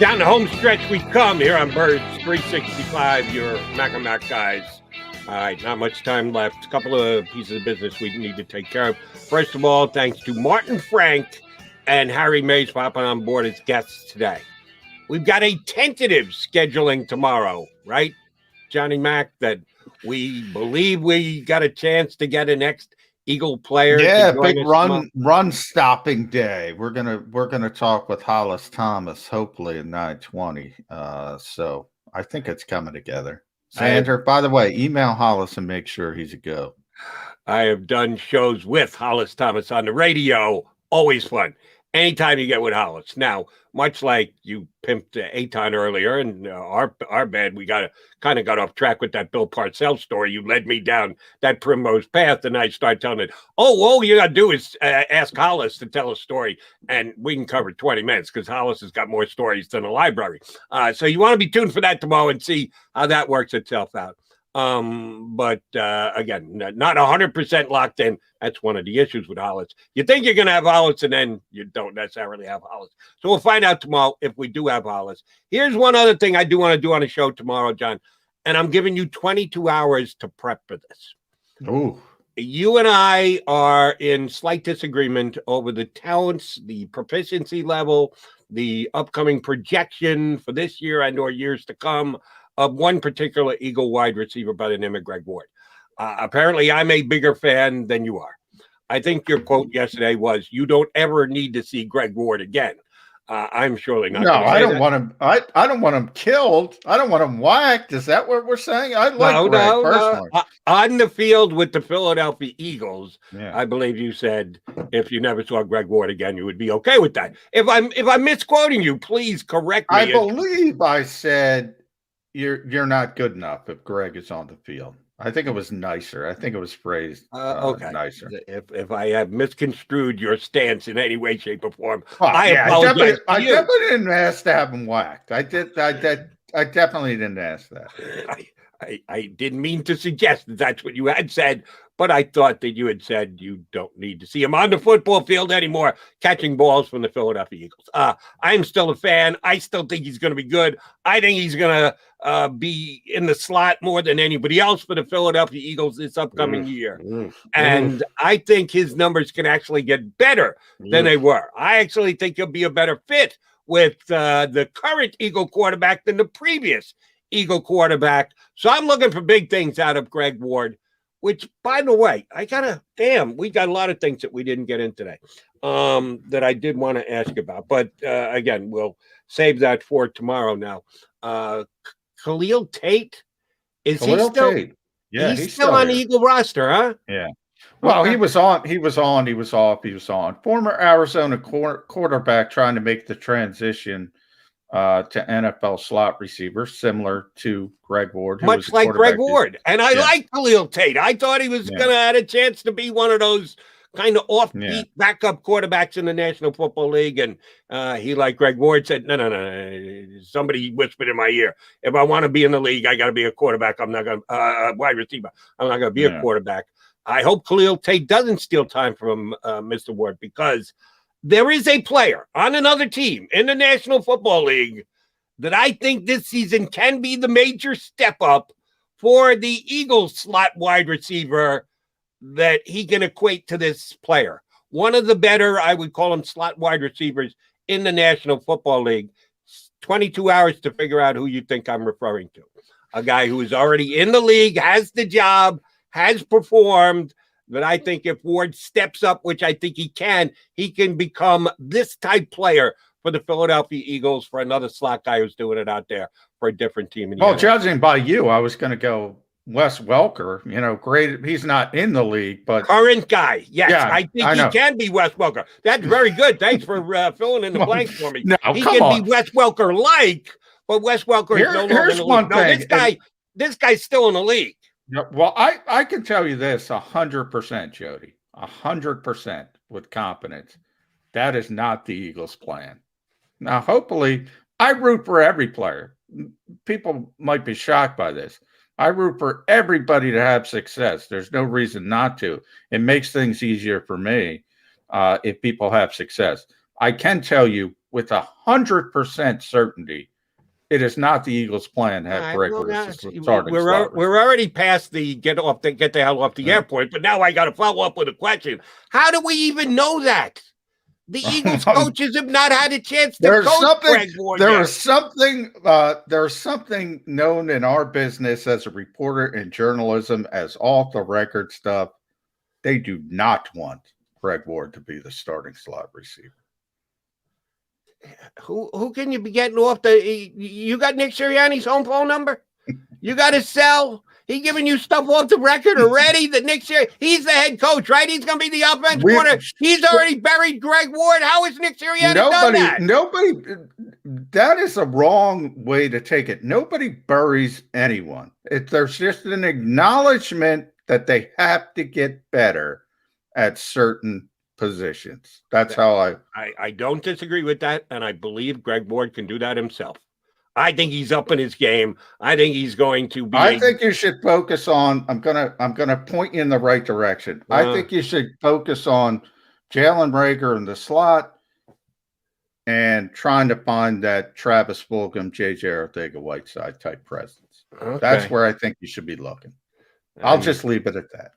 Down the home stretch we come here on Birds 365, your Mac and Mac guys. All right, not much time left. A couple of pieces of business we need to take care of. First of all, thanks to Martin Frank and Harry Mays popping on board as guests today. We've got a tentative scheduling tomorrow, right, Johnny Mac, that we believe we got a chance to get an next Eagle player. Yeah, big run stopping day. We're gonna talk with Hollis Thomas, hopefully in 9:20. So I think it's coming together. Sander, by the way, email Hollis and make sure he's a go. I have done shows with Hollis Thomas on the radio. Always fun. Anytime you get with Hollis. Now, much like you pimped Aton earlier, and our bad, we got off track with that Bill Parcells story. You led me down that primrose path, and I started telling it, all you got to do is ask Hollis to tell a story, and we can cover 20 minutes because Hollis has got more stories than a library. So you want to be tuned for that tomorrow and see how that works itself out. But again, not 100% locked in. That's one of the issues with Hollis. You think you're going to have Hollis, and then you don't necessarily have Hollis. So we'll find out tomorrow if we do have Hollis. Here's one other thing I do want to do on the show tomorrow, John, and I'm giving you 22 hours to prep for this. Ooh. You and I are in slight disagreement over the talents, the proficiency level, the upcoming projection for this year and or years to come of one particular Eagle wide receiver by the name of Greg Ward. Apparently, I'm a bigger fan than you are. I think your quote yesterday was, you don't ever need to see Greg Ward again. I'm surely not. No, I don't that. want him. I don't want him killed. I don't want him whacked. Is that what we're saying? I like Greg personally. No. On the field with the Philadelphia Eagles, Yeah. I believe you said if you never saw Greg Ward again, you would be okay with that. If I'm misquoting you, please correct me. I believe I said you're not good enough if Greg is on the field. I think it was nicer. I think it was phrased okay. nicer. If I have misconstrued your stance in any way, shape, or form, I apologize. I definitely didn't ask to have him whacked. I definitely didn't ask that. I didn't mean to suggest that's what you had said, but I thought that you had said you don't need to see him on the football field anymore, catching balls from the Philadelphia Eagles. I'm still a fan. I still think he's going to be good. I think he's going to be in the slot more than anybody else for the Philadelphia Eagles this upcoming year. And I think his numbers can actually get better than they were. I actually think he'll be a better fit with the current Eagle quarterback than the previous Eagle quarterback. So I'm looking for big things out of Greg Ward, which, by the way, we got a lot of things that we didn't get in today that I did want to ask about. But again, we'll save that for tomorrow now. Khalil Tate, is he still? Tate. Yeah, he's still on the Eagle roster, huh? Yeah. Well, okay. He was on, he was off, he was on. Former Arizona quarterback trying to make the transition to NFL slot receiver, similar to Greg Ward. Much like Greg Ward. And I like Khalil Tate. I thought he was going to have a chance to be one of those kind of offbeat backup quarterbacks in the National Football League. And he, like Greg Ward, said, no. Somebody whispered in my ear, if I want to be in the league, I got to be a quarterback. I'm not going to wide receiver. I'm not going to be a quarterback. I hope Khalil Tate doesn't steal time from Mr. Ward, because there is a player on another team in the National Football League that I think this season can be the major step up for the Eagles slot wide receiver that he can equate to this player. One of the better, I would call him, slot wide receivers in the National Football League. 22 hours to figure out who you think I'm referring to. A guy who is already in the league, has the job, has performed, that I think if Ward steps up, which I think he can become this type player for the Philadelphia Eagles, for another slot guy who's doing it out there for a different team. Well, judging by you, I was going to go Wes Welker. Great. He's not in the league, but current guy. Yes, yeah, I think he can be Wes Welker. That's very good. Thanks for filling in the blanks for me. No, he can be Wes Welker-like, but Wes Welker is no longer in the league. No, this guy's still in the league. Well, I can tell you this 100%, Jody, 100% with confidence. That is not the Eagles' plan. Now, hopefully, I root for every player. People might be shocked by this. I root for everybody to have success. There's no reason not to. It makes things easier for me if people have success. I can tell you with 100% certainty, it is not the Eagles' plan to have Greg starting. We're already past the get the hell off the airport, but now I got to follow up with a question. How do we even know that? The Eagles coaches have not had a chance to coach Greg Ward yet. There's something known in our business as a reporter in journalism as off the record stuff. They do not want Greg Ward to be the starting slot receiver. Who can you be getting off the? You got Nick Sirianni's home phone number? You got to sell. He giving you stuff off the record already. That Nick Sirianni, he's the head coach, right? He's going to be the offense coordinator. He's already buried Greg Ward. How is Nick Sirianni done that? Nobody. That is a wrong way to take it. Nobody buries anyone. There's just an acknowledgement that they have to get better at certain positions. That's how I don't disagree with that, and I believe Greg Ward can do that himself. I think he's up in his game. I think he's going to be. I think you should focus on. I'm gonna point you in the right direction. I think you should focus on Jalen Reagor in the slot and trying to find that Travis Fulgham, JJ Arcega-Whiteside type presence. Okay. That's where I think you should be looking. I'll just leave it at that.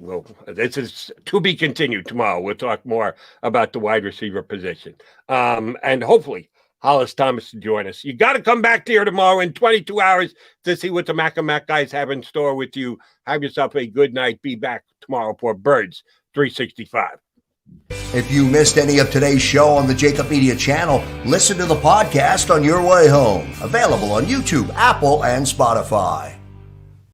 Well, this is to be continued tomorrow. We'll talk more about the wide receiver position. And hopefully Hollis Thomas to join us. You got to come back here tomorrow in 22 hours to see what the Mac and Mac guys have in store with you. Have yourself a good night. Be back tomorrow for Birds 365. If you missed any of today's show on the JAKIB Media channel, listen to the podcast on your way home. Available on YouTube, Apple, and Spotify.